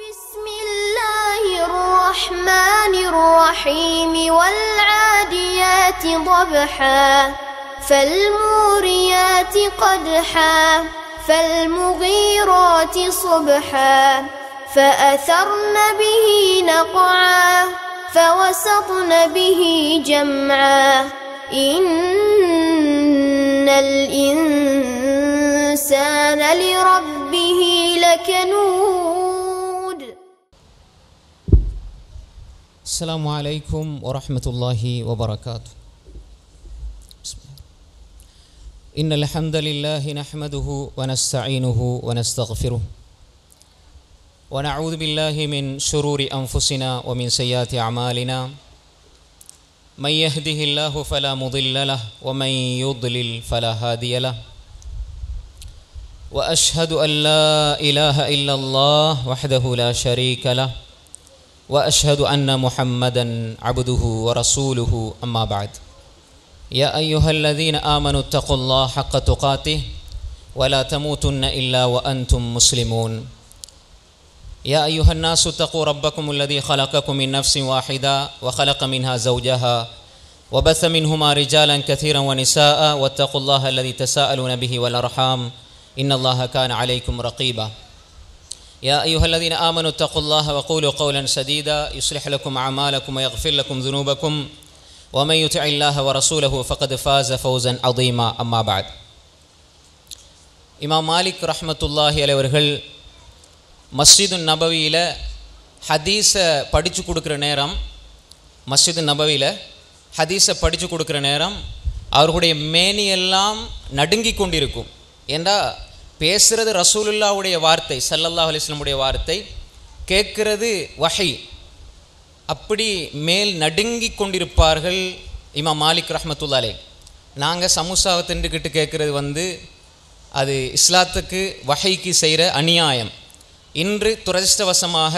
بسم الله الرحمن الرحيم والعاديات ضبحا فالموريات قدحا فالمغيرات صبحا فأثرن به نقعا فوسطن به جمعا إن الإنسان لربه لكنود. السلام عليكم ورحمة الله وبركاته. إن الحمد لله نحمده ونستعينه ونستغفره ونعوذ بالله من شرور أنفسنا ومن سيئات أعمالنا من يهده الله فلا مضل له ومن يضلل فلا هادي له وأشهد أن لا إله إلا الله وحده لا شريك له وأشهد أن محمدا عبده ورسوله أما بعد يا أيها الذين آمنوا اتقوا الله حق تقاته ولا تموتن إلا وأنتم مسلمون يا أيها الناس اتقوا ربكم الذي خلقكم من نفس واحدة وخلق منها زوجها وبث منهما رجالا كثيرا ونساء واتقوا الله الذي تساءلون به والأرحام إن الله كان عليكم رقيبا يا أيها الذين آمنوا اتقوا الله وقولوا قولا سديدا يصلح لكم أعمالكم ويغفر لكم ذنوبكم ومن يطع الله ورسوله فقد فاز فوزا عظيما أما بعد. இமாம் மாலிக் ரஹ்மத்துல்லாஹி அலைஹி அவர்கள் மஸ்ஜிது நபவியில் ஹதீஸை படித்து கொடுக்குற நேரம் அவர்களுடைய மேனியெல்லாம் நடுங்கி கொண்டிருக்கும். ஏண்டா பேசுகிறது ரசூலுல்லாவுடைய வார்த்தை, ஸல்லல்லாஹு அலைஹி வஸல்லம் உடைய வார்த்தை, கேட்கிறது வஹி. அப்படி மேல் நடுங்கி கொண்டிருப்பார்கள் இமாம் மாலிக் ரஹ்மத்துல்லாஹி அலைஹி. நாங்கள் சமூசாவை திண்டுக்கிட்டு கேட்குறது அது இஸ்லாத்துக்கு வஹைக்கு செய்கிற அநியாயம். இன்று துரதிர்ஷ்டவசமாக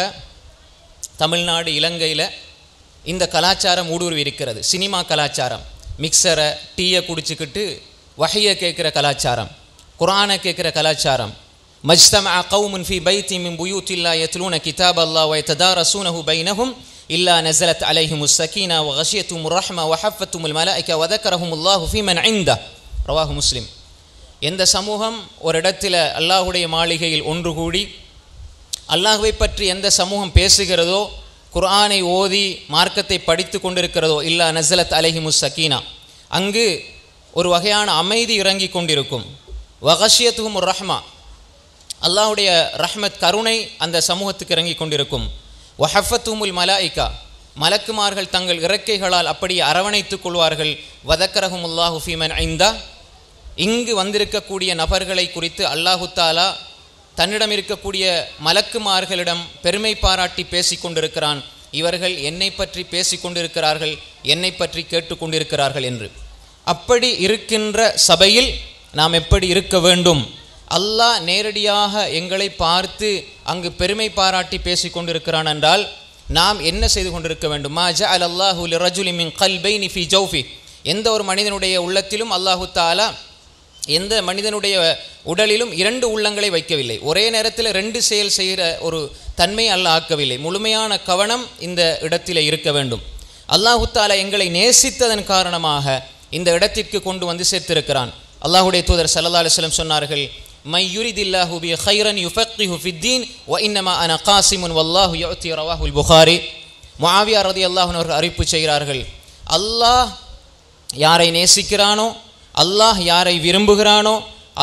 தமிழ்நாடு இலங்கையில் இந்த கலாச்சாரம் ஊடுருவி இருக்கிறது. சினிமா கலாச்சாரம், மிக்சரை டீயை குடிச்சிக்கிட்டு வஹையை கேட்குற கலாச்சாரம், குர்ஆனை கேட்குற கலாச்சாரம். மஜ்தமஅ கௌமுன் ஃபீ பைத்தின் மின் புயூத்தில்லாஹி யத்லூன கிதாபல்லாஹி வ யததாரஸூனஹு பைனஹும் இல்லா நஸலத் அலைஹிமுஸ் ஸகீனா வ கஷியத்துஹுமுர் ரஹ்மா வ ஹஃபத்துஹுமுல் மலாயிகா வ ذكرஹுமுல்லாஹு ஃபீமன் இன்தஹு ரவாஹு முஸ்லிம். எந்த சமூகம் ஒரு இடத்துல அல்லாஹ்வுடைய மாளிகையில் ஒன்று கூடி அல்லாஹ்வை பற்றி எந்த சமூகம் பேசுகிறதோ, குர்ஆனை ஓதி மார்க்கத்தை படித்து கொண்டிருக்கிறதோ, இல்லா நஸலத் அலைஹிமுஸ் ஸகீனா, அங்கு ஒரு வகையான அமைதி இறங்கி கொண்டிருக்கும். வகஷியத்துஹுமுர் ரஹ்மா, அல்லாஹ்வுடைய ரஹ்மத் கருணை அந்த சமூகத்துக்கு இறங்கி கொண்டிருக்கும். வஹஃபத்துஹுமுல் மலாயிகா, மலக்குமார்கள் தங்கள் இறக்கைகளால் அப்படியே அரவணைத்துக் கொள்வார்கள். வதக்கரஹுமுல்லாஹு ஃபீமன் இன்தா, இங்கு வந்திருக்கக்கூடிய நபர்களை குறித்து அல்லாஹு தாலா தன்னிடம் இருக்கக்கூடிய மலக்குமார்களிடம் பெருமை பாராட்டி பேசிக்கொண்டிருக்கிறான். இவர்கள் என்னை பற்றி பேசிக்கொண்டிருக்கிறார்கள், என்னை பற்றி கேட்டுக்கொண்டிருக்கிறார்கள் என்று. அப்படி இருக்கின்ற சபையில் நாம் எப்படி இருக்க வேண்டும்? அல்லாஹ் நேரடியாக எங்களை பார்த்து அங்கு பெருமை பாராட்டி பேசிக்கொண்டிருக்கிறான் என்றால் நாம் என்ன செய்து கொண்டிருக்க வேண்டும்? மா ஜஅலல்லாஹு லிரஜுலின் மின் கல்பைனி ஃபீ ஜௌஃபி, எந்த ஒரு மனிதனுடைய உள்ளத்திலும் அல்லாஹு தஆலா எந்த மனிதனுடைய உடலிலும் இரண்டு உள்ளங்களை வைக்கவில்லை. ஒரே நேரத்தில் ரெண்டு செயல் செய்கிற ஒரு தன்மை அல்லாஹ் ஆக்கவில்லை. முழுமையான கவனம் இந்த இடத்திலே இருக்க வேண்டும். அல்லாஹு தஆலா எங்களை நேசித்ததன் காரணமாக இந்த இடத்திற்கு கொண்டு வந்து சேர்த்திருக்கிறான். அல்லாஹ்வுடைய தூதர் ஸல்லல்லாஹு அலைஹி வஸல்லம் சொன்னார்கள், மை யுரிதில்லாஹு பி கைரன் யுஃபக்கிஹு ஃபித்தீன் வ இன்னமா அன காசிமுன் வல்லாஹு யுஅதி. ரவாஹுல் புகாரி. முஆவியா ரலியல்லாஹு அன்ஹு அவர்கள் அறிவிப்பு செய்கிறார்கள், அல்லாஹ் யாரை நேசிக்கிறானோ, அல்லாஹ் யாரை விரும்புகிறானோ,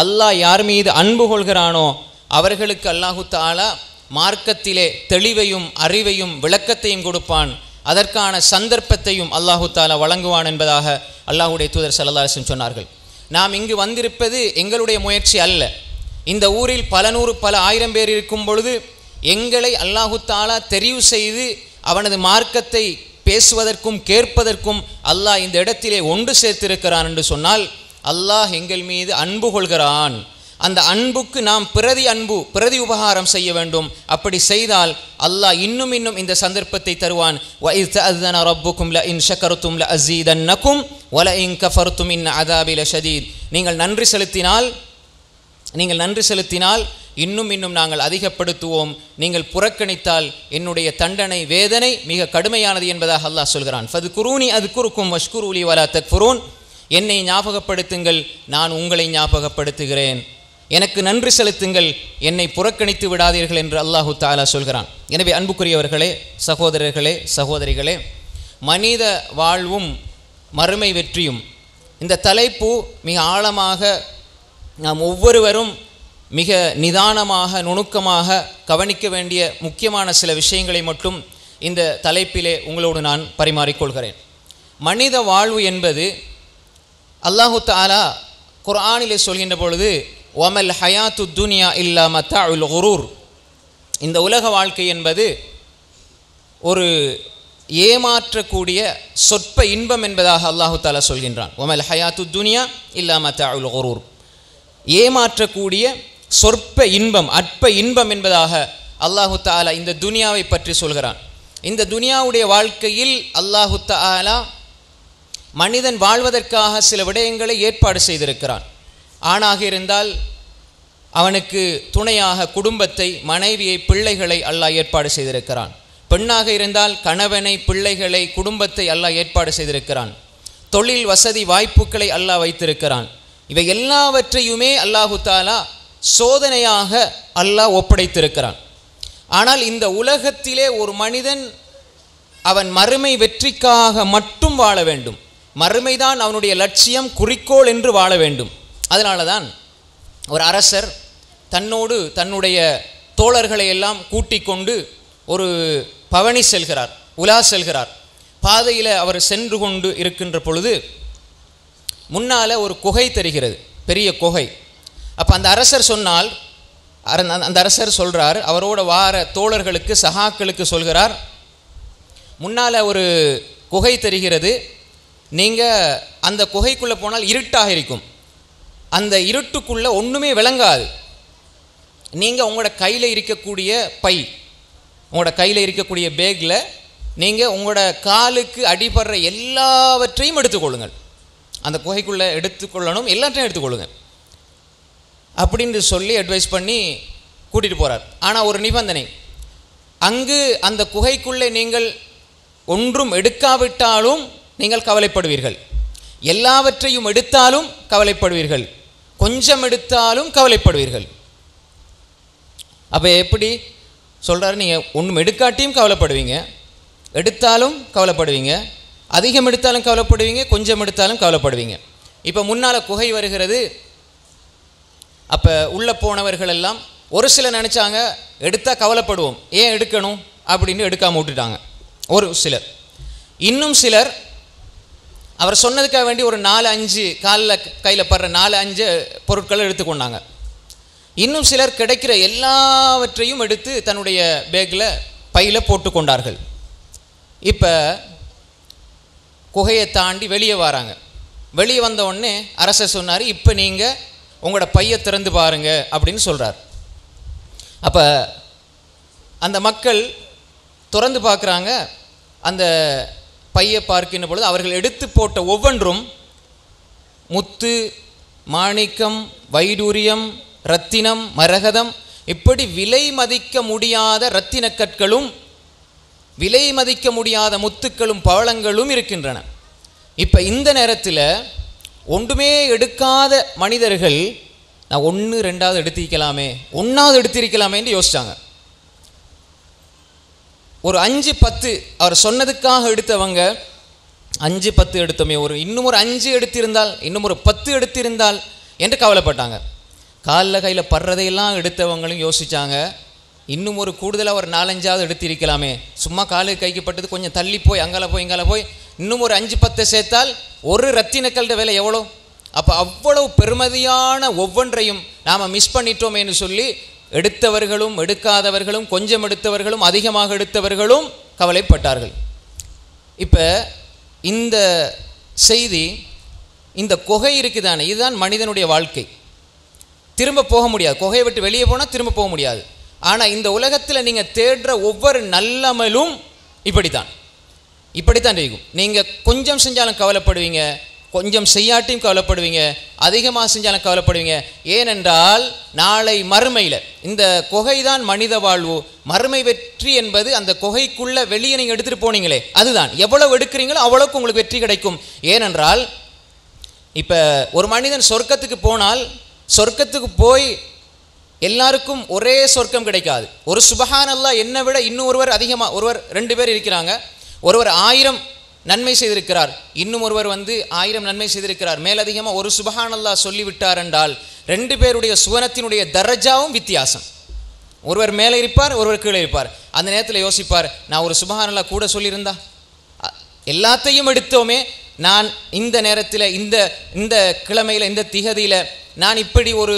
அல்லாஹ் யார் மீது அன்பு கொள்கிறானோ அவர்களுக்கு அல்லாஹு தஆலா மார்க்கத்திலே தெளிவையும் அறிவையும் விளக்கத்தையும் கொடுப்பான், அதற்கான சந்தர்ப்பத்தையும் அல்லாஹு தஆலா வழங்குவான் என்பதாக அல்லாஹ்வுடைய தூதர் ஸல்லல்லாஹு அலைஹி வஸல்லம் சொன்னார்கள். நாம் இங்கு வந்திருப்பது எங்களுடைய முயற்சி அல்ல. இந்த ஊரில் பல நூறு பல ஆயிரம் பேர் இருக்கும் பொழுது எங்களை அல்லாஹு தஆலா தெரிவு செய்து அவனது மார்க்கத்தை பேசுவதற்கும் கேட்பதற்கும் அல்லாஹ் இந்த இடத்திலே ஒன்று சேர்த்திருக்கிறான் என்று சொன்னால் அல்லாஹ் எங்கள் மீது அன்பு கொள்கிறான். அந்த அன்புக்கு நாம் பிரதி உபகாரம் செய்ய வேண்டும். அப்படி செய்தால் அல்லாஹ் இன்னும் இந்த சந்தர்ப்பத்தை தருவான். வஇஸ் தஅذன ரப்புக்கும் லஇன் ஷகர்தும் லஅஸீதன்னகும் வலஇன் கஃபர்தும் இன் அஸாபி லஷதீத். நீங்கள் நன்றி செலுத்தினால் இன்னும் நாங்கள் அதிகப்படுத்துவோம், நீங்கள் புறக்கணித்தால் என்னுடைய தண்டனை வேதனை மிக கடுமையானது என்பதாக அல்லாஹ் சொல்கிறான். ஃபத்குரூனி அத்குருக்கும் வஷ்குரூலி வலா தக்ஃபுரூன், என்னை ஞாபகப்படுத்துங்கள், நான் உங்களை ஞாபகப்படுத்துகிறேன், எனக்கு நன்றி செலுத்துங்கள், என்னை புறக்கணித்து விடாதீர்கள் என்று அல்லாஹு தஆலா சொல்கிறான். எனவே அன்புக்குரியவர்களே, சகோதரர்களே, சகோதரிகளே, மனித வாழ்வும் மறுமை வெற்றியும், இந்த தலைப்பு மிக ஆழமாக நாம் ஒவ்வொருவரும் மிக நிதானமாக நுணுக்கமாக கவனிக்க வேண்டிய முக்கியமான சில விஷயங்களை மட்டும் இந்த தலைப்பிலே உங்களோடு நான் பரிமாறிக்கொள்கிறேன். மனித வாழ்வு என்பது அல்லாஹு தஆலா குர்ஆனிலே சொல்கின்ற பொழுது வமல் ஹயாத்து துனியா இல்லா மத்தாஉல் குரூர், இந்த உலக வாழ்க்கை என்பது ஒரு ஏமாற்றக்கூடிய சொற்ப இன்பம் என்பதாக அல்லாஹு தஆலா சொல்கின்றான். வமல் ஹயாத்து துனியா இல்லா மத்தாஉல் குரூர், ஏமாற்றக்கூடிய சொற்ப இன்பம், அற்ப இன்பம் என்பதாக அல்லாஹு தஆலா இந்த துனியாவை பற்றி சொல்கிறான். இந்த துனியாவுடைய வாழ்க்கையில் அல்லாஹு தஆலா மனிதன் வாழ்வதற்காக சில விடயங்களை ஏற்பாடு செய்திருக்கிறான். ஆணாக இருந்தால் அவனுக்கு துணையாக குடும்பத்தை, மனைவியை, பிள்ளைகளை அல்லாஹ் ஏற்பாடு செய்திருக்கிறான். பெண்ணாக இருந்தால் கணவனை, பிள்ளைகளை, குடும்பத்தை அல்லாஹ் ஏற்பாடு செய்திருக்கிறான். தொழில் வசதி வாய்ப்புகளை அல்லாஹ் வைத்திருக்கிறான். இவை எல்லாவற்றையுமே அல்லாஹு தஆலா சோதனையாக அல்லாஹ் ஒப்படைத்திருக்கிறான். ஆனால் இந்த உலகத்திலே ஒரு மனிதன் அவன் மறுமை வெற்றிக்காக மட்டும் வாழ வேண்டும், மறுமைதான் அவனுடைய லட்சியம், குறிக்கோள் என்று வாழ வேண்டும். அதனால தான் ஒரு அரசர் தன்னோடு தன்னுடைய தோழர்களை எல்லாம் கூட்டிக் கொண்டு ஒரு பவனி செல்கிறார், உலா செல்கிறார். பாதையில் அவர் சென்று கொண்டு இருக்கின்ற பொழுது முன்னால் ஒரு குகை தெரிகிறது, பெரிய குகை. அப்போ அந்த அரசர் சொன்னால், அந்த அரசர் சொல்கிறார், அவரோட வார தோழர்களுக்கு, சகாக்களுக்கு சொல்கிறார், முன்னால் ஒரு குகை தெரிகிறது, நீங்கள் அந்த குகைக்குள்ளே போனால் இருட்டாக இருக்கும், அந்த இருட்டுக்குள்ளே ஒன்றுமே விளங்காது. நீங்கள் உங்களோட கையில் இருக்கக்கூடிய பை, உங்களோட கையில் இருக்கக்கூடிய பேக்கில் நீங்கள் உங்களோட காலுக்கு அடிபடுற எல்லாவற்றையும் எடுத்துக்கொள்ளுங்கள், அந்த குகைக்குள்ளே எடுத்துக்கொள்ளணும், எல்லாத்தையும் எடுத்துக்கொள்ளுங்கள் அப்படின்னு சொல்லி அட்வைஸ் பண்ணி கூட்டிகிட்டு போகிறார். ஆனால் ஒரு நிபந்தனை, அங்கு அந்த குகைக்குள்ளே நீங்கள் ஒன்றும் எடுக்காவிட்டாலும் நீங்கள் கவலைப்படுவீர்கள், எல்லாவற்றையும் எடுத்தாலும் கவலைப்படுவீர்கள், கொஞ்சம் எடுத்தாலும் கவலைப்படுவீர்கள். அப்போ எப்படி சொல்கிறாரு, நீங்கள் ஒன்றும் எடுக்காட்டியும் கவலைப்படுவீங்க, எடுத்தாலும் கவலைப்படுவீங்க, அதிகம் எடுத்தாலும் கவலைப்படுவீங்க, கொஞ்சம் எடுத்தாலும் கவலைப்படுவீங்க. இப்போ முன்னால் குகை வருகிறது. அப்போ உள்ளே போனவர்கள் எல்லாம் ஒரு சிலர் நினச்சாங்க எடுத்தால் கவலைப்படுவோம், ஏன் எடுக்கணும் அப்படின்னு எடுக்காமல் விட்டுட்டாங்க ஒரு சிலர். இன்னும் சிலர் அவர் சொன்னதுக்காக வேண்டி ஒரு 4-5 காலில் கையில் படுற 4-5 பொருட்களை எடுத்துக்கொண்டாங்க. இன்னும் சிலர் கிடைக்கிற எல்லாவற்றையும் எடுத்து தன்னுடைய பேக்கில் பையில் போட்டு கொண்டார்கள். இப்போ குகையை தாண்டி வெளியே வராங்க. வெளியே வந்த உடனே அரசர் சொன்னார், இப்போ நீங்கள் உங்களோட பையை திறந்து பாருங்க அப்படின்னு சொல்கிறார். அப்போ அந்த மக்கள் திறந்து பார்க்குறாங்க. அந்த பையை பார்க்கின்ற பொழுது அவர்கள் எடுத்து போட்ட ஒவ்வொன்றும் முத்து, மாணிக்கம், வைடூரியம், இரத்தினம், மரகதம், இப்படி விலை மதிக்க முடியாத இரத்தின கற்களும் விலை மதிக்க முடியாத முத்துக்களும் பவளங்களும் இருக்கின்றன. இப்போ இந்த நேரத்தில் ஒன்றுமே எடுக்காத மனிதர்கள், நான் 1-2 எடுத்திருக்கலாமே, 1 எடுத்திருக்கலாமே என்று யோசித்தாங்க. ஒரு 5-10 அவர் சொன்னதுக்காக எடுத்தவங்க 5-10 எடுத்தோமே, இன்னும் ஒரு 5 எடுத்திருந்தால், இன்னும் ஒரு 10 எடுத்திருந்தால் என்று கவலைப்பட்டாங்க. காலில் கையில் படுறதையெல்லாம் எடுத்தவங்களும் யோசித்தாங்க, இன்னும் ஒரு கூடுதலாக ஒரு 4-5 எடுத்திருக்கலாமே, சும்மா காலுக்கு கைக்கு பட்டது கொஞ்சம் தள்ளி போய் அங்கால போய் இங்கால போய் இன்னும் ஒரு 5-10 சேர்த்தால் ஒரு இரத்தினக்கல்ட விலை எவ்வளோ? அப்போ அவ்வளவு பெருமதியான ஒவ்வொன்றையும் நாம் மிஸ் பண்ணிட்டோமேன்னு சொல்லி எடுத்தவர்களும் எடுக்காதவர்களும் கொஞ்சம் எடுத்தவர்களும் அதிகமாக எடுத்தவர்களும் கவலைப்பட்டார்கள். இப்போ இந்த செய்தி, இந்த குகை இருக்குதானே, இதுதான் மனிதனுடைய வாழ்க்கை. திரும்ப போக முடியாது, குகையை விட்டு வெளியே போனால் திரும்ப போக முடியாது. ஆனால் இந்த உலகத்தில் நீங்கள் தேடுற ஒவ்வொரு நல்லமலும் இப்படித்தான் இருக்கும். நீங்கள் கொஞ்சம் செஞ்சாலும் கவலைப்படுவீங்க, கொஞ்சம் செய்யாட்டியும் கவலைப்படுவீங்க, அதிகமாக செஞ்சாலும் கவலைப்படுவீங்க. ஏனென்றால் நாளை மறுமையில் இந்த குகைதான் மனித வாழ்வு. மறுமை வெற்றி என்பது அந்த குகைக்குள்ள வெளியே நீங்கள் எடுத்துகிட்டு போனீங்களே அதுதான். எவ்வளவு எடுக்கிறீங்களோ அவ்வளவுக்கு உங்களுக்கு வெற்றி கிடைக்கும். ஏனென்றால் இப்போ ஒரு மனிதன் சொர்க்கத்துக்கு போனால், சொர்க்கத்துக்கு போய் எல்லாருக்கும் ஒரே சொர்க்கம் கிடைக்காது. ஒரு சுபஹானல்லாஹ் என்னை விட இன்னும் ஒருவர் அதிகமாக, ஒருவர் 2 பேர் இருக்கிறாங்க, ஒருவர் 1000 நன்மை செய்திருக்கிறார், இன்னும் ஒருவர் 1000 நன்மை செய்திருக்கிறார். மேலதிகமாக ஒரு சுபஹானல்லாஹ் சொல்லிவிட்டார் என்றால் 2 பேருடைய சுவனத்தினுடைய தரஜாவும் வித்தியாசம். ஒருவர் மேலே இருப்பார், ஒருவர் கீழே இருப்பார். அந்த நேரத்தில் யோசிப்பார், நான் ஒரு சுபஹானல்லாஹ் கூட சொல்லியிருந்தா, எல்லாத்தையும் எடுத்தோமே, நான் இந்த நேரத்தில் இந்த கிழமையில் இந்த திகதியில் நான் இப்படி ஒரு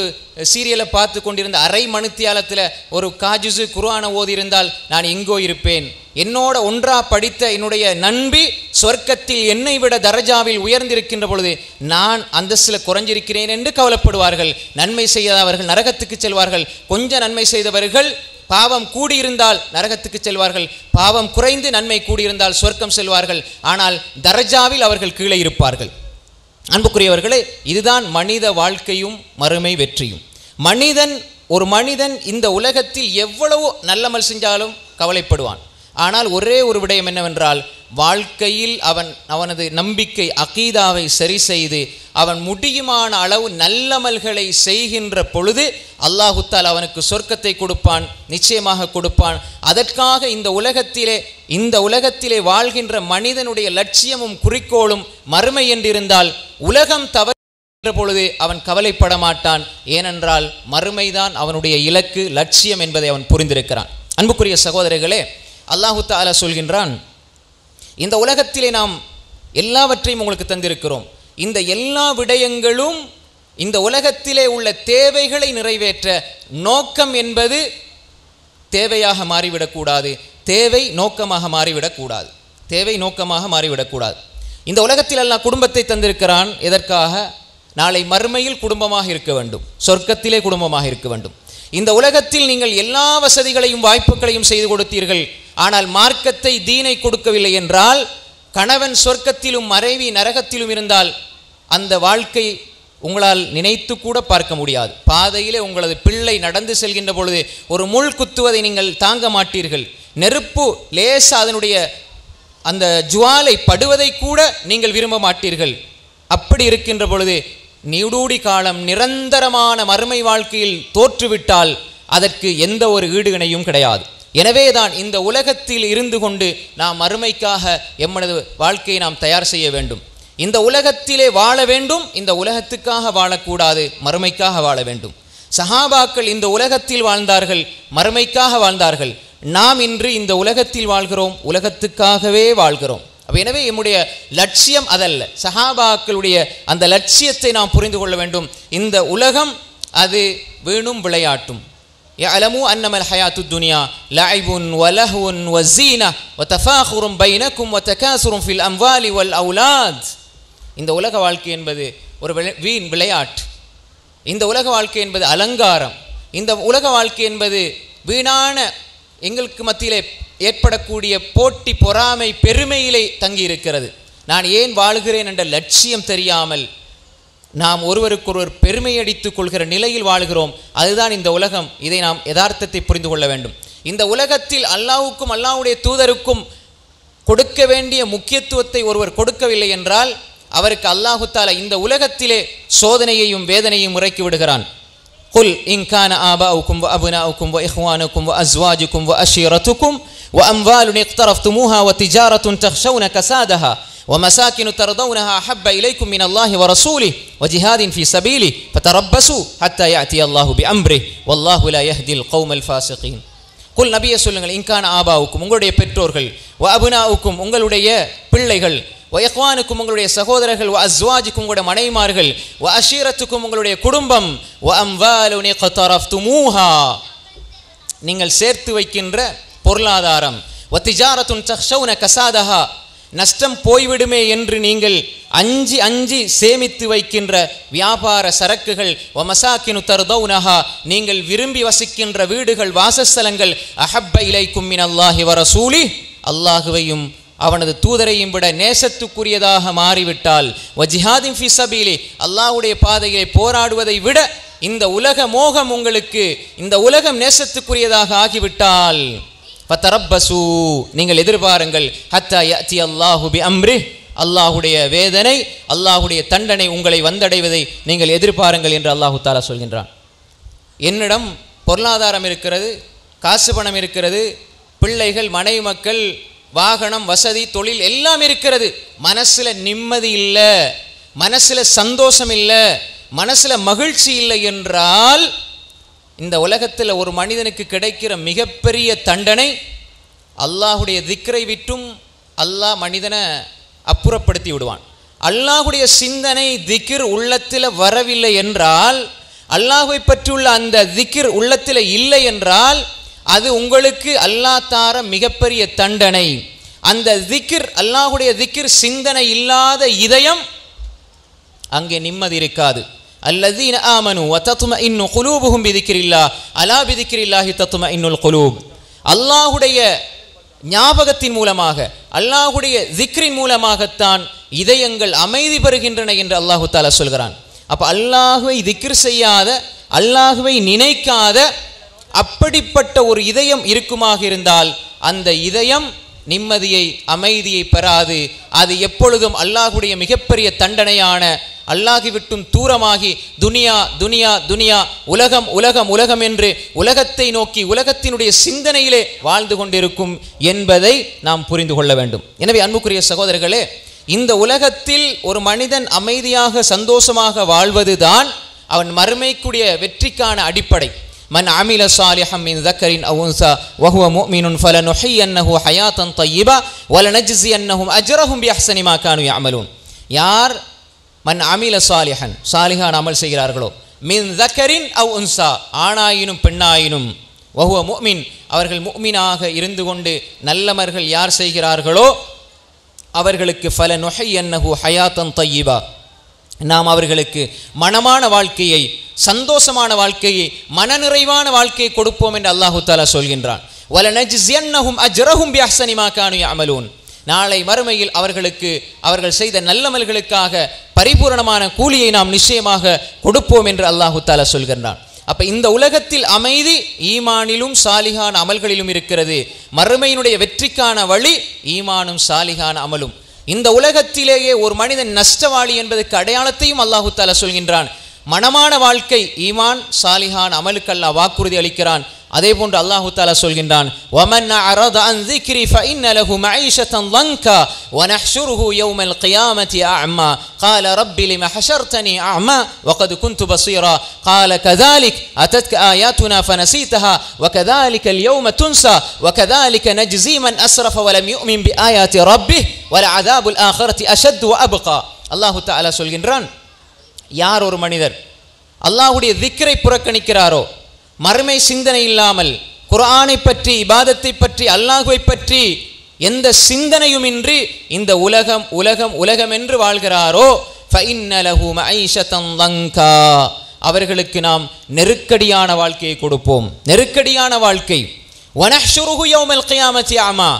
சீரியலை பார்த்து கொண்டிருந்த அரை மணித்தியாலத்தில் ஒரு காஜுசு குர்ஆனை ஓதி இருந்தால் நான் எங்கோ இருப்பேன். என்னோட ஒன்றா படித்த என்னுடைய நண்பி சொர்க்கத்தில் என்னை விட தரஜாவில் உயர்ந்திருக்கின்ற பொழுது நான் அந்தஸ்தில் குறைஞ்சிருக்கிறேன் என்று கவலைப்படுவார்கள். நன்மை செய்யாதவர்கள் நரகத்துக்கு செல்வார்கள். கொஞ்சம் நன்மை செய்தவர்கள் பாவம் கூடியிருந்தால் நரகத்துக்கு செல்வார்கள், பாவம் குறைந்து நன்மை கூடியிருந்தால் சொர்க்கம் செல்வார்கள். ஆனால் தரஜாவில் அவர்கள் கீழே இருப்பார்கள். அன்புக்குரியவர்களே, இதுதான் மனித வாழ்க்கையும் மறுமை வெற்றியும். ஒரு மனிதன் இந்த உலகத்தில் எவ்வளவு நல்லமல் செஞ்சாலும் கவலைப்படுவான். ஆனால் ஒரே ஒரு விடயம் என்னவென்றால், வாழ்க்கையில் அவனது நம்பிக்கை அகீதாவை சரி செய்து அவன் முடியுமான அளவு நல்லமல்களை செய்கின்ற பொழுது அல்லாஹு தஆலா அவனுக்கு சொர்க்கத்தை கொடுப்பான், நிச்சயமாக கொடுப்பான். அதற்காக இந்த உலகத்திலே வாழ்கின்ற மனிதனுடைய லட்சியமும் குறிக்கோளும் மறுமை என்றிருந்தால் உலகம் தவறுகின்ற பொழுது அவன் கவலைப்பட மாட்டான். ஏனென்றால் மறுமைதான் அவனுடைய இலக்கு, லட்சியம் என்பதை அவன் புரிந்திருக்கிறான். அன்புக்குரிய சகோதரர்களே, அல்லாஹு தஆலா சொல்கின்றான், இந்த உலகத்திலே நாம் எல்லாவற்றையும் உங்களுக்கு தந்திருக்கிறோம். இந்த எல்லா விடயங்களும் இந்த உலகத்திலே உள்ள தேவைகளை நிறைவேற்ற நோக்கம் என்பது தேவையாக மாறிவிடக்கூடாது, தேவை நோக்கமாக மாறிவிடக்கூடாது. இந்த உலகத்தில் அல்லாஹ் குடும்பத்தை தந்திருக்கிறான். எதற்காக? நாளை மறுமையில் குடும்பமாக இருக்க வேண்டும், சொர்க்கத்திலே குடும்பமாக இருக்க வேண்டும். இந்த உலகத்தில் நீங்கள் எல்லா வசதிகளையும் வாய்ப்புகளையும் செய்து கொடுத்தீர்கள், ஆனால் மார்க்கத்தை தீனை கொடுக்கவில்லை என்றால், கணவன் சொர்க்கத்திலும் மனைவி நரகத்திலும் இருந்தால் அந்த வாழ்க்கை உங்களால் நினைத்து கூட பார்க்க முடியாது. பாதையிலே உங்களது பிள்ளை நடந்து செல்கின்ற பொழுது ஒரு முள் குத்துவதை நீங்கள் தாங்க மாட்டீர்கள். நெருப்பு லேசா அதனுடைய அந்த ஜுவாலை படுவதை கூட நீங்கள் விரும்ப மாட்டீர்கள். அப்படி இருக்கின்ற பொழுது நீடூடி காலம் நிரந்தரமான மறுமை வாழ்க்கையில் தோற்றுவிட்டால் அதற்கு எந்த ஒரு ஈடு இணையும் கிடையாது. எனவேதான் இந்த உலகத்தில் இருந்து கொண்டு நாம் மறுமைக்காக எம்மனது வாழ்க்கையை நாம் தயார் செய்ய வேண்டும். இந்த உலகத்திலே வாழ வேண்டும், இந்த உலகத்துக்காக வாழக்கூடாது, மறுமைக்காக வாழ வேண்டும். சஹாபாக்கள் இந்த உலகத்தில் வாழ்ந்தார்கள், மறுமைக்காக வாழ்ந்தார்கள். நாம் இன்று இந்த உலகத்தில் வாழ்கிறோம், உலகத்துக்காகவே வாழ்கிறோம். எனவே நம்முடைய லட்சியம் அதல்ல. சஹாபாக்களுடைய அந்த லட்சியத்தை நாம் புரிந்து கொள்ள வேண்டும். இந்த உலகம் அது வீணும் விளையாட்டும். يعلموا أنما الحياة الدنيا لعب ولهو وزينة وتفاخر بينكم وتكاثر في الأموال والأولاد. இந்த உலக வாழ்க்கை என்பது ஒரு வீண் விளையாட்டு. இந்த உலக வாழ்க்கை என்பது அலங்காரம். இந்த உலக வாழ்க்கை என்பது வீணான எங்களுக்கு மத்தியிலே ஏற்படக்கூடிய போட்டி, பொறாமை, பெருமையிலே தங்கி இருக்கிறது. நான் ஏன் வாழ்கிறேன் என்ற லட்சியம் தெரியாமல் நாம் ஒருவருக்கொருவர் பெருமையடித்துக் கொள்கிற நிலையில் வாழ்கிறோம். அதுதான் இந்த உலகம். இதை நாம் யதார்த்தத்தை புரிந்து கொள்ள வேண்டும். இந்த உலகத்தில் அல்லாஹ்வுக்கும் அல்லாஹ்வுடைய தூதருக்கும் கொடுக்க வேண்டிய முக்கியத்துவத்தை ஒருவர் கொடுக்கவில்லை என்றால் அவருக்கு அல்லாஹு தஆலா இந்த உலகத்திலே சோதனையையும் வேதனையும் இறக்கி விடுகிறான். குல் இன் கான ஆபாஉக்கும் வஅப்னாஉக்கும் வஇஹ்வானுக்கும் வஅஸ்வாஜுக்கும் வஅஷீரத்துக்கும் வஅம்வாலுன் இக்தரஃப்துமூஹா வதிஜாரத்துன் தக்ஷௌன கஸாதஹா ومساكن ترضونها أحب إليكم من الله ورسوله وجهاد في سبيله فتربصوا حتى يأتي الله بأمره والله لا يهدي القوم الفاسقين. குல் நபியே சொல்லுங்கள், இன்கான ஆபாவுக்கும் உங்களுடைய பெற்றோர்கள், வ அபுனாவுக்கும் உங்களுடைய பிள்ளைகள், வ இஹ்வானுக்கும் உங்களுடைய சகோதரர்கள், வ அஸ்வாஜுக்கும் உங்களுடைய மனைவிமார்கள், வ அஷீரத்துக்கும் உங்களுடைய குடும்பம், வ அம்வாலுன் இக்தரஃப்துமூஹா நீங்கள் சேர்த்து வைக்கின்ற பொருளாதாரம், வ திஜாரத்துன் தக்ஷௌன கஸாதஹா நஷ்டம் போய்விடுமே என்று நீங்கள் அஞ்சி சேமித்து வைக்கின்ற வியாபார சரக்குகள், வ மசாக்கினு தர்தௌனஹா நீங்கள் விரும்பி வசிக்கின்ற வீடுகள், வாசஸ்தலங்கள், அஹப்ப இலைக்கும் மினல்லாஹி வ ரசூலிஹ் அல்லாஹுவையும் அவனது தூதரையும் விட நேசத்துக்குரியதாக மாறிவிட்டால், வஜிஹாதின் ஃபி சபீலி, அல்லாஹ்வுடைய பாதையிலே போராடுவதை விட இந்த உலக மோகம் உங்களுக்கு, இந்த உலகம் நேசத்துக்குரியதாக ஆகிவிட்டால், ஃபதரப்பசு, நீங்கள் எதிர்பாருங்கள், ஹத்தா யஅதி அல்லாஹு பி அம்ரி, அல்லாஹுடைய வேதனை, அல்லாஹுடைய தண்டனை உங்களை வந்தடைவதை நீங்கள் எதிர்பாருங்கள் என்று அல்லாஹு தஆலா சொல்கின்றான். என்னிடம் பொருளாதாரம் இருக்கிறது, காசு பணம் இருக்கிறது, பிள்ளைகள், மனைவி மக்கள், வாகனம், வசதி, தொழில் எல்லாம் இருக்கிறது, மனசில் நிம்மதி இல்லை, மனசில் சந்தோஷம் இல்லை, மனசில் மகிழ்ச்சி இல்லை என்றால், இந்த உலகத்தில் ஒரு மனிதனுக்கு கிடைக்கிற மிகப்பெரிய தண்டனை, அல்லாஹுடைய திக்ரை விட்டும் அல்லாஹ் மனிதனை அப்புறப்படுத்தி விடுவான். அல்லாஹுடைய சிந்தனை திக்ர் உள்ளத்தில் வரவில்லை என்றால், அல்லாஹுவை பற்றியுள்ள அந்த திக்ர் உள்ளத்தில் இல்லை என்றால், அது உங்களுக்கு அல்லாஹ் தார மிகப்பெரிய தண்டனை. அந்த திக்ர், அல்லாஹுடைய திக்ர் சிந்தனை இல்லாத இதயம், அங்கே நிம்மதி இருக்காது. அல்லதீன ஆமனு வ தத்மஇன்னு குலூபுஹும் பிதிக்ரில்லாஹ் அலா பிதிக்ரில்லாஹி தத்மஇன்னுல் குலூப். அல்லாஹுடைய ஞாபகத்தின் மூலமாக, அல்லாஹுடைய திக்ரின் மூலமாகத்தான் இதயங்கள் அமைதி பெறுகின்றன என்று அல்லாஹு தஆலா சொல்கிறான். அப்போ அல்லாஹுவை திக்ர் செய்யாத, அல்லாஹுவை நினைக்காத அப்படிப்பட்ட ஒரு இதயம் இருக்குமாக இருந்தால், அந்த இதயம் நிம்மதியை, அமைதியை பெறாது. அது எப்பொழுதும் அல்லாஹுடைய மிகப்பெரிய தண்டனையான, அல்லாஹி விட்டும் தூரமாகி துனியா துனியா துனியா, உலகம் உலகம் உலகம் என்று உலகத்தை நோக்கி உலகத்தினுடைய சிந்தனையிலே வாழ்ந்து கொண்டிருக்கும் என்பதை நாம் புரிந்து கொள்ள வேண்டும். எனவே அன்புக்குரிய சகோதரர்களே, இந்த உலகத்தில் ஒரு மனிதன் அமைதியாக சந்தோஷமாக வாழ்வதுதான் அவன் மறுமைக்குரிய வெற்றிக்கான அடிப்படை. மன் அமில சாலிஹம் மின் ذكرٍ أو أنثى وهو مؤمن فلنحيينه حياة طيبة ولنجزينهم أجرهم بأحسن ما كانوا يعملون. யார் மன் அமில சாலிஹன், சாலிஹான் அமல் செய்கிறார்களோ, மின் ذكرٍ أو أنثى, ஆணாயினும் பெண்ணாயினும், وهو مؤمن, அவர்கள் முஃமினாக இருந்து கொண்டு நல்லமர்கள் யார் செய்கிறார்களோ அவர்களுக்கு فلنحيينه حياة طيبة, நாம் அவர்களுக்கு மனமான வாழ்க்கையை, சந்தோஷமான வாழ்க்கையை, மனநிறைவான வாழ்க்கையை கொடுப்போம் என்று அல்லாஹு தஆலா சொல்கின்றான். وَلَنَجْزِيَنَّهُمْ أَجْرَهُمْ بِأَحْسَنِ مَا كَانُوا يَعْمَلُونَ. நாளை மறுமையில் அவர்களுக்கு அவர்கள் செய்த நல்லமல்களுக்காக பரிபூரணமான கூலியை நாம் நிச்சயமாக கொடுப்போம் என்று அல்லாஹு தஆலா சொல்கின்றான். அப்ப இந்த உலகத்தில் அமைதி ஈமானிலும் சாலிஹான அமல்களிலும் இருக்கிறது. மறுமையினுடைய வெற்றிக்கான வழி ஈமானும் சாலிஹான அமலும். இந்த உலகத்திலேயே ஒரு மனிதன் நஷ்டவாளி என்பதற்கு அடையாளத்தையும் அல்லாஹு தஆலா சொல்கின்றான். மனமான வாழ்க்கை, ஈமான் சாலிஹான் அமலுக்கு அல்லாஹ் வாக்குறுதி அளிக்கிறான். அதே போன்று அல்லாஹு தஆலா சொல்கின்றான், وَمَنْ أَعْرَضَ عَنْ ذِكْرِي فَإِنَّ لَهُ مَعِيشَةً ضَنْكًا وَنَحْشُرُهُ يَوْمَ الْقِيَامَةِ أَعْمَى قَالَ رَبِّ لِمَ حَشَرْتَنِي أَعْمَى وَقَدْ كُنْتُ بَصِيرًا قَالَ كَذَلِكَ أَتَتْكَ آيَاتُنَا فَنَسِيتَهَا وَكَذَلِكَ الْيَوْمَ تُنْسَى وَكَذَلِكَ نَجْزِي مَنْ أَسْرَفَ وَلَمْ يُؤْمِنْ بِآيَاتِ رَبِّهِ وَلَعَذَابُ الْآخِرَةِ أَشَدُّ وَأَبْقَى. அல்லாஹு தஆலா சொல்கின்றான், யார் ஒரு மனிதர் அல்லாஹ்வுடைய திக்ரை புறக்கணிக்கிறாரோ, மறுமை சிந்தனை இல்லாமல் குர்ஆனை பற்றி, இபாதத்தை பற்றி, அல்லாஹ்வை பற்றி எந்த சிந்தனையுமின்றி இந்த உலகம் உலகம் உலகம் என்று வாழ்கிறாரோ, فَإِنَّ لَهُ مَعِيشَةً ضَنْكًا, அவர்களுக்கு நாம் நெருக்கடியான வாழ்க்கையை கொடுப்போம், நெருக்கடியான வாழ்க்கை. وَنَحْشُرُهُ يَوْمَ الْقِيَامَةِ أَعْمَى,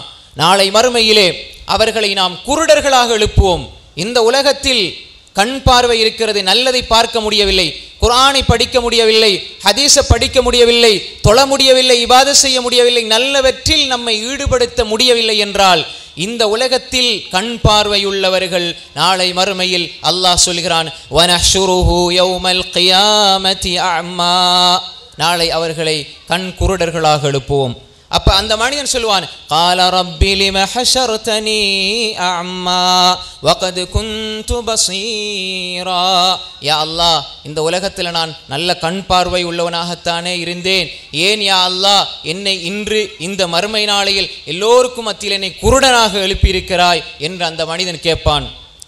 நாளை மறுமையிலே அவர்களை நாம் குருடர்களாக எழுப்புவோம். இந்த உலகத்தில் கண் பார்வை இருக்கிறது, நல்லதை பார்க்க முடியவில்லை, குர்ஆனை படிக்க முடியவில்லை, ஹதீஸை படிக்க முடியவில்லை, தொழ முடியவில்லை, இபாதத் செய்ய முடியவில்லை, நல்லவற்றில் நம்மை ஈடுபடுத்த முடியவில்லை என்றால், இந்த உலகத்தில் கண் பார்வையுள்ளவர்கள் நாளை மறுமையில் அல்லாஹ் சொல்கிறான், வனஹ்ஷுருஹு யௌமல் கியாமத்தி அம்மா, நாளை அவர்களை கண் குருடர்களாக எழுப்புவோம். அப்ப அந்த மனிதன் சொல்வான், قال رب لم حشرتني أعمى وقد كنت بصيرا, யா அல்லாஹ், இந்த உலகத்தில் நான் நல்ல கண் பார்வை உள்ளவனாகத்தானே இருந்தேன், ஏன் யா அல்லாஹ் என்னை இன்று இந்த மறுமை நாளையில் எல்லோருக்கும் மத்தியில் என்னை குருடனாக எழுப்பியிருக்கிறாய் என்று அந்த மனிதன் கேட்பான்.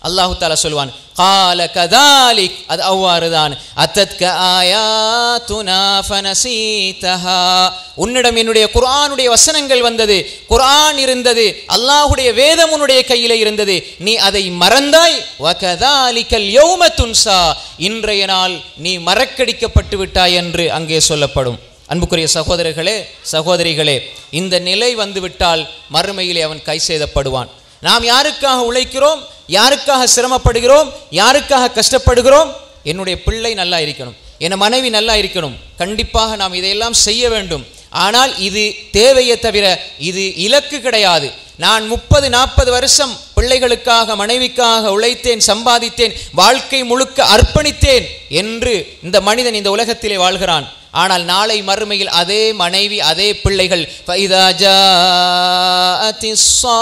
அல்லாஹு தஆலா சொல்வான், قال كذلك, அது அவ்வாறுதான், அத்தத்க ஆயாத்துனா ஃபனசீதஹா, உன்னிடம் என்னுடைய குர்ஆனுடைய வசனங்கள் வந்தது, குர்ஆன் இருந்தது, அல்லாஹ்வுடைய வேதம் உன்னுடைய கையிலே இருந்தது, நீ அதை மறந்தாய். வகதாலிகல் யௌம துன்சா, இன்றைய நாள் நீ மறக்கடிக்கப்பட்டு விட்டாய் என்று அங்கே சொல்லப்படும். அன்புக்குரிய சகோதரர்களே, சகோதரிகளே, இந்த நிலை வந்துவிட்டால் மறுமையிலே அவன் கை செய்தப்படுவான். நாம் யாருக்காக உழைக்கிறோம், யாருக்காக சிரமப்படுகிறோம், யாருக்காக கஷ்டப்படுகிறோம்? என்னுடைய பிள்ளை நல்லா இருக்கணும், என் மனைவி நல்லா இருக்கணும். கண்டிப்பாக நாம் இதையெல்லாம் செய்ய வேண்டும். ஆனால் இது தேவையே தவிர இது இலக்கு கிடையாது. நான் 30-40 வருஷம் பிள்ளைகளுக்காக மனைவிக்காக உழைத்தேன், சம்பாதித்தேன், வாழ்க்கை முழுக்க அர்ப்பணித்தேன் என்று இந்த மனிதன் இந்த உலகத்திலே வாழ்கிறான். ஆனால் நாளை மறுமையில் அதே மனைவி, அதே பிள்ளைகள் فَإِذَا جَاءَتِ الصَّاخَّةُ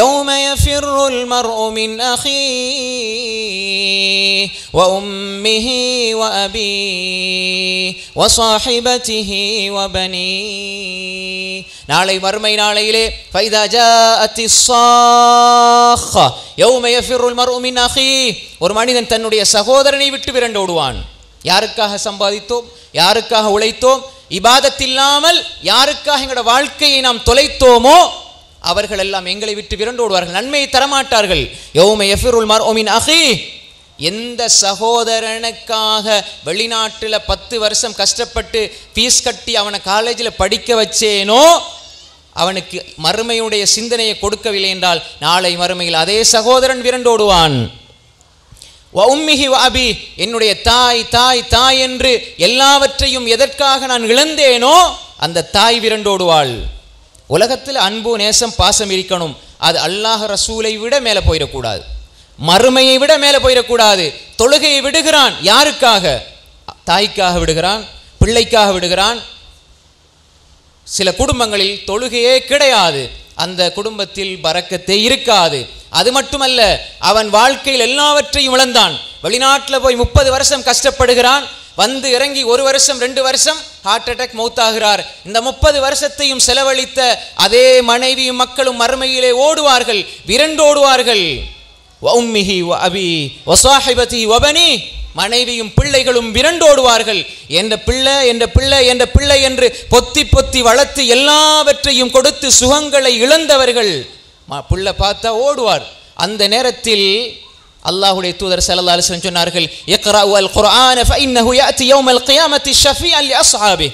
يَوْمَ يَفِرُّ الْمَرْءُ مِنْ أَخِيهِ وَأُمِّهِ وَأَبِيهِ وَصَاحِبَتِهِ وَبَنِيهِ. நாளை மறுமை நாளையிலே فَإِذَا جَاءَتِ الصَّاخَّةُ يَوْمَ يَفِرُّ الْمَرْءُ مِنْ أَخِيهِ. ஒரு மனிதன் தன்னுடைய சகோதரனை விட்டு விரண்டோடுவான். யாருக்காக சம்பாதித்தோம், யாருக்காக உழைத்தோம், இபாதத் இல்லாமல் யாருக்காக எங்களோட வாழ்க்கையை நாம் தொலைத்தோமோ அவர்கள் எல்லாம் எங்களை விட்டு விரண்டோடுவார்கள், நன்மையை தரமாட்டார்கள். யௌம யஃபிருல் மர்உ மின் அஹீஹ். எந்த சகோதரனுக்காக வெளிநாட்டில் 10 வருஷம் கஷ்டப்பட்டு ஃபீஸ் கட்டி அவனை காலேஜில் படிக்க வச்சேனோ அவனுக்கு மறுமையுடைய சிந்தனையை கொடுக்கவில்லை என்றால் நாளை மறுமையில் அதே சகோதரன் விரண்டோடுவான். உம்மிஹி வ அபி, என்னுடைய தாய் தாய் தாய் என்று எல்லாவற்றையும் எதற்காக நான் இழந்தேனோ அந்த தாய் விரண்டோடுவாள். உலகத்தில் அன்பு, நேசம், பாசம் இருக்கணும். அது அல்லாஹ் ரசூலை விட மேலே போயிடக்கூடாது, மறுமையை விட மேலே போயிடக்கூடாது. தொழுகையை விடுகிறான், யாருக்காக? தாய்க்காக விடுகிறான், பிள்ளைக்காக விடுகிறான். சில குடும்பங்களில் தொழுகையே கிடையாது, அந்த குடும்பத்தில் பரக்கத்தே இருக்காது. அது மட்டுமல்ல, அவன் வாழ்க்கையில் எல்லாவற்றையும் இழந்தான். வெளிநாட்டில் போய் 30 வருஷம் கஷ்டப்படுகிறான், வந்து இறங்கி 1 வருஷம் 2 வருஷம் ஹார்ட் அட்டாக் மௌத்தாகிறார். இந்த 30 வருஷத்தையும் செலவழித்த அதே மனைவியும் மக்களும் மறுமையிலே ஓடுவார்கள், விரண்டோடுவார்கள். உம்மிஹி வ அபி வ ஸாஹிபதி வ பனி, மனைவியும் பிள்ளைகளும் விரண்டோடுவார்கள். என்ற பிள்ளை என்ற பிள்ளை என்ற பிள்ளை என்று பொத்தி பொத்தி வளர்த்து எல்லாவற்றையும் கொடுத்து சுகங்களை இழந்தவர்கள் பிள்ளை பார்த்தா ஓடுவார். அந்த நேரத்தில் அல்லாஹ்வுடைய தூதர் ஸல்லல்லாஹு அலைஹி வஸல்லம் சொன்னார்கள், இக்ராஉ அல் குர்ஆன ஃபஇன்னஹு யாதி யௌமல் கியாமத்தி ஷஃபீஅன் லி அஸ்ஹாபிஹி.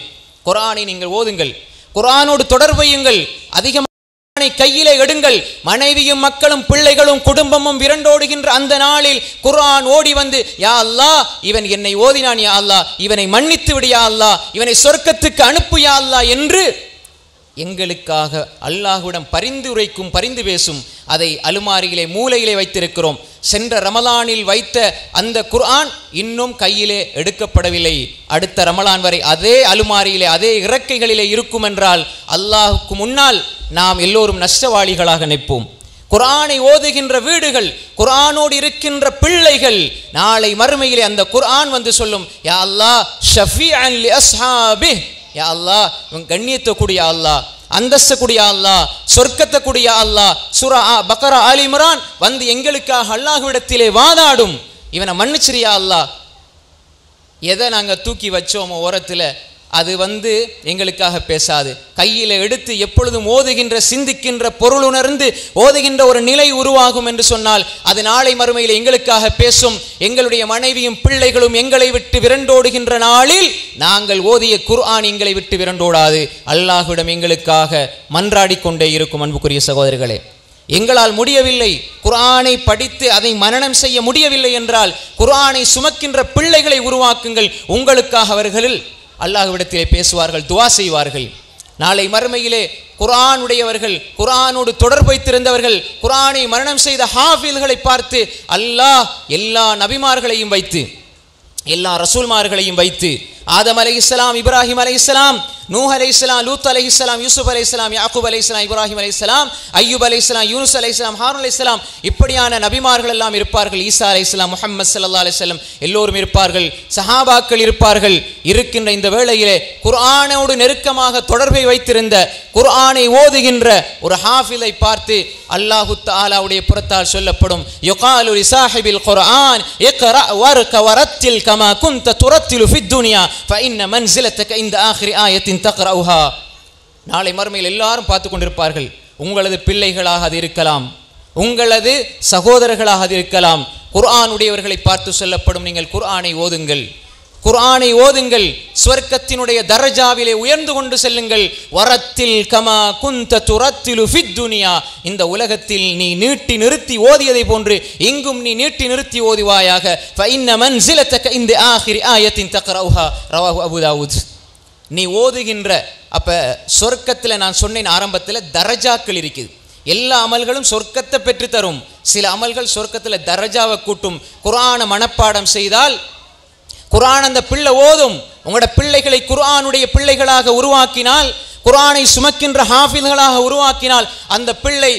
குர்ஆனை நீங்கள் ஓதுங்கள், குர்ஆனோடு தொடர்பையுங்கள், அதிகமாக கையிலே எடுங்கள். மனைவியும் மக்களும் பிள்ளைகளும் குடும்பமும் விரண்டோடுகின்ற அந்த நாளில் குர்ஆன் ஓடி வந்து, யா அல்லாஹ், இவன் என்னை ஓதினான், யா அல்லாஹ், இவனை மன்னித்து விடு, யா அல்லாஹ், இவனை சொர்க்கத்துக்கு அனுப்பு, யா அல்லாஹ் என்று எங்களுக்காக அல்லாஹ்விடம் பரிந்துரைக்கும், பரிந்து பேசும். அதை அலுமாரியிலே மூலையிலே வைத்திருக்கிறோம். சென்ற ரமலானில் வைத்த அந்த குர்ஆன் இன்னும் கையிலே எடுக்கப்படவில்லை. அடுத்த ரமலான் வரை அதே அலுமாரியிலே அதே இறக்கைகளிலே இருக்கும் என்றால் அல்லாஹுக்கு முன்னால் நாம் எல்லோரும் நஷ்டவாளிகளாக நிற்போம். குர்ஆனை ஓதுகின்ற வீடுகள், குர்ஆனோடு இருக்கின்ற பிள்ளைகள், நாளை மறுமையிலே அந்த குர்ஆன் வந்து சொல்லும், யா அல்லாஹ் ஷஃபீஅன் லி அஸ்ஹாபிஹ், யா அல்லாஹ், கண்ணியத்தை கூடிய அல்லாஹ், அந்தஸ்து கூடிய அல்லாஹ், சொர்க்கத்தை கூடிய அல்லாஹ். சூரா பக்ரா ஆல் இம்ரான் வந்து எங்களுக்காக அல்லாஹ்விடத்திலே வாதாடும், இவனை மன்னிச்சிரியா அல்லாஹ். எதை நாங்கள் தூக்கி வச்சோமோ ஓரத்தில் அது வந்து எங்களுக்காக பேசாது. கையில் எடுத்து எப்பொழுதும் ஓதுகின்ற, சிந்திக்கின்ற, பொருளுணர்ந்து ஓதுகின்ற ஒரு நிலை உருவாகும் என்று சொன்னால் அது நாளை மறுமையில் எங்களுக்காக பேசும். எங்களுடைய மனைவியும் பிள்ளைகளும் எங்களை விட்டு விரண்டோடுகின்ற நாளில் நாங்கள் ஓதிய குர்ஆன் எங்களை விட்டு விரண்டோடாது, அல்லாஹ்விடம் எங்களுக்காக மன்றாடி கொண்டே இருக்கும். அன்புக்குரிய சகோதரர்களே, எங்களால் முடியவில்லை, குர்ஆனை படித்து அதை மனனம் செய்ய முடியவில்லை என்றால் குர்ஆனை சுமக்கின்ற பிள்ளைகளை உருவாக்குங்கள். உங்களுக்காக அவர்கள் அல்லாஹ்விடத்திலே பேசுவார்கள், துஆ செய்வார்கள். நாளை மறுமையிலே குர்ஆனுடையவர்கள், குர்ஆனோடு தொடர்பு வைத்திருந்தவர்கள், குர்ஆனை மரணம் செய்த ஹாஃபில்களை பார்த்து அல்லாஹ் எல்லா நபிமார்களையும் வைத்து, எல்லா ரசூல்மார்களையும் வைத்து, ஆதம் அலைஹிஸ்ஸலாம், இப்ராஹிம் அலைஹிஸ்ஸலாம், நூஹ் அலைஹிஸ்ஸலாம், லூத் அலைஹிஸ்ஸலாம், யூசுப் அலைஹிஸ்ஸலாம், யாக்கூப் அலைஹிஸ்ஸலாம், இப்ராஹிம் அலைஹிஸ்ஸலாம், அய்யூப் அலைஹிஸ்ஸலாம், யூனுஸ் அலைஹிஸ்ஸலாம், ஹாரூன் அலைஹிஸ்ஸலாம், இப்படியான நபிமார்கள் எல்லாம் இருப்பார்கள். ஈசா அலைஹிஸ்ஸலாம், முஹம்மது ஸல்லல்லாஹு அலைஹி வஸல்லம் எல்லோரும் இருப்பார்கள். சஹாபாக்கள் இருப்பார்கள். இருக்கின்ற இந்த வேளையிலே குர்ஆனோடு நெருக்கமாக தொடர்பை வைத்திருந்த, குர்ஆனை ஓதுகின்ற ஒரு ஹாஃபிலை பார்த்து அல்லாஹு தஆலாவுடைய புறத்தால் சொல்லப்படும், யுகாலு லிசாஹிபில் குர்ஆன் இக்ரா வர்க வரத்தில் கமா குன்த துரத்திலு ஃபித் துன்யா ஃபஇன்ன மன்ஸிலதக இந்த ஆகிரி ஆயத்தின் தக்ரவுஹா. நாளை மறுமையில் எல்லாரும் பார்த்து கொண்டிருப்பார்கள். உங்களது பிள்ளைகளாக அது இருக்கலாம், உங்களது சகோதரர்களாக அது இருக்கலாம். குர்ஆன் உடையவர்களை பார்த்து சொல்லப்படும், நீங்கள் குர்ஆனை ஓதுங்கள். குர்ஆனை ஓதுங்கள், சுவர்க்கத்தினுடைய தரஜாவிலே உயர்ந்து கொண்டு செல்லுங்கள். வரத்தில் கமா குந்த துரத்திலு ஃபித் துனியா, இந்த உலகத்தில் நீ நீட்டி நிறுத்தி ஓதியதை போன்று எங்கும் நீ நீட்டி நிறுத்தி ஓதுவாயாக. ஃபஇன்ன மன்சிலதக இந்த ஆகிரி ஆயத்தின் தக்ரவுஹா ரவாஹு அபூ தாவூத். நீ ஓதுகின்ற அப்ப சொர்க்கத்தில் நான் சொன்னேன் ஆரம்பத்தில் தரஜாக்கள் இருக்குது. எல்லா அமல்களும் சொர்க்கத்தை பெற்று தரும். சில அமல்கள் சொர்க்கத்தில் தரஜாவை கூட்டும். குர்ஆனை மனப்பாடம் செய்தால் குர்ஆன் அந்த பிள்ளை ஓதும். உங்களோட பிள்ளைகளை குர்ஆனுடைய பிள்ளைகளாக உருவாக்கினால், குர்ஆனை சுமக்கின்ற ஹாஃபில்களாக உருவாக்கினால், அந்த பிள்ளை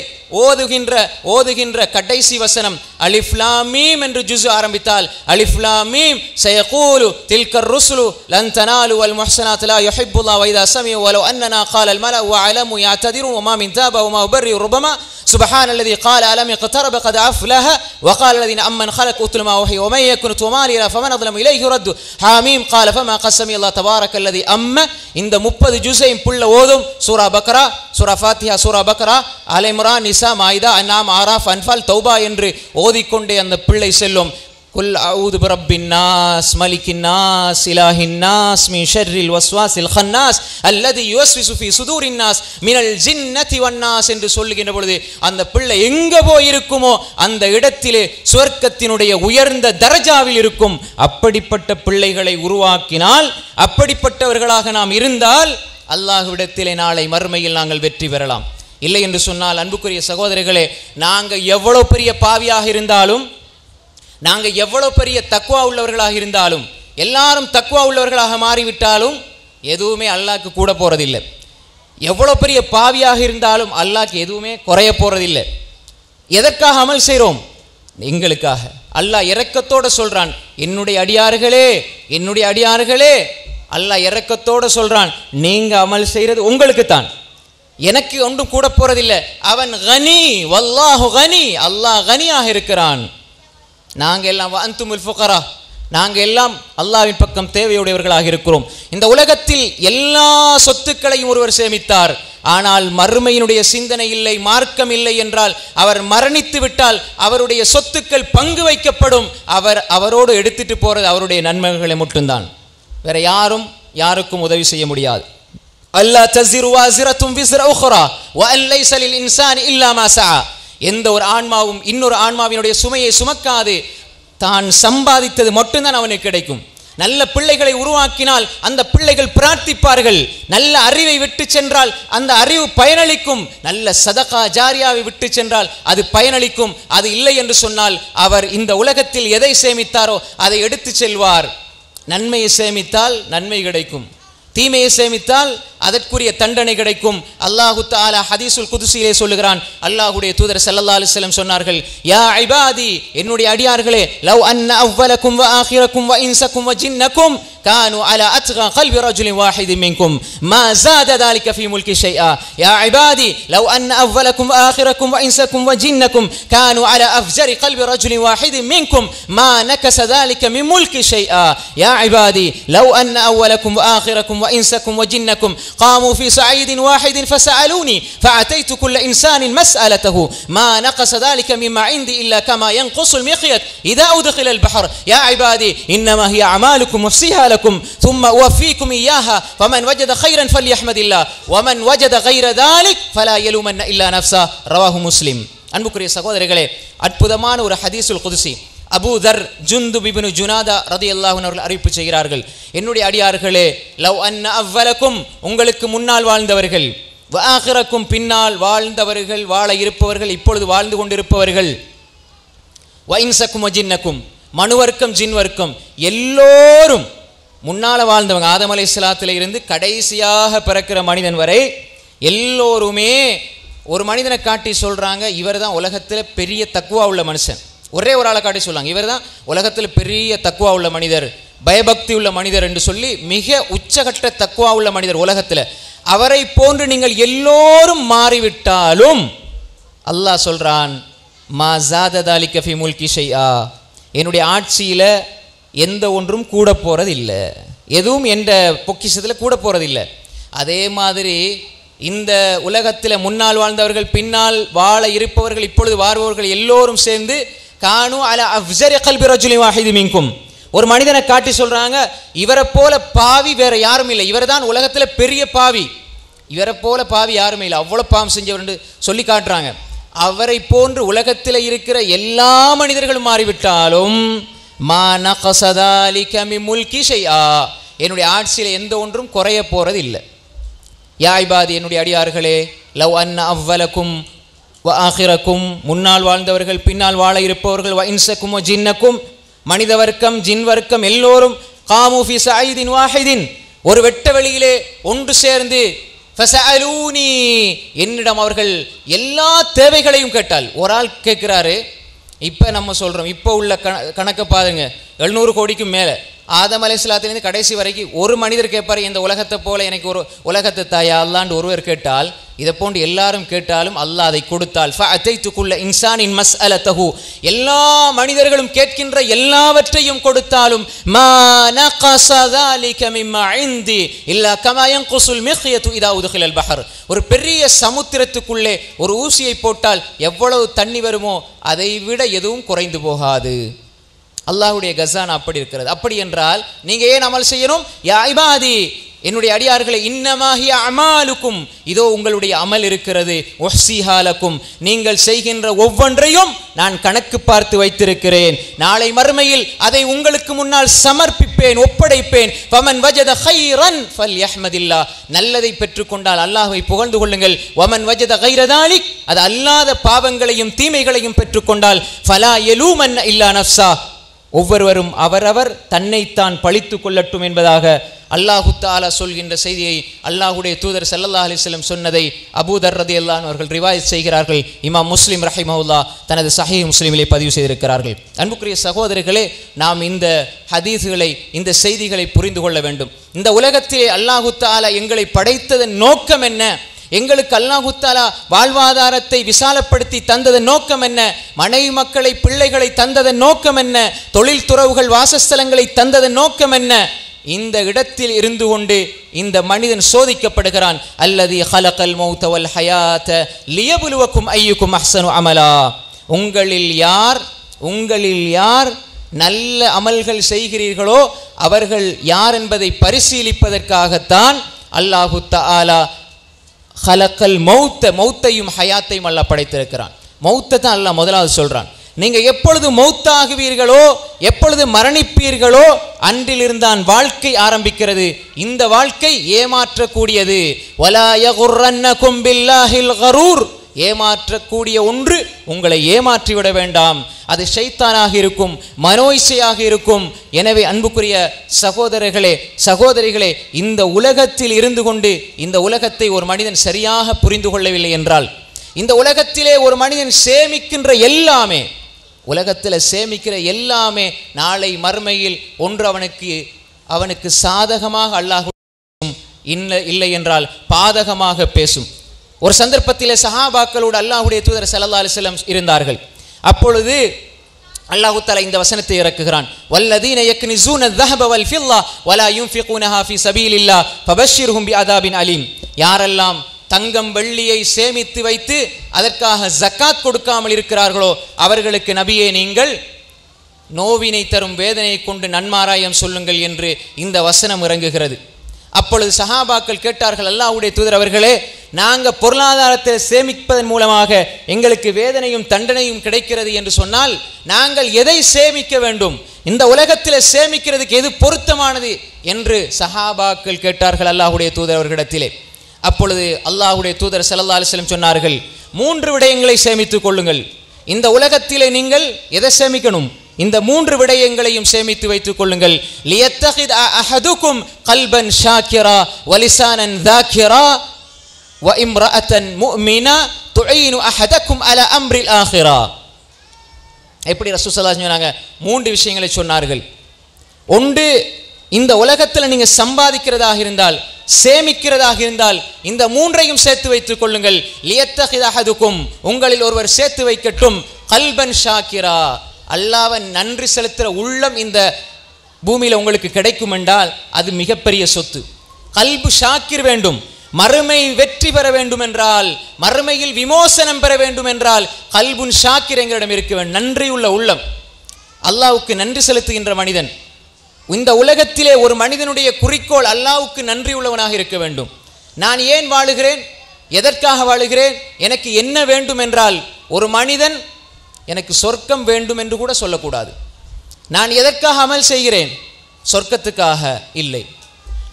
ஓதுகின்ற கடைசி வசனம் அலிஃப் லாம் மீம் என்று ஜுஸ் ஆரம்பித்தால் அலிஃப் லாம் மீம் சயகூலு தில்கர் ருசுலு லன் தனாலு வல் முஹ்ஸனாத் லா யுஹிப்புல்லாஹு வ இதா சமிஉ வலவ் அன்னனா قال الملأ وعلموا يعتذرون وما من تاب وما برئ ربما سبحان الذي قال ألم يقترب قد أفلح وقال الذين أمن خلق أتل ما وحي ومن يكنت وما لي فمن أظلم إليه رد حاميم قال فما قسمي الله تبارك الذي أما இந்த 30 ஜுஸையும் புள்ள ஓதும். சூரா பக்ரா, சூரா ஃபாத்திஹா, சூரா பக்ரா, ஆல் இம்ரான், நிசா, மாயிதா, அன்ஆம், ஆராஃப், அன்ஃபால், தௌபா என்று ஓதிக்கொண்டே அந்த பிள்ளை செல்லும். குல் அஊது பிரப்பின் நாஸ் மலிக்கின் நாஸ் இலாஹின் நாஸ் மின் ஷர்ரில் வஸ்வாஸில் ஹன்னாஸ் அல்லதி யுவஸ்விசு ஃபீ சுதூரின் நாஸ் மினல் ஜின்னதி வன்னாஸ் என்று சொல்லுகின்ற பொழுது அந்த பிள்ளை எங்க போய் இருக்குமோ அந்த இடத்திலே சுவர்க்கத்தினுடைய உயர்ந்த தரஜாவில் இருக்கும். அப்படிப்பட்ட பிள்ளைகளை உருவாக்கினால், அப்படிப்பட்டவர்களாக நாம் இருந்தால் அல்லாஹ்விடத்திலே நாளை மறுமையில் நாங்கள் வெற்றி பெறலாம். இல்லை என்று சொன்னால் அன்புக்குரிய சகோதரர்களே, நாங்கள் எவ்வளவு பெரிய பாவியாக இருந்தாலும், நாங்கள் எவ்வளவு பெரிய தக்வா உள்ளவர்களாக இருந்தாலும், எல்லாரும் தக்வா உள்ளவர்களாக மாறிவிட்டாலும் எதுவுமே அல்லாஹ்க்கு கூட போறதில்லை. எவ்வளோ பெரிய பாவியாக இருந்தாலும் அல்லாஹ்க்கு எதுவுமே குறைய போறதில்லை. எதற்காக அமல் செய்கிறோம்? எங்களுக்காக. அல்லாஹ் இரக்கத்தோடு சொல்றான், என்னுடைய அடியார்களே, அல்லாஹ் இரக்கத்தோடு சொல்றான், நீங்க அமல் செய்யறது உங்களுக்கு தான், எனக்கு ஒன்றும் கூட போறதில்லை. அவன் கனி, வல்லாஹு கனி, அல்லாஹ் கனியாக இருக்கிறான். நாங்கள் எல்லாம் அன்துமுல் ஃபுகரா, நாங்கள் எல்லாம் அல்லாஹ்வின் பக்கம் தேவையுடையவர்களாக இருக்கிறோம். இந்த உலகத்தில் எல்லா சொத்துக்களையும் ஒருவர் சேமித்தார், ஆனால் மறுமையினுடைய சிந்தனை இல்லை, மார்க்கம் இல்லை என்றால் அவர் மரணித்து விட்டால் அவருடைய சொத்துக்கள் பங்கு வைக்கப்படும். அவரோடு எடுத்துட்டு போறது அவருடைய நன்மைகளை மட்டும்தான். வேற யாருக்கும் உதவி செய்ய முடியாது. அல்லா தஸிரு வாஸிரத்தும் விஸ்ர உக்ரா வ அன் லைஸ லில் இன்சானி இல்லா மா ஸஆ. எந்த ஒரு ஆன்மாவும் இன்னொரு ஆன்மாவினுடைய சுமையை சுமக்காது. தான் சம்பாதித்தது மட்டும்தான் அவனுக்கு கிடைக்கும். நல்ல பிள்ளைகளை உருவாக்கினால் அந்த பிள்ளைகள் பிரார்த்திப்பார்கள். நல்ல அறிவை விட்டு சென்றால் அந்த அறிவு பயனளிக்கும். நல்ல சதகா ஜாரியாவை விட்டு சென்றால் அது பயனளிக்கும். அது இல்லை என்று சொன்னால் அவர் இந்த உலகத்தில் எதை சேமித்தாரோ அதை எடுத்து செல்வார். நன்மையை சேமித்தால் நன்மை கிடைக்கும், தீமையை சேமித்தால் அதற்குரிய தண்டனை கிடைக்கும். அல்லாஹு தஆலா ஹதீஸுல் குதுஸிலே சொல்லுகிறான், அல்லாஹ்வுடைய தூதர் ஸல்லல்லாஹு அலைஹி வஸல்லம் சொன்னார்கள், யா இபாதி, என்னுடைய அடியார்களே, லவ் அன்ன அவ்வலக்கும் வ ஆகிரக்கும் வ இன்சக்கும் வ ஜின்னக்கும் كانوا على أتقى قلب رجل واحد منكم ما زاد ذلك في ملك شيئا يا عبادي لو أن أولكم وآخركم وإنسكم وجنكم كانوا على أفجر قلب رجل واحد منكم ما نكس ذلك من ملك شيئا يا عبادي لو أن أولكم وآخركم وإنسكم وجنكم قاموا في صعيد واحد فسألوني فأتيت كل إنسان مسألته ما نقص ذلك مما عندي إلا كما ينقص المخيط إذا أدخل البحر يا عبادي إنما هي أعمالكم وفسيها لكم ثم أوفيكم إياها فمن وجد خيرا فليحمد الله ومن وجد غير ذلك فلا يلومن إلا نفسه رواه مسلم. அன்புக்குரிய சகோதரர்களே, அற்புதமான ஒரு ஹதீஸுல் குதுஸி அபூ தர் ஜுந்துப் இப்னு ஜுனாதா ரலியல்லாஹு அன்ஹு அவர்கள் அறிவிப்பு செய்கிறார்கள், என்னுடைய அடியார்களே, லவ் அன்ன அவ்வலக்கும், உங்களுக்கு முன்னால் வாழ்ந்தவர்கள், வ ஆகிரக்கும், பின்னால் வாழ்ந்தவர்கள், வாழ இருப்பவர்கள், இப்பொழுது வாழ்ந்து கொண்டிருப்பவர்கள், வ இன்சக்கும் வ ஜின்னக்கும், மனுவர்க்கம் ஜின்வர்க்கம், எல்லோரும் முன்னால் வாழ்ந்தவங்க, ஆதம் அலைஹிஸ்ஸலாத்துல இருந்து கடைசியாக பிறக்கிற மனிதன் வரை எல்லோருமே ஒரு மனிதனை காட்டி சொல்றாங்க, இவர் தான் உலகத்தில் பெரிய தக்வா உள்ள மனுஷன். ஒரே ஒரு ஆளை காட்டி சொல்லுவாங்க, இவர் தான் உலகத்தில் பெரிய தக்வா உள்ள மனிதர், பயபக்தி உள்ள மனிதர் என்று சொல்லி மிக உச்சகட்ட தக்வா உள்ள மனிதர் உலகத்தில். அவரை போன்று நீங்கள் எல்லோரும் மாறிவிட்டாலும் அல்லாஹ் சொல்றான், மா ஸாத தாலிக ஃபீ முல்கி ஷைஆ, என்னுடைய ஆட்சியில் எந்த ஒன்றும் கூட போகிறதில்லை, எதுவும் என்ற பொக்கிஷத்தில் கூட போகிறதில்லை. அதே மாதிரி இந்த உலகத்தில் முன்னால் வாழ்ந்தவர்கள், பின்னால் வாழ இருப்பவர்கள், இப்பொழுது வாழ்பவர்கள் எல்லோரும் சேர்ந்து கானு அலா அஃப்ஸரி கல்பி ரஜுலின் வாஹிதி மின்கும், ஒரு மனிதனை காட்டி சொல்றாங்க, இவரை போல பாவி வேற யாரும் இல்லை, இவர் தான் உலகத்துல பெரிய பாவி, இவரை போல பாவி யாருமே இல்லை, அவ்வளவு பாவம் செஞ்சவர் என்று சொல்லி காட்டுறாங்க. அவரை போன்று உலகத்தில் இருக்கிற எல்லா மனிதர்களும் மாறிவிட்டாலும் மா நகஸ ذلك من ملكي شيئا, என்னுடைய ஆட்சியில் எந்த ஒன்றும் குறைய போறது இல்லை. யா இபாதி, என்னுடைய அடியார்களே, லவ் அன்ன அவ்வலக்கும் வ ஆகிரக்கும், முன்னால் வாழ்ந்தவர்கள் பின்னால் வாழ இருப்பவர்கள், வ இன்சக்கும் வ ஜின்னக்கும், மனித வர்க்கம் ஜின் வர்க்கம் எல்லோரும், காமு ஃபி சஈதின் வாஹிதின், ஒரு வெட்ட வெளியிலே ஒன்று சேர்ந்து, ஃபஸஅலூனி, என்னிடம் அவர்கள் எல்லா தேவைகளையும் கேட்டால். ஒரு ஆள் கேட்கிறாரு, இப்போ நம்ம சொல்கிறோம், இப்போ உள்ள கணக்கை பாருங்க, 700 கோடிக்கும் மேலே, ஆதம் அலைஹிஸ்ஸலாத்திலிருந்து கடைசி வரைக்கும் ஒரு மனிதர் கேட்பார், இந்த உலகத்தை போல எனக்கு ஒரு உலகத்தை தாயா அல்லான்னு ஒருவர் கேட்டால், இதை போன்று எல்லாரும் கேட்டாலும் அல்லாஹ் அதை கொடுத்தால், ஃபஅதைது குல்ல இன்சானின் மஸ்அலதஹு, எல்லா மனிதர்களும் கேட்கின்ற எல்லாவற்றையும் கொடுத்தாலும், மா நகஸ ذلك மிம்மா இந்தி இல்லா கமா யன்குஸுல் மிக்யது இதா உத்கிலல் பஹர், ஒரு பெரிய சமுத்திரத்துக்குள்ளே ஒரு ஊசியை போட்டால் எவ்வளவு தண்ணி வருமோ அதை விட எதுவும் குறைந்து போகாது. அல்லாஹ்வுடைய கஸானா அப்படி இருக்கிறது. அப்படி என்றால் நீங்க ஏன் அமல் செய்யணும்? யா இபாதி, என்னுடைய அடியார்களை, இன்னமா ஹிய அமாலுக்கும், இதோ உங்களுடைய அமல் இருக்கிறது, உஹ்ஸிஹா லக்கும், நீங்கள் செய்கின்ற ஒவ்வொன்றையும் நான் கணக்கு பார்த்து வைத்திருக்கிறேன், நாளை மறுமையில் அதை உங்களுக்கு முன்னால் சமர்ப்பிப்பேன், ஒப்படைப்பேன். ஃபமன் வஜத கைரன் ஃபல்யஹ்மதில்லாஹ், நல்லதை பெற்றுக்கொண்டால் அல்லாஹ்வை புகழ்ந்து கொள்ளுங்கள். வமன் வஜத கைர தாலிக், அது அல்லாத பாவங்களையும் தீமைகளையும் பெற்றுக்கொண்டால் ஃபலா யலூமன் இல்லா நஃப்ஸா, ஒவ்வொருவரும் அவரவர் தன்னைத்தான் பழித்து கொள்ளட்டும் என்பதாக அல்லாஹு தஆலா சொல்கின்ற செய்தியை அல்லாஹ்வுடைய தூதர் ஸல்லல்லாஹு அலைஹி வஸல்லம் சொன்னதை அபூதர் ரலியல்லாஹு அன்ஹு அவர்கள் ரிவாயத் செய்கிறார்கள். இமாம் முஸ்லிம் ரஹிமஹுல்லாஹ் தனது சஹீஹ் முஸ்லிமிலே பதிவு செய்திருக்கிறார்கள். அன்புக்குரிய சகோதரர்களே, நாம் இந்த ஹதீஸ்களை, இந்த செய்திகளை புரிந்து கொள்ள வேண்டும். இந்த உலகத்திலே அல்லாஹு தஆலா எங்களை படைத்ததன் நோக்கம் என்ன? எங்களுக்கு அல்லாஹு தஆலா வாழ்வாதாரத்தை விசாலப்படுத்தி தந்ததன் நோக்கம் என்ன? மனைவி மக்களை பிள்ளைகளை தந்ததன் நோக்கம் என்ன? தொழில் துறவுகள் வாசஸ்தலங்களை தந்ததன் நோக்கம் என்ன? இந்த இடத்தில் இருந்து கொண்டு இந்த மனிதன் சோதிக்கப்படுகிறான். அல்லதி ஹலகல் மௌத வல் ஹயாத லியப்லுவக்கும் அய்யுக்கும் அஹ்ஸனு அமலா, உங்களில் யார் நல்ல அமல்கள் செய்கிறீர்களோ அவர்கள் யார் என்பதை பரிசீலிப்பதற்காகத்தான் அல்லாஹு தஆலா ஹலக்கல் மௌத்தையும் ஹயாத்தையும் அல்லாஹ் படைத்திருக்கிறான். மௌத்தை தான் அல்லாஹ் முதலாவது சொல்றான். நீங்க எப்பொழுது மௌத்தாகுவீர்களோ, எப்பொழுது மரணிப்பீர்களோ, அன்றிலிருந்தான் வாழ்க்கை ஆரம்பிக்கிறது. இந்த வாழ்க்கை ஏமாற்றக்கூடியது. வலா யகுர்ரன்னகும் பில்லாஹில் கரூர், ஏமாற்றக்கூடிய ஒன்று உங்களை ஏமாற்றிவிட வேண்டாம். அது ஷைத்தானாக இருக்கும், மனோயிசையாக இருக்கும். எனவே அன்புக்குரிய சகோதரர்களே, சகோதரிகளே, இந்த உலகத்தில் இருந்து கொண்டு இந்த உலகத்தை ஒரு மனிதன் சரியாக புரிந்து கொள்ளவில்லை என்றால், இந்த உலகத்திலே ஒரு மனிதன் சேமிக்கின்ற எல்லாமே, உலகத்தில் சேமிக்கிற எல்லாமே நாளை மறுமையில் ஒன்று அவனுக்கு சாதகமாக அல்லாஹ் இல்லை என்றால் பாதகமாக பேசும். ஒரு சந்தர்ப்பத்திலே சஹாபாக்களோடு அல்லாஹ்வுடைய தூதர் ஸல்லல்லாஹு அலைஹி வஸல்லம் இருந்தார்கள். அப்பொழுது அல்லாஹ் தஆலா இந்த வசனத்தை இறக்குகிறான். வல்லதீன யக்னிஸூன الذهب والفضة ولا ينفقونها في سبيل الله فبشرهم بعذاب أليم, யாரெல்லாம் தங்கம் வெள்ளியை சேமித்து வைத்து அதற்காக ஜக்காத் கொடுக்காமல் இருக்கிறார்களோ அவர்களுக்கு நபியே நீங்கள் நோவினை தரும் வேதனையை கொண்டு நன்மாராயம் சொல்லுங்கள் என்று இந்த வசனம் இறங்குகிறது. அப்பொழுது சஹாபாக்கள் கேட்டார்கள், அல்லாஹ்வுடைய தூதர் அவர்களே, நாங்கள் பொருளாதாரத்தை சேமிப்பதன் மூலமாக எங்களுக்கு வேதனையும் தண்டனையும் கிடைக்கிறது என்று சொன்னால் நாங்கள் எதை சேமிக்க வேண்டும்? இந்த உலகத்தில் சேமிக்கிறதுக்கு எது பொருத்தமானது என்று சஹாபாக்கள் கேட்டார்கள் அல்லாஹ்வுடைய தூதர் அவர்களிடத்திலே. அப்பொழுது அல்லாஹ்வுடைய தூதர் ஸல்லல்லாஹு அலைஹி வஸல்லம் சொன்னார்கள், 3 விடயங்களை சேமித்துக் கொள்ளுங்கள். இந்த உலகத்திலே நீங்கள் எதை சேமிக்கணும்? இந்த 3 விடயங்களையும் சேமித்து வைத்துக் கொள்ளுங்கள். லியத்தகித் அஹதுக்கும் கல்பன் ஷாக்கிரா வலிசானன் தாக்கிரா வ இம்ரஅத்தன் முஃமினா துஈனு அஹதக்கும் அலா அம்ரில் ஆகிரா. எப்படி ரசூல் ஸல்லல்லாஹு அலைஹி வஸல்லம் சொன்னாங்க? 3 விஷயங்களை சொன்னார்கள். ஒன்று, இந்த உலகத்தில் நீங்க சம்பாதிக்கிறதாக இருந்தால், சேமிக்கிறதாக இருந்தால் இந்த 3ஐயும் சேர்த்து வைத்துக் கொள்ளுங்கள். லியத்தகித் அஹதுக்கும், உங்களில் ஒருவர் சேர்த்து வைக்கட்டும், கல்பன் ஷாக்கிரா, அல்லாஹ்வை நன்றி செலுத்துகிற உள்ளம் இந்த பூமியில் உங்களுக்கு கிடைக்கும் என்றால் அது மிகப்பெரிய சொத்து. கல்பு ஷாக்கிர் வேண்டும். மறுமை வெற்றி பெற வேண்டும் என்றால், மறுமையில் விமோசனம் பெற வேண்டும் என்றால் கல்புன் ஷாக்கிர் எங்களிடம் இருக்க வேண்டும். நன்றியுள்ள உள்ளம், அல்லாஹ்வுக்கு நன்றி செலுத்துகின்ற மனிதன். இந்த உலகத்திலே ஒரு மனிதனுடைய குறிக்கோள் அல்லாஹ்வுக்கு நன்றி உள்ளவனாக இருக்க வேண்டும். நான் ஏன் வாழுகிறேன், எதற்காக வாழுகிறேன், எனக்கு என்ன வேண்டும் என்றால் ஒரு மனிதன் எனக்கு சொர்க்கம் வேண்டும் என்று கூட சொல்லக்கூடாது. நான் எதற்காக அமல் செய்கிறேன், சொர்க்கத்துக்காக இல்லை.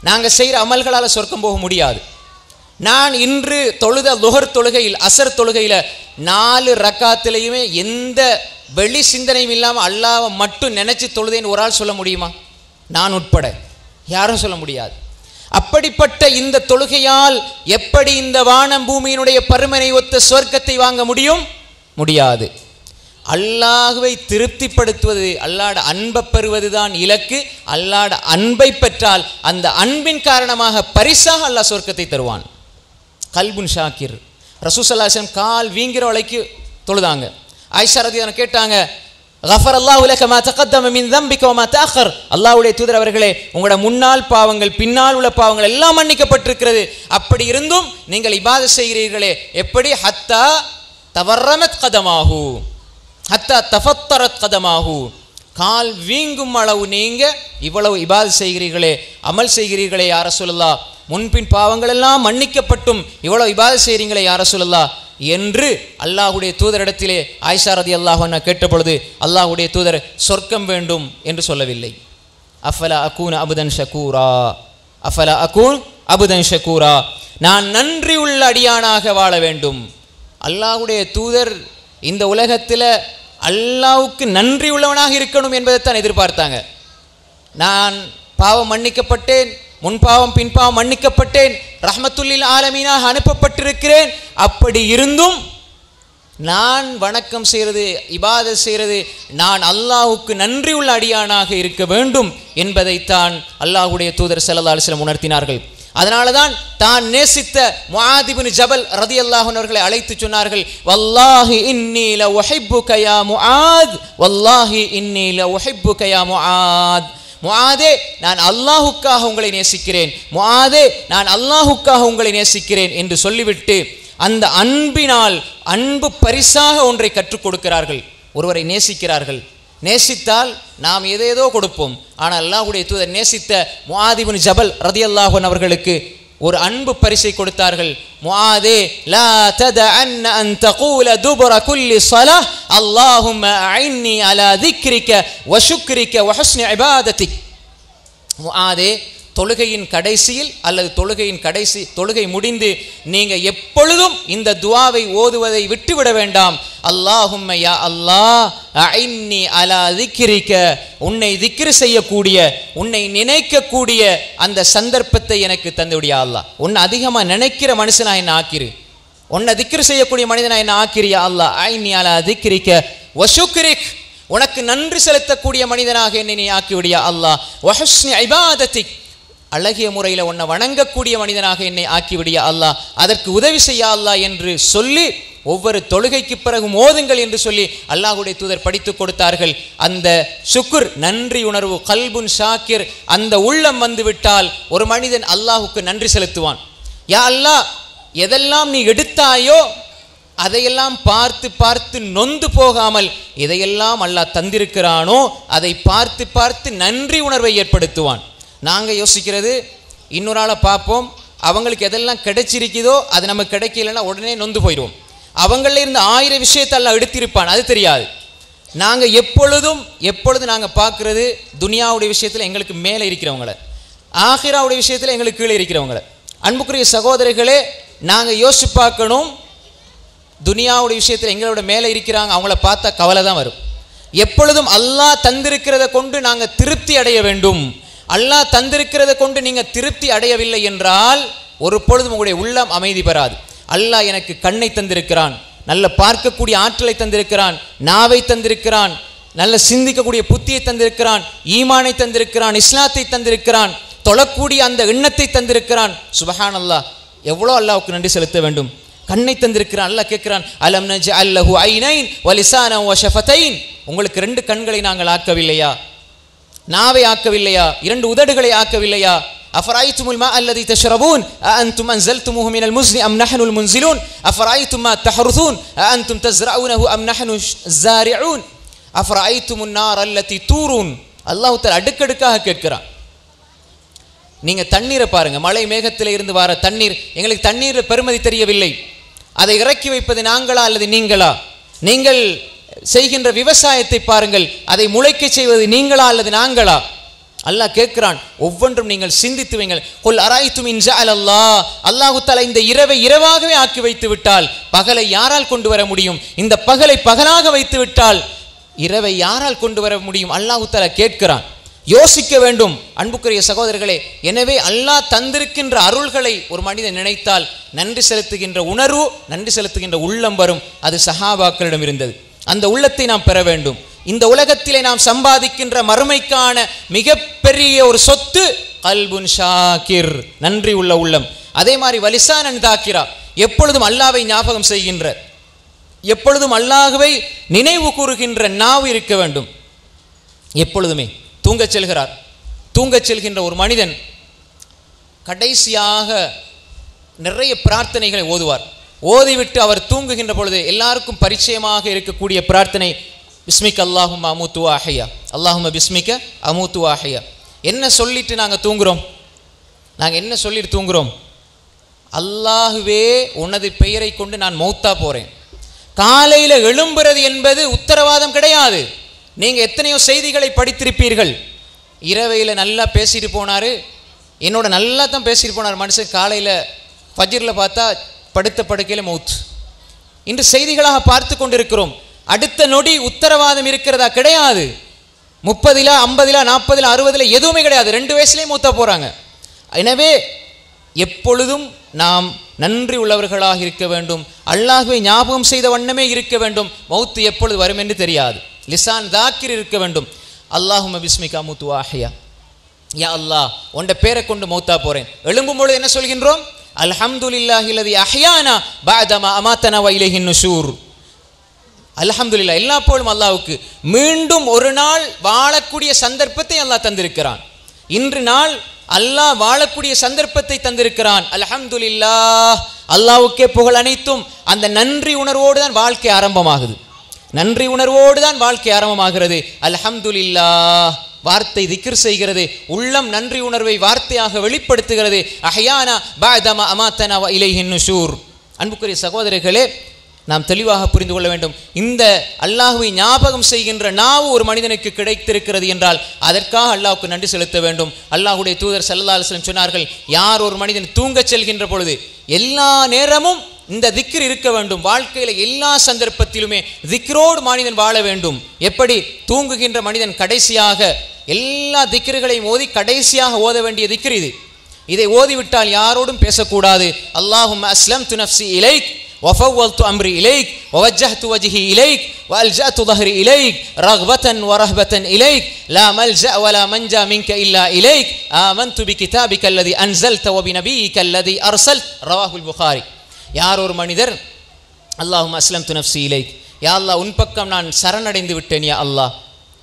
நாங்கள் செய்கிற அமல்களால் சொர்க்கம் போக முடியாது. நான் இன்று தொழுத லுஹர் தொழுகையில் அசர் தொழுகையில் 4 ரக்காத்திலையுமே எந்த வெளி சிந்தனையும் இல்லாமல் அல்லாஹ்வை மட்டும் நினைச்சு தொழுதேன்னு ஒரு ஆள் சொல்ல முடியுமா? நான் உட்பட யாரும் சொல்ல முடியாது. அப்படிப்பட்ட இந்த தொழுகையால் எப்படி இந்த வானம் பூமியினுடைய பருமனை ஒத்த சொர்க்கத்தை வாங்க முடியும்? முடியாது. அல்லாஹ்வை திருப்திப்படுத்துவது, அல்லாஹ்ட அன்பை பெறுவதுதான் இலக்கு. அல்லாஹ்ட அன்பை பெற்றால் அந்த அன்பின் காரணமாக பரிசாக அல்லாஹ் சொர்க்கத்தை தருவான். கல்புன் ஷாக்கிர். ரசூல் ஸல்லல்லாஹு அலைஹி வஸல்லம் கால் வீங்கிற வரைக்கு தொழுதாங்க. ஆயிஷா ரலியல்லாஹு அன்ஹா கேட்டாங்க, கஃபரல்லாஹு லக மா தகத்தம மின் தம்பிக வ மா தஅக்கர். அல்லாஹ்வுடைய தூதர் அவர்களே, உங்களோட முன்னால் பாவங்கள் பின்னால் உள்ள பாவங்கள் எல்லாம் மன்னிக்கப்பட்டிருக்கிறது. அப்படி இருந்தும் நீங்கள் இபாதத் செய்கிறீர்களே, எப்படி? ஹத்தா தவர்ரமத் கதமாஹு ஹத்தா தஃபத்தரத் கதமாஹு. கால் வீங்கும் அளவு நீங்க இவ்வளவு இபாதத் செய்கிறீர்களே, அமல் செய்கிறீர்களே யா ரசூலுல்லாஹ், முன்பின் பாவங்கள் எல்லாம் மன்னிக்கப்பட்டும் இவ்வளவு இபாதத் செய்கிறீங்களே யா ரசூலுல்லாஹ் என்று அல்லாஹ்வுடைய தூதரிடத்திலே ஆயிஷா ரலியல்லாஹு அன்ஹா கேட்ட பொழுது அல்லாஹ்வுடைய தூதர் சொர்க்கம் வேண்டும் என்று சொல்லவில்லை. அஃபலா அகூன அபுதன் ஷகூரா, அஃபலா அகூன் அபுதன் ஷகூரா, நான் நன்றி உள்ள அடியானாக வாழ வேண்டும். அல்லாஹ்வுடைய தூதர் இந்த உலகத்தில் அல்லாஹ்வுக்கு நன்றி உள்ளவனாக இருக்கணும் என்பதைத்தான் எதிர்பார்த்தாங்க. நான் பாவம் மன்னிக்கப்பட்டேன், முன்பாவம் பின்பாவம் மன்னிக்கப்பட்டேன், ரஹ்மத்துல்லில் ஆலமீனாக அனுப்பப்பட்டிருக்கிறேன். அப்படி இருந்தும் நான் வணக்கம் செய்கிறது, இபாதத் செய்கிறது, நான் அல்லாஹ்வுக்கு நன்றி உள்ள அடியானாக இருக்க வேண்டும் என்பதைத்தான் அல்லாஹ்வுடைய தூதர் ஸல்லல்லாஹு அலைஹி வஸல்லம் உணர்த்தினார்கள். அதனால தான் தான் நேசித்த முஆத் இப்னு ஜபல் ரலியல்லாஹு அன்ஹு அவர்களை அழைத்து சொன்னார்கள், வல்லாஹி இன்னி ல உஹிப்புக யா முஆத், வல்லாஹி இன்னி ல உஹிப்புக யா முஆத். முஆதே, நான் அல்லாஹ்வுக்காக உங்களை நேசிக்கிறேன், முஆதே நான் அல்லாஹ்வுக்காக உங்களை நேசிக்கிறேன் என்று சொல்லிவிட்டு அந்த அன்பினால் அன்பு பரிசாக ஒன்றை கற்றுக் கொடுக்கிறார்கள். ஒருவரை நேசிக்கிறார்கள், நேசித்தால் நாம் ஏதேதோ கொடுப்போம். ஆனால் அல்லாஹ்வுடைய தூதர் நேசித்த முஆத் இப்னு ஜபல் ரலியல்லாஹு அன்ஹு அவர்களுக்கு ஒரு அன்பு பரிசை கொடுத்தார்கள். முஆதே, லா ததஅன்ன அன் தகூல துபர குல்லி ஸலாஹ் அல்லாஹும்ம அஇன்னி அலா திக்ரிக வ ஷுக்ரிக வ ஹுஸ்னி இபாதத்திக். முஆதே, தொழுகையின் கடைசியில் அல்லது தொழுகை முடிந்து நீங்க எப்பொழுதும் இந்த துஆவை ஓதுவதை விட்டுவிட வேண்டாம். அல்லாஹும்ம யா அல்லாஹ் அஇன்னி அலா திக்ரிக, உன்னை திக்ர் செய்யக்கூடிய, உன்னை நினைக்கக்கூடிய அந்த சந்தர்ப்பத்தை எனக்கு தந்துவிடியா அல்லாஹ். உன்னை அதிகமாக நினைக்கிற மனுஷனா என்ன ஆக்கிரு, உன்னை திக்ர் செய்யக்கூடிய மனிதனா என்ன ஆக்கிரியா அல்லாஹ். அஇன்னி அலா திக்ரிக வ ஷுக்ரிக், உனக்கு நன்றி செலுத்தக்கூடிய மனிதனாக என்னை நீ ஆக்கிவிடியா அல்லாஹ். வ ஹுஸ்னி இபாதத்திக், அழகிய முறையில் உன்னை வணங்கக்கூடிய மனிதனாக என்னை ஆக்கிவிடியா அல்லாஹ், அதற்கு உதவி செய்யா அல்லாஹ் என்று சொல்லி ஒவ்வொரு தொழுகைக்கு பிறகு ஓதுங்கள் என்று சொல்லி அல்லாஹ்வுடைய தூதர் படித்து கொடுத்தார்கள். அந்த ஷுக்ர், நன்றி உணர்வு, கல்புன் ஷாக்கிர், அந்த உள்ளம் வந்துவிட்டால் ஒரு மனிதன் அல்லாஹ்வுக்கு நன்றி செலுத்துவான். யா அல்லாஹ், எதெல்லாம் நீ எடுத்தாயோ அதையெல்லாம் பார்த்து பார்த்து நொந்து போகாமல் எதையெல்லாம் அல்லாஹ் தந்திருக்கிறானோ அதை பார்த்து பார்த்து நன்றி உணர்வை ஏற்படுத்துவான். நாங்கள் யோசிக்கிறது, இன்னொரு ஆளை பார்ப்போம், அவங்களுக்கு எதெல்லாம் கிடைச்சிருக்குதோ அது நமக்கு கிடைக்கலன்னா உடனே நொந்து போயிடுவோம். அவங்கள இருந்து 1000 விஷயத்தை எல்லாம் எடுத்திருப்பான், அது தெரியாது. நாங்கள் எப்பொழுதும் நாங்கள் பார்க்குறது துனியாவுடைய விஷயத்தில் எங்களுக்கு மேலே இருக்கிறவங்கள, ஆகிராவுடைய விஷயத்தில் எங்களுக்கு கீழே இருக்கிறவங்கள. அன்புக்குரிய சகோதரர்களே, நாங்கள் யோசிச்சு பார்க்கணும், துனியாவுடைய விஷயத்தில் எங்களோட மேலே இருக்கிறாங்க, அவங்கள பார்த்தா கவலை தான் வரும். எப்பொழுதும் அல்லாஹ் தந்திருக்கிறத கொண்டு நாங்கள் திருப்தி அடைய வேண்டும். அல்லாஹ் தந்திருக்கிறத கொண்டு நீங்கள் திருப்தி அடையவில்லை என்றால் ஒரு பொழுதும் உங்களுடைய உள்ளம் அமைதி பெறாது. அல்லாஹ் எனக்கு கண்ணை தந்திருக்கிறான், நல்ல பார்க்கக்கூடிய ஆற்றலை தந்திருக்கிறான், நாவை தந்திருக்கிறான், நல்ல சிந்திக்கக்கூடிய புத்தியை தந்திருக்கிறான், ஈமானை தந்திருக்கிறான், இஸ்லாத்தை தந்திருக்கிறான், தொழக்கூடிய அந்த எண்ணத்தை தந்திருக்கிறான். சுபஹான் அல்லாஹ், எவ்வளோ அல்லாஹ்வுக்கு நன்றி செலுத்த வேண்டும். கண்ணை தந்திருக்கிறான். அல்லாஹ் கேட்கிறான், அலம் நஜ்அல் லஹு ஐனைன் வ லிசானன் வ ஷஃபதைன், உங்களுக்கு 2 கண்களை நாங்கள் ஆக்கவில்லையா, நாவை ஆக்கவில்லையா, 2 உதடுகளை ஆக்கவில்லையா? அஃபரைத்துமுல் மா அல்லதி தஷ்ரபூன் அஅன்தும் அன்ஸல்துமுஹு மினல் முஸ்னி அம் நஹ்னுல் முன்ஸிலூன் அஃபரைத்தும் மா தஹருஸூன் அஅன்தும் தஸ்ரஊனஹு அம் நஹ்னு ஸாரிஊன் அஃபரைத்துமுன் நார் அல்லதி தூரூன் அல்லாஹ் தஆலா அடுக்கடுக்காக கேட்கிறான். நீங்க தண்ணீரை பாருங்க, மழை மேகத்திலே இருந்து வர தண்ணீர், எங்களுக்கு தண்ணீர் பெருமதி தெரியவில்லை, அதை இறக்கி வைப்பது நாங்களா அல்லது நீங்களா? நீங்கள் செய்கின்ற விவசாயத்தை பாருங்கள், அதை முளைக்க செய்வது நீங்களா அல்லது நாங்களா? அல்லாஹ் கேட்கிறான், ஒவ்வொன்றும் நீங்கள் சிந்தித்து வைங்கள். குல் அராய்தும் இன் ஜஅலல்லாஹ், அல்லாஹ் தஆலா இந்த இரவை இரவாகவே ஆக்கி வைத்து விட்டால் பகலை யாரால் கொண்டு வர முடியும்? இந்த பகலை பகலாக வைத்து விட்டால் இரவை யாரால் கொண்டு வர முடியும்? அல்லாஹ் தஆலா கேட்கிறான். யோசிக்க வேண்டும் அன்புக்குரிய சகோதரர்களே. எனவே அல்லாஹ் தந்திருக்கின்ற அருள்களை ஒரு மனிதன் நினைத்தால் நன்றி செலுத்துகின்ற உணர்வு, நன்றி செலுத்துகின்ற உள்ளம் வரும். அது சஹாபாக்களிடம் இருந்தது. அந்த உள்ளத்தை நாம் பெற வேண்டும். இந்த உலகத்திலே நாம் சம்பாதிக்கின்ற மறுமைக்கான மிகப்பெரிய ஒரு சொத்து கல்புன் ஷாக்கிர், நன்றி உள்ள உள்ளம். அதே மாதிரி வலிசானன் தாக்கிரா, எப்பொழுதும் அல்லாஹ்வை ஞாபகம் செய்கின்ற, எப்பொழுதும் அல்லாஹ்வை நினைவு கூறுகின்ற நாவு இருக்க வேண்டும். எப்பொழுதுமே தூங்கச் செல்கிறார், தூங்கச் செல்கின்ற ஒரு மனிதன் கடைசியாக நிறைய பிரார்த்தனைகளை ஓதுவார். ஓதிவிட்டு அவர் தூங்குகின்ற பொழுது எல்லாருக்கும் பரிச்சயமாக இருக்கக்கூடிய பிரார்த்தனை, பிஸ்மிக அல்லாஹும்ம அமூத்து வ அஹ்யா, அல்லாஹும்ம பிஸ்மிக அமூத்து வ அஹ்யா. என்ன சொல்லிட்டு நாங்கள் தூங்குறோம்? நாங்கள் என்ன சொல்லிட்டு தூங்குறோம்? அல்லாஹுவே உனது பெயரை கொண்டு நான் மௌத்தா போகிறேன். காலையில் எழும்புறது என்பது உத்தரவாதம் கிடையாது. நீங்கள் எத்தனையோ செய்திகளை படித்திருப்பீர்கள். இரவையில் நல்லா பேசிட்டு போனார், என்னோட நல்லா தான் பேசிட்டு போனார் மனுஷன், காலையில் ஃபஜ்ரில் பார்த்தா படுத்த படுக்கையில் மௌத். இன்று செய்திகளாக பார்த்து கொண்டிருக்கிறோம். அடுத்த நொடி உத்தரவாதம் இருக்கிறதா? கிடையாது. 30, 50, 40, 60 எதுவுமே கிடையாது. 2 வயசுலேயே மூத்தா போகிறாங்க. எனவே எப்பொழுதும் நாம் நன்றி உள்ளவர்களாக இருக்க வேண்டும். அல்லாஹ்வை ஞாபகம் செய்த வண்ணமே இருக்க வேண்டும். மௌத்து எப்பொழுது வரும் என்று தெரியாது. லிசான் தாக்கிர் இருக்க வேண்டும். அல்லாஹும்ம பிஸ்மிகா அமூத்து வ அஹ்யா, யா அல்லாஹ் உன்ட பேரை கொண்டு மௌத்தா போகிறேன். எழும்பும் பொழுது என்ன சொல்கின்றோம்? அல்ஹம்துலில்லாஹி அல்லதி அஹ்யானா பஅதமா அமாத்தனா வ இலைஹின் நுஷூர். அல்ஹம்துலில்லாஹ், எல்லா புகழும் அல்லாஹ்வுக்கு. மீண்டும் ஒரு நாள் வாழக்கூடிய சந்தர்ப்பத்தை அல்லாஹ் தந்திருக்கிறான். இன்று நாள் அல்லாஹ் வாழக்கூடிய சந்தர்ப்பத்தை தந்திருக்கிறான். அல்ஹம்துலில்லாஹ், அல்லாஹ்வுக்கே புகழ் அனைத்தும். அந்த நன்றி உணர்வோடு தான் வாழ்க்கை ஆரம்பமாகுது. நன்றி உணர்வோடு தான் வாழ்க்கை ஆரம்பமாகிறது. அல்ஹம்துலில்லாஹ் வார்த்தை திக்ர் செய்கிறது, உள்ளம் நன்றி உணர்வை வார்த்தையாக வெளிப்படுத்துகிறது. அஹ்யானா பஅதமா அமாத்தனா வ இலைஹின் நுஷூர். அன்புக்குரிய சகோதரர்களே, நாம் தெளிவாக புரிந்து கொள்ள வேண்டும். இந்த அல்லாஹ்வை ஞாபகம் செய்கின்ற நாவு ஒரு மனிதனுக்கு கிடைத்திருக்கிறது என்றால் அதற்காக அல்லாஹ்வுக்கு நன்றி செலுத்த வேண்டும். அல்லாஹ்வுடைய தூதர் ஸல்லல்லாஹு அலைஹி வஸல்லம் சொன்னார்கள், யார் ஒரு மனிதன் தூங்கச் செல்கின்ற பொழுது எல்லா நேரமும் இந்த திக்ர் இருக்க வேண்டும். வாழ்க்கையில் எல்லா சந்தர்ப்பத்திலுமே திக்ரோடு மனிதன் வாழ வேண்டும். எப்படி? தூங்குகின்ற மனிதன் கடைசியாக எல்லா திக்ருகளையும் ஓதி கடைசியாக ஓத வேண்டிய திக்ர் இது. இதை ஓதிவிட்டால் யாரோடும் பேசக்கூடாது. அல்லாஹும்ம அஸ்லம்து நஃப்ஸி இலைக் وفوضت أمري إليك ووجهت وجهي إليك وألجأت ظهري إليك رغبة ورهبة إليك لا ملجأ ولا منجا منك إلا إليك آمنت بكتابك الذي أنزلت وبنبيك الذي أرسلت رواه البخاري. யார் ஒரு மனிதர் اللهم أسلمت نفسي إليك, யா அல்லாஹ் உன் பக்கம் நான் சரணடைந்து விட்டேன் யா அல்லாஹ்.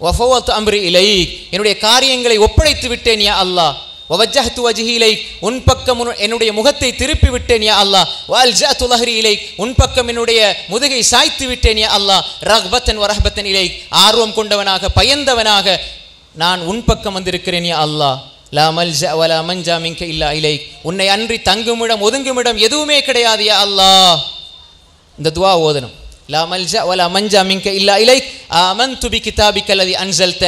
وفوضت أمري إليك, என்னுடைய காரியங்களை ஒப்படைத்து விட்டேன் யா அல்லாஹ். ووجهت وجهي إليك, உன் பக்கம் என்னுடைய முகத்தை திருப்பி விட்டேன் யா அல்லாஹ். وألجأت ظهري إليك, உன் பக்கம் என்னுடைய முதுகை சாய்த்து விட்டேன் யா அல்லாஹ். رغبة ورهبة إليك, ஆர்வம் கொண்டவனாக பயந்தவனாக நான் உன் பக்கம் வந்திருக்கிறேன் யா அல்லாஹ். லா மல்ஜா வலா மஞ்சா மின்க இல்லா இலைக், உன்னை அன்றி தங்குமிடம் ஒதுங்குமிடம் எதுவுமே கிடையாது யா அல்லாஹ். இந்த துஆ ஓதணும். லா மல்ஜா வலா மஞ்சா மின்க இல்லா இலைக் ஆமன்து பிகிதாபிக அல்லதி அன்ஸல்த,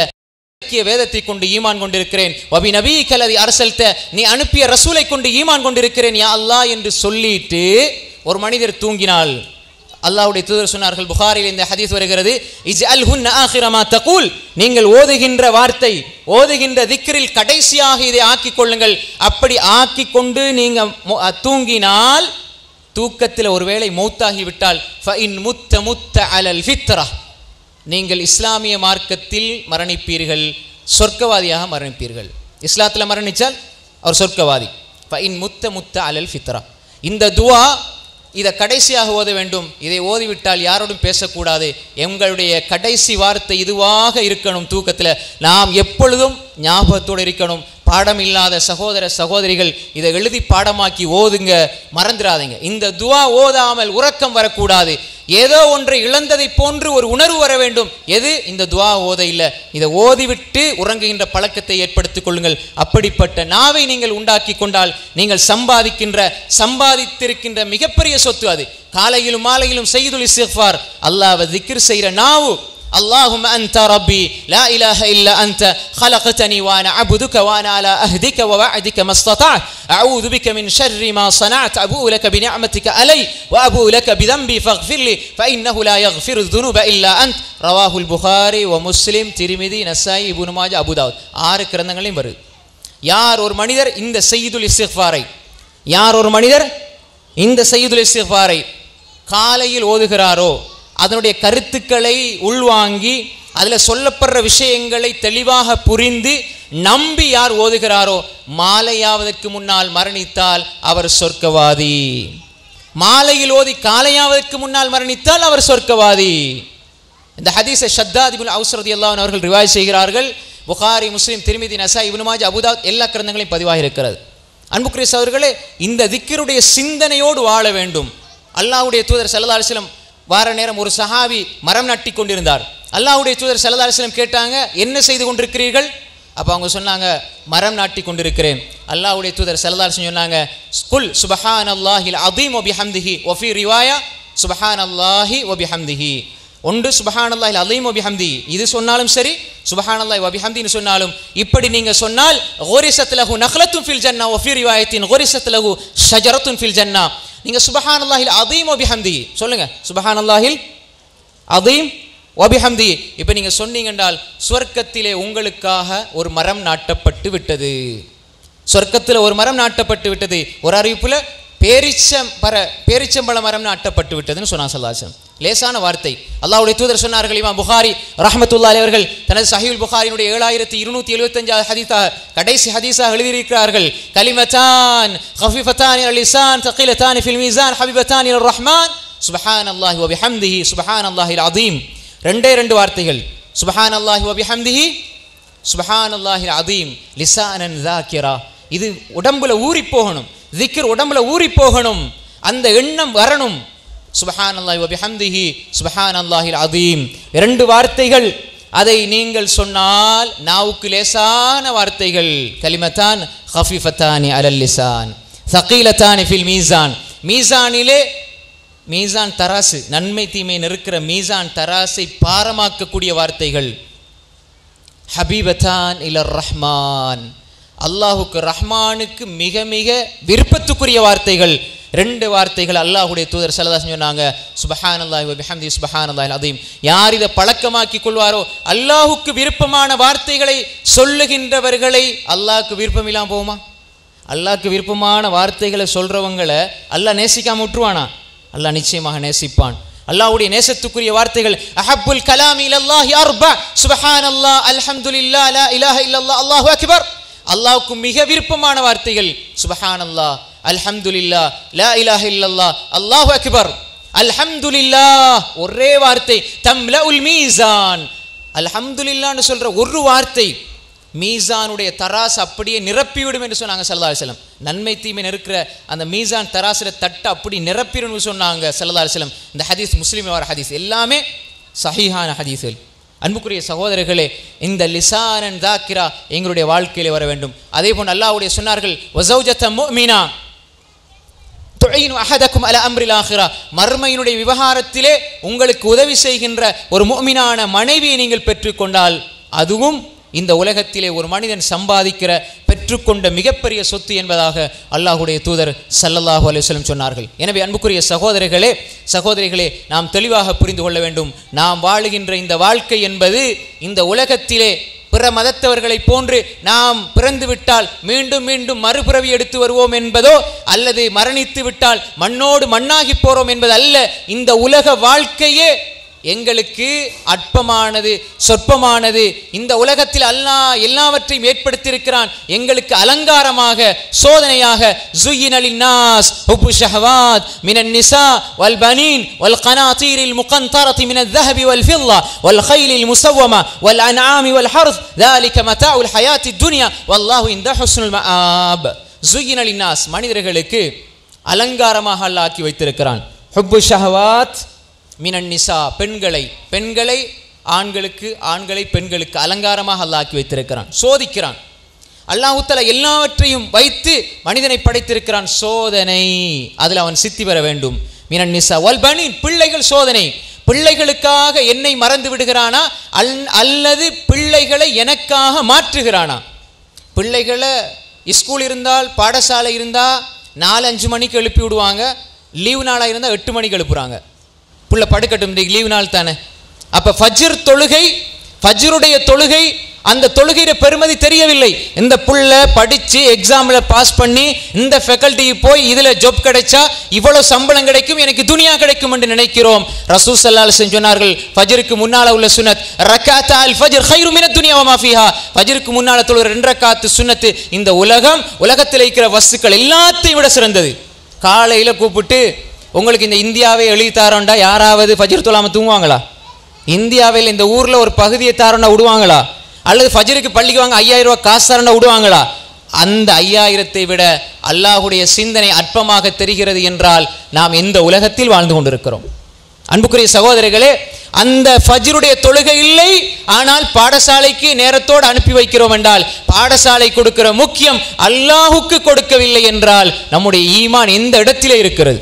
வேதத்தை கொண்டு ஈமான் கொண்டிருக்கிறேன். வபி நபியிக அல்லதி அர்ஸல்த, நீ அனுப்பிய ரசூலை கொண்டு ஈமான் கொண்டிருக்கிறேன் யா அல்லாஹ் என்று சொல்லிட்டு ஒரு மனிதர் தூங்கினால் அல்லாஹ்வுடைய தூதர் சொன்னார்கள், புகாரில் இந்த ஹதீஸ் வருகிறது, இஜ்அல்ஹுன்ன ஆகிர மா தகூல், நீங்கள் ஓதுகின்ற வார்த்தை, ஓதுகின்ற திக்ரில் கடைசியாக இதை ஆக்கிக் கொள்ளுங்கள். அப்படி ஆக்கிக் கொண்டு நீங்க தூங்கினால், தூக்கத்தில் ஒருவேளை மௌத்தாகிவிட்டால் ஃபஇன் முத்த முத்த அலல் ஃபித்ரா, நீங்கள் இஸ்லாமிய மார்க்கத்தில் மரணிப்பீர்கள், சொர்க்கவாதியாக மரணிப்பீர்கள். இஸ்லாத்தில் மரணித்தால் அவர் சொர்க்கவாதி. ஃபஇன் முத்த முத்த அலல் ஃபித்ரா. இந்த துஆ இதை கடைசியாக ஓத வேண்டும். இதை ஓதிவிட்டால் யாரோடும் பேசக்கூடாது. எங்களுடைய கடைசி வார்த்தை இதுவாக இருக்கணும். தூக்கத்தில் நாம் எப்பொழுதும் ஞாபகத்தோடு இருக்கணும். பாடம் இல்லாத சகோதர சகோதரிகள் இதை எழுதி பாடமாக்கி ஓதுங்க, மறந்துடாதீங்க. இந்த துஆ ஓதாமல் உறக்கம் வரக்கூடாது. ஏதோ ஒன்றை இழந்ததை போன்று ஒரு உணர்வு வர வேண்டும். எது? இந்த துஆ ஓத இல்லை, இதை ஓதிவிட்டு உறங்குகின்ற பழக்கத்தை ஏற்படுத்திக் கொள்ளுங்கள். அப்படிப்பட்ட நாவை நீங்கள் உண்டாக்கி கொண்டால் நீங்கள் சம்பாதித்திருக்கின்ற மிகப்பெரிய சொத்து அது. காலையிலும் மாலையிலும் செய்துல் இஸ்திக்ஃபார், அல்லாஹ்வை திக்ர் செய்கிற நாவு. اللهم أنت ربي لا إله إلا أنت خلقتني وأنا عبدك وأنا على أهدك ووعدك ما استطعت أعوذ بك من شر ما صنعت أبوء لك بنعمتك علي وأبوء لك بذنبي فاغفر لي فإنه لا يغفر الذنوب إلا أنت رواه البخاري ومسلم ترمذي نسائي ابن ماجه أبو داود. 6 கிரந்தங்களையும் வருது. யார் ஒரு மனிதர் இந்த செய்துல் இஸ்திக்ஃபாரை காலையில் ஓதுகிறாரோ, அதனுடைய கருத்துக்களை உள்வாங்கி அதில் சொல்லப்படுற விஷயங்களை தெளிவாக புரிந்து நம்பி யார் ஓதுகிறாரோ, மாலையாவதற்கு முன்னால் மரணித்தால் அவர் சொர்க்கவாதி. மாலையில் ஓதி காலையாவதற்கு முன்னால் மரணித்தால் அவர் சொர்க்கவாதி. இந்த ஹதீஸை ஷத்தாத் இப்னு அவ்ஸ் ரலியல்லாஹு அன்ஹு அவர்கள் ரிவாயத் செய்கிறார்கள். புகாரி, முஸ்லிம், திர்மிதி, நசாய், இப்னு மாஜா, அபூ தாவூத் எல்லா கிரந்தங்களையும் பதிவாகி இருக்கிறது. அன்புக்குரிய சகோதரர்களே, இந்த திக்ருடைய சிந்தனையோடு வாழ வேண்டும். அல்லாஹ்வுடைய தூதர் ஸல்லல்லாஹு அலைஹி வஸல்லம் வார நேரம் ஒரு சஹாபி மரம் நட்டி கொண்டிருந்தார். அல்லாஹ்வுடைய தூதர் ஸல்லல்லாஹு அலைஹி வஸல்லம் கேட்டாங்க, என்ன செய்து கொண்டிருக்கிறீர்கள்? அப்போ அவங்க சொன்னாங்க, மரம் நாட்டி கொண்டிருக்கிறேன். அல்லாஹ்வுடைய தூதர் ஸல்லல்லாஹு அலைஹி வஸல்லம் சொன்னாங்க, குல் சுப்ஹானல்லாஹில் அஸீம் வ பிஹம்திஹி வ ஃபீ ரிவாயா சுப்ஹானல்லாஹி வ பிஹம்திஹி. ஒன்று சுப்ஹானல்லாஹில் அஸீம் வ பிஹம்திஹி, இது சொன்னாலும் சரி, சுப்ஹானல்லாஹி வ பிஹம்திஹி சொன்னாலும், இப்படி நீங்க சொன்னால் குரிஸத் லஹு நக்லத்துன் ஃபில் ஜன்னah வ ஃபீ ரிவாயத்தின் குரிஸத் லஹு ஷஜரத்துன் ஃபில் ஜன்னah. நீங்க சுப்ஹானல்லாஹில் அஸீம் வ பிஹம்திஹி சொல்லுங்க, சுப்ஹானல்லாஹில் அஸீம் வ பிஹம்திஹி. இப்போ நீங்க சொன்னீங்க என்றால் சொர்க்கத்திலே உங்களுக்காக ஒரு மரம் நாட்டப்பட்டு விட்டது. சொர்க்கத்தில் ஒரு மரம் நாட்டப்பட்டு விட்டது. ஒரு அறிவிப்புல பேரிச்சம்பழ மரம் நாட்டப்பட்டு விட்டதுன்னு சொன்னாங்க ஸல்லல்லாஹு அலைஹி வஸல்லம். லேசான வார்த்தை. அல்லாஹ்வுடைய தூதர் சொன்னார்கள். இமாம் புகாரி ரஹ்மத்துல்லாஹி அலைஹி அவர்கள் தனது சஹீஹுல் புகாரியினுடைய 7275 ஹதீஸாக கடைசி ஹதீஸாக எழுதியிருக்கிறார்கள், கலிமத்தான் கஃபீஃபத்தான் அலல் லிசான் தகீலத்தான் ஃபில் மீசான் ஹபீபத்தான் இலர் ரஹ்மான் சுப்ஹானல்லாஹி வ பிஹம்திஹி சுப்ஹானல்லாஹில் அஸீம். ரெண்டே வார்த்தைகள், சுப்ஹானல்லாஹி வ பிஹம்திஹி சுப்ஹானல்லாஹில் அஸீம் லிசானன் ஸாக்கிரா. இது உடம்புல ஊறி போகணும், திக்ர் உடம்புல ஊறி போகணும், அந்த எண்ணம் வரணும். சுப்ஹானல்லாஹி வ பிஹம்திஹி சுப்ஹானல்லாஹில் அஸீம் 2 வார்த்தைகள். அதை நீங்கள் சொன்னால் நாவுக்கு லேசான வார்த்தைகள், கலிமத்தான் கஃபீஃபத்தானி அலல் லிசான் ஸகீலத்தானி ஃபில் மீசான். மீசானிலே, மீசான் தராசு, நன்மை தீமை நிற்கிற மீசான் தராசை பாரமாக்கக்கூடிய வார்த்தைகள். ஹபீபத்தான் இலர் ரஹ்மான், அல்லாஹுக்கு ரஹ்மானுக்கு மிக மிக விருப்பத்துக்குரிய வார்த்தைகள். 2 வார்த்தைகள் அல்லாஹ்வுடைய தூதர் ஸல்லல்லாஹு அலைஹி சொன்னாங்க, சுப்ஹானல்லாஹி வ பிஹம்திஹி சுப்ஹானல்லாஹில் அஸீம். யார் இதை பழக்கமாக்கி கொள்வாரோ, அல்லாஹுக்கு விருப்பமான வார்த்தைகளை சொல்லுகின்றவர்களை அல்லாஹ்க்கு விருப்பம் இல்லாமல் போகுமா? அல்லாஹ்க்கு விருப்பமான வார்த்தைகளை சொல்றவங்களை அல்லாஹ் நேசிக்காம விட்டுருவானா? அல்லாஹ் நிச்சயமாக நேசிப்பான். அல்லாஹ்வுடைய நேசத்துக்குரிய வார்த்தைகள், அஹப்புல் கலாமி இலல்லாஹி அர்பா சுப்ஹானல்லாஹ் அல்ஹம்துலில்லாஹ் லா இலாஹா இல்லல்லாஹ் அல்லாஹு அக்பர். அல்லாஹ்வுக்கு மிக விருப்பமான வார்த்தைகள் சுப்ஹானல்லாஹ், அல்ஹம்துலில்லாஹ், லா இலாஹா இல்லல்லாஹ், அல்லாஹு அக்பர். அல்ஹம்துலில்லாஹ் ஒரே வார்த்தை, தம்லஉல் மீசான். அல்ஹம்துலில்லாஹ்னு சொல்ற ஒரு வார்த்தை மீசானுடைய தராசு அப்படியே நிரப்பிவிடும் என்று சொன்னாங்க ஸல்லல்லாஹு அலைஹி வஸல்லம். நன்மை தீமை இருக்கிற அந்த மீசான் தராசுல தட்டு அப்படி நிரப்பிடும் சொன்னாங்க ஸல்லல்லாஹு அலைஹி வஸல்லம். இந்த ஹதீஸ் முஸ்லிமில் வர ஹதீஸ், எல்லாமே சஹீஹான ஹதீஸ்கள். அன்புக்குரிய சகோதரர்களே, இந்த லிசானன் தாக்கிரா எங்களுடைய வாழ்க்கையிலே வர வேண்டும். அதே போன்று அல்லாஹ்வுடைய சொன்னார்கள், வஸௌஜத்தன் முஃமினா துஈனு அஹதக்கும் அலா அம்ரில் ஆখিরা, மர்மையினுடைய விவகாரத்திலே உங்களுக்கு உதவி செய்கின்ற ஒரு முஃமினான மனைவியை நீங்கள் பெற்றுக்கொண்டால், அதுவும் இந்த உலகத்திலே ஒரு மனிதன் சம்பாதிக்கிற பெற்றுக்கொண்ட மிகப்பெரிய சொத்து என்பதாக அல்லாஹ்வுடைய தூதர் ஸல்லல்லாஹு அலைஹி வஸல்லம் சொன்னார்கள். எனவே அன்புக்குரிய சகோதரிகளே, நாம் தெளிவாக புரிந்து கொள்ள வேண்டும். நாம் வாழுகின்ற இந்த வாழ்க்கை என்பது இந்த உலகத்திலே பிற மதத்தவர்களை போன்று நாம் பிறந்து விட்டால் மீண்டும் மீண்டும் மறுபிறவி எடுத்து வருவோம் என்பதோ, அல்லது மரணித்து விட்டால் மண்ணோடு மண்ணாகி போறோம் என்பது அல்ல. இந்த உலக வாழ்க்கையே எங்களுக்கு அற்பமானது, சொற்பமானது. இந்த உலகத்தில் அல்லாஹ் எல்லாவற்றையும் ஏற்படுத்தியிருக்கிறான் எங்களுக்கு அலங்காரமாக, சோதனையாக. ஸுய்யின லின்னாஸ் ஹுப்பு ஷஹவாத் மினன் நிசா வல் பனீன் வல் கனாதீரில் முகந்தரதி மினல் ذهب والفضة والخيل المسومة والأنعام والحرث ذلك متاع الحياة الدنيا والله عنده حسن المآب. ஸுய்யின லின்னாஸ் மனிதர்களுக்கு அலங்காரமாக அல்லாஹ் ஆக்கி வைத்திருக்கிறான். ஹுப்பு ஷஹவாத் மினன் நிசா, பெண்களை ஆண்களுக்கு, ஆண்களை பெண்களுக்கு அலங்காரமாக அல்லாஹ் ஆக்கி வைத்திருக்கிறான். சோதிக்கிறான். அல்லாஹ் தஆலா எல்லாவற்றையும் வைத்து மனிதனை படைத்திருக்கிறான். சோதனை, அதில் அவன் சித்தி பெற வேண்டும். மினன் நிசா வல் பனீன், பிள்ளைகள் சோதனை. பிள்ளைகளுக்காக என்னை மறந்து விடுகிறானா அல்லது பிள்ளைகளை எனக்காக மாற்றுகிறானா? பிள்ளைகளை ஸ்கூல் இருந்தால், பாடசாலை இருந்தால் 4-5 மணிக்கு எழுப்பி விடுவாங்க. லீவு நாளாக இருந்தால் 8 மணிக்கு எழுப்புறாங்க. பிள்ளை படுக்கட்டும், இன்றைக்கு லீவு நாள் தானே. அப்போ ஃபஜ்ர் தொழுகை, ஃபஜ்ருடைய தொழுகை, அந்த தொழுகையில பெருமதி தெரியவில்லை. இந்த புள்ள படித்து எக்ஸாமில் பாஸ் பண்ணி இந்த ஃபேக்கல்ட்டிக்கு போய் இதில் ஜாப் கிடைச்சா இவ்வளோ சம்பளம் கிடைக்கும், எனக்கு துனியா கிடைக்கும் என்று நினைக்கிறோம். ரசூல் ஸல்லல்லாஹு அலைஹி வஸல்லம் சொன்னார்கள், ஃபஜ்ருக்கு முன்னால் உள்ள சுன்னத் ரக்காத்தா அல் ஃபஜ்ர் கைரு மினத் துன்யா வமா ஃபீஹா. ஃபஜ்ருக்கு முன்னால் தொழுகிற 2 ரக்காத்து சுன்னத்து இந்த உலகத்தில் இருக்கிற வஸ்துக்கள் எல்லாத்தையும் விட சிறந்தது. காலையில் கூப்பிட்டு உங்களுக்கு இந்த இந்தியாவை எழுதி தாரோண்டா யாராவது ஃபஜ்ர் தொழாமல் தூங்குவாங்களா? இந்தியாவில் இந்த ஊரில் ஒரு பகுதியை தாரோண்டா விடுவாங்களா? அல்லது ஃபஜ்ருக்கு பள்ளிக்கு வாங்க 5000 ரூபாய் காசு தாரோண்டா விடுவாங்களா? அந்த 5000ஐ விட அல்லாஹுடைய சிந்தனை அற்பமாக தெரிகிறது என்றால் நாம் எந்த உலகத்தில் வாழ்ந்து கொண்டிருக்கிறோம்? அன்புக்குரிய சகோதரர்களே, அந்த ஃபஜ்ருடைய தொழுகை இல்லை, ஆனால் பாடசாலைக்கு நேரத்தோடு அனுப்பி வைக்கிறோம் என்றால் பாடசாலை கொடுக்கிற முக்கியம் அல்லாஹுக்கு கொடுக்கவில்லை என்றால் நம்முடைய ஈமான் எந்த இடத்திலே இருக்கிறது?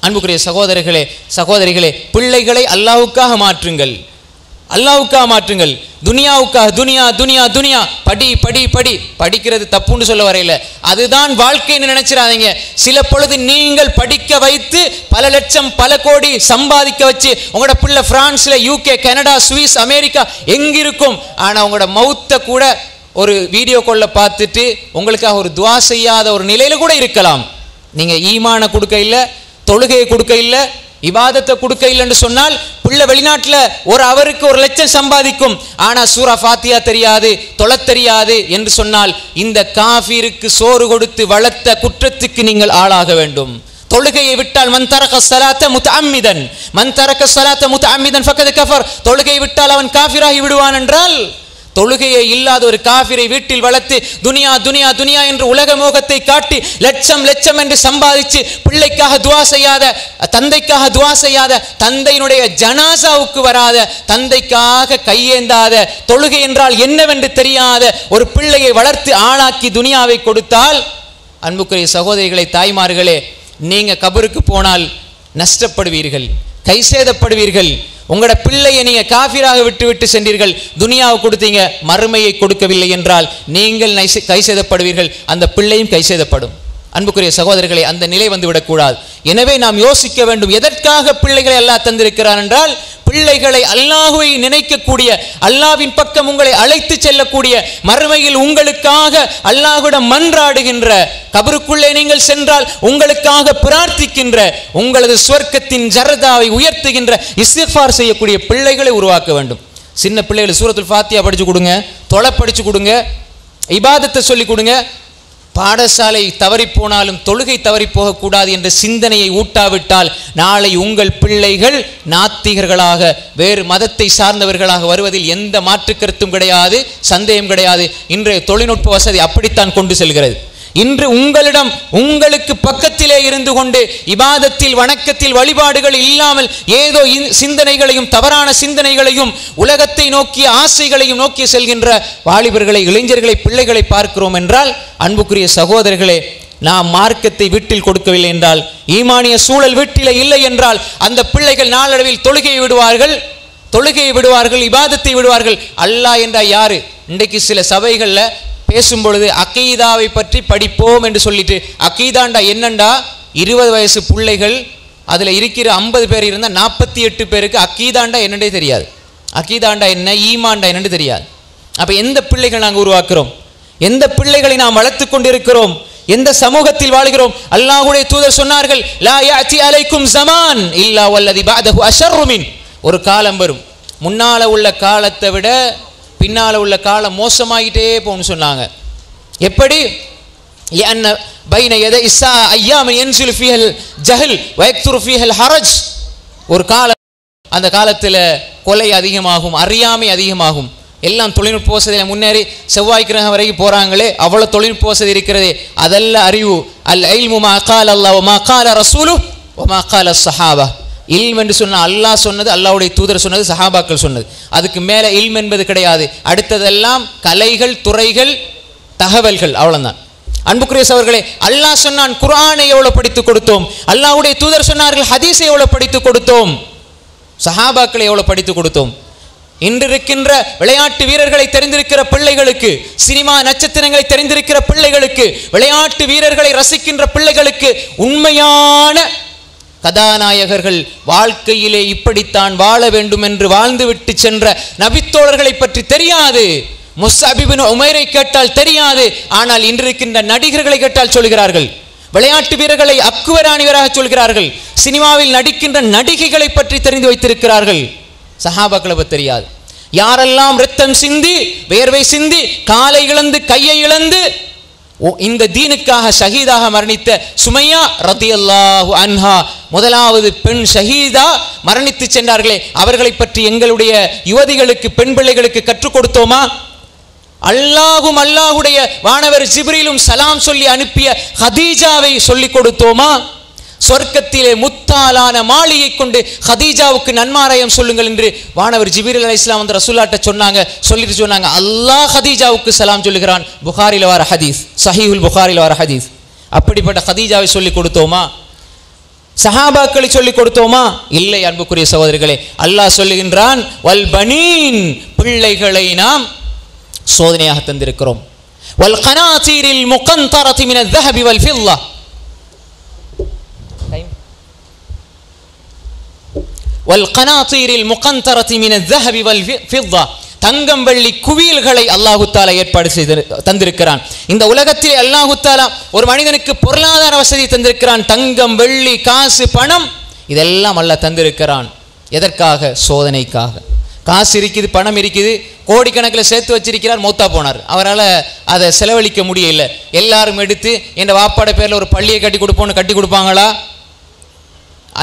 அன்புக்குரிய சகோதரிகளே, பிள்ளைகளை அல்லாஹ்வுக்காக மாற்றுங்கள், அல்லாஹ்வுக்காக மாற்றுங்கள். துனியாவுக்காக துனியா துனியா துனியா படி படி படி படிக்கிறது தப்புன்னு சொல்ல வரையில, அதுதான் வாழ்க்கைன்னு நினைச்சிடாதீங்க. சில பொழுது நீங்கள் படிக்க வைத்து பல லட்சம் பல கோடி சம்பாதிக்க வச்சு உங்களோட பிள்ளை பிரான்ஸ்ல, யூகே, கனடா, சுவிஸ், அமெரிக்கா எங்கிருக்கும், ஆனால் உங்களோட மௌத்தை கூட ஒரு வீடியோ கால்ல பார்த்துட்டு உங்களுக்காக ஒரு துவா செய்யாத ஒரு நிலையில கூட இருக்கலாம். நீங்க ஈமான கொடுக்க இல்லை, தொழுகையை கொடுக்க இல்லை, இபாதத்தை கொடுக்க இல்லைன்னு சொன்னால் பிள்ளை வெளிநாட்டில் ஒரு அவருக்கு 1 லட்சம் சம்பாதிக்கும், ஆனால் சூரா ஃபாத்தியா தெரியாது, தொழ தெரியாது என்று சொன்னால் இந்த காஃபிருக்கு சோறு கொடுத்து வளர்த்த குற்றத்துக்கு நீங்கள் ஆளாக வேண்டும். தொழுகையை விட்டால் மன் தரக ஸலாத்த முத்தஅம்மிதன் ஃபக்கத் கஃபர், தொழுகையை விட்டால் அவன் காஃபிராகி விடுவான் என்றால், தொழுகையை இல்லாத ஒரு காஃபிரை வீட்டில் வளர்த்து துனியா துனியா துனியா என்று உலக மோகத்தை காட்டி லட்சம் லட்சம் என்று சம்பாதிச்சு பிள்ளைக்காக துவா செய்யாத, தந்தைக்காக துவா செய்யாத, தந்தையினுடைய ஜனாசாவுக்கு வராத, தந்தைக்காக கையேந்தாத, தொழுகை என்றால் என்னவென்று தெரியாத ஒரு பிள்ளையை வளர்த்து ஆளாக்கி துனியாவை கொடுத்தால், அன்புக்குரிய சகோதரிகளை, தாய்மார்களே, நீங்க கபருக்கு போனால் நஷ்டப்படுவீர்கள், கைசேதப்படுவீர்கள். உங்களோட பிள்ளையை நீங்க காஃபிராக விட்டு சென்றீர்கள், துனியாவை கொடுத்தீங்க, மறுமையை கொடுக்கவில்லை என்றால் நீங்கள் கைசேதப்படுவீர்கள், அந்த பிள்ளையும் கைசேதப்படும். அன்புக்குரிய சகோதரர்களை, அந்த நிலை வந்து விடக்கூடாது. எனவே நாம் யோசிக்க வேண்டும், எதற்காக பிள்ளைகளை அல்லாஹ் தந்திருக்கிறான் என்றால், பிள்ளைகளை அல்லாஹுவை நினைக்கக்கூடிய, அல்லாஹ்வின் பக்கம் உங்களை அழைத்து செல்லக்கூடிய, மறுமையில் உங்களுக்காக அல்லாஹ்விடம் மன்றாடுகின்ற, கபருக்குள்ளே நீங்கள் சென்றால் உங்களுக்காக பிரார்த்திக்கின்ற, உங்களது சொர்க்கத்தின் ஜர்தாவை உயர்த்துகின்ற, இஸ்திக்ஃபார் செய்யக்கூடிய பிள்ளைகளை உருவாக்க வேண்டும். சின்ன பிள்ளைகளை சூரத்துல் ஃபாத்தியா படிச்சு கொடுங்க, தொலை படிச்சு கொடுங்க, இபாதத்தை சொல்லி கொடுங்க. பாடசாலை தவறி போனாலும் தொழுகை தவறி போகக்கூடாது என்ற சிந்தனையை ஊட்டாவிட்டால் நாளை உங்கள் பிள்ளைகள் நாத்திகர்களாக, வேறு மதத்தை சார்ந்தவர்களாக வருவதில் எந்த மாற்று கருத்தும் கிடையாது, சந்தேகம் கிடையாது. இன்றைய தொழில்நுட்ப வசதி அப்படித்தான் கொண்டு செல்கிறது. இன்று உங்களிடம், உங்களுக்கு பக்கத்திலே இருந்து கொண்டு இபாதத்தில், வணக்கத்தில், வழிபாடுகள் இல்லாமல் ஏதோ சிந்தனைகளையும், தவறான சிந்தனைகளையும், உலகத்தை நோக்கிய ஆசைகளையும் நோக்கி செல்கின்ற வாலிபர்களை, இளைஞர்களை, பிள்ளைகளை பார்க்கிறோம் என்றால், அன்புக்குரிய சகோதரர்களே, நாம் மார்க்கத்தை வீட்டில் கொடுக்கவில்லை என்றால், ஈமானிய சூழல் வீட்டிலே இல்லை என்றால், அந்த பிள்ளைகள் நாளடைவில் தொழுகையை விடுவார்கள், இபாதத்தை விடுவார்கள். அல்லாஹ் என்றால் யாரு? இன்றைக்கு சில சபைகளில் பேசும் பொழுது அகீதாவை பற்றி படிப்போம் என்று சொல்லிட்டு, அகீதாண்டா என்னண்டா, 20 வயசு பிள்ளைகள் அதில் இருக்கிற 50 பேர் இருந்தால் 48 பேருக்கு அகீதாண்டா என்னண்டே தெரியாது, அகீதாண்டா என்ன, ஈமான்டா என்னன்னு தெரியாது. அப்போ எந்த பிள்ளைகள் நாங்கள் உருவாக்குறோம்? எந்த பிள்ளைகளை நாம் வளர்த்து கொண்டிருக்கிறோம்? எந்த சமூகத்தில் வாழ்கிறோம்? அல்லாஹ்வுடைய தூதர் சொன்னார்கள், லா யாதி அலைக்கும் ஸமான் இல்லா வல்லதி பஅதஹு அஷர்ரு மின். ஒரு காலம் வரும், முன்னால உள்ள காலத்தை விட பின்னால் உள்ள காலம் மோசமாகிட்டே போன்னு சொன்னாங்க. எப்படி? லிஅன்ன பைன யதை இஸ்ஸா அய்யாமன் யன்ஸிலு ஃபீஹல் ஜஹல் வ யக்துரு ஃபீஹல் ஹரஜ். ஒரு காலம், அந்த காலத்தில் கொலை அதிகமாகும், அறியாமை அதிகமாகும். எல்லாம் தொழில்நுட்ப வசதியில் முன்னேறி செவ்வாய் கிரகம் வரைக்கும் போகிறாங்களே, அவ்வளோ தொழில்நுட்ப வசதி இருக்கிறதே, அதல்ல அறிவு. அல் இல்மு மா கால அல்லாஹ் வ மா கால ரசூலுஹு வ மா கால ஸஹாபா. இல்ம் என்று சொன்னால் அல்லாஹ் சொன்னது, அல்லாஹ்வுடைய தூதர் சொன்னது, சஹாபாக்கள் சொன்னது. அதுக்கு மேலே இல்ம் என்பது கிடையாது. அடுத்ததெல்லாம் கலைகள், துறைகள், தகவல்கள், அவ்வளவுதான். அன்புக்குரிய சகோதரர்களே, அல்லாஹ் சொன்னான் குர்ஆனை எவ்வளவு படித்து கொடுத்தோம், அல்லாஹ்வுடைய தூதர் சொன்னார்கள் ஹதீஸை எவ்வளவு படித்து கொடுத்தோம், சஹாபாக்களை எவ்வளவு படித்து கொடுத்தோம். இன்று இருக்கின்ற விளையாட்டு வீரர்களை தெரிந்திருக்கிற பிள்ளைகளுக்கு, சினிமா நட்சத்திரங்களை தெரிந்திருக்கிற பிள்ளைகளுக்கு, விளையாட்டு வீரர்களை ரசிக்கின்ற பிள்ளைகளுக்கு உண்மையான கதாநாயகர்கள் வாழ்க்கையிலே இப்படித்தான் வாழ வேண்டும் என்று வாழ்ந்துவிட்டு சென்ற நபித்தோழர்களை பற்றி தெரியாது. முஸ்அப் இப்னு உமைரை கேட்டால் தெரியாது. ஆனால் இன்று இருக்கின்ற நடிகர்களை கேட்டால் சொல்கிறார்கள், விளையாட்டு வீரர்களை அக்குவராணிவராக சொல்கிறார்கள், சினிமாவில் நடிக்கின்ற நடிகைகளை பற்றி தெரிந்து வைத்திருக்கிறார்கள். சஹாபாக்களை பற்றி தெரியாது. யாரெல்லாம் இரத்தம் சிந்தி, வேர்வை சிந்தி, காலை இழந்து, கையை இழந்து இந்த தீனுக்காக ஷஹீதாக மரணித்த சுமையா ரதியல்லாஹு அன்ஹா, முதலாவது பெண் ஷஹீதா மரணித்து சென்றார்களே, அவர்களை பற்றி எங்களுடைய யுவதிகளுக்கு, பெண் பிள்ளைகளுக்கு கற்றுக் கொடுத்தோமா? அல்லாஹும் அல்லாஹுடைய வானவர் ஜிப்ரீலும் சலாம் சொல்லி அனுப்பிய ஹதீஜாவை சொல்லிக் கொடுத்தோமா? சொர்க்கத்திலே முத்தாலான மாளிகை கொண்டு ஹதீஜாவுக்கு நன்மாராயம் சொல்லுங்கள் என்று வானவர் ஜிப்ரீல் அலைஹிஸ்ஸலாம் வந்து ரசூலுல்லாஹ்ட்ட சொன்னாங்க. சொல்லிட்டு சொன்னாங்க, அல்லாஹ் ஹதீஜாவுக்கு சலாம் சொல்லுகிறான். புகாரில வர ஹதீஸ், சஹீஹுல் புகாரில வர ஹதீஸ். அப்படிப்பட்ட ஹதீஜாவை சொல்லிக் கொடுத்தோமா? சஹாபாக்களை சொல்லிக் கொடுத்தோமா? இல்லை. அன்புக்குரிய சகோதரர்களே, அல்லாஹ் சொல்லுகின்றான், வல் பனீன், பிள்ளைகளை நாம் சோதனையாக தந்திருக்கிறோம். வல் கனாதீரில் முகந்தரதி மினல் ذهب والفضة, வல் கனாதீரில் முகந்தரதி மினல் ذهب والفضة, தங்கம் வெள்ளி குவியல்களை அல்லாஹு தஆலா ஏற்பாடு செய்து தந்திருக்கிறான். இந்த உலகத்திலே அல்லாஹு தஆலா ஒரு மனிதனுக்கு பொருளாதார வசதி தந்திருக்கிறான். தங்கம், வெள்ளி, காசு, பணம் இதெல்லாம் அல்லாஹ் தந்திருக்கிறான். எதற்காக? சோதனைக்காக. காசு இருக்குது, பணம் இருக்குது, கோடிக்கணக்கில் சேர்த்து வச்சிருக்கிறார், மௌத்தா போனார், அவரால் அதை செலவழிக்க முடியல. எல்லாரும் எடுத்து என் வாப்பாட பேரில் ஒரு பள்ளியை கட்டி கொடுப்போன்னு கட்டி கொடுப்பாங்களா?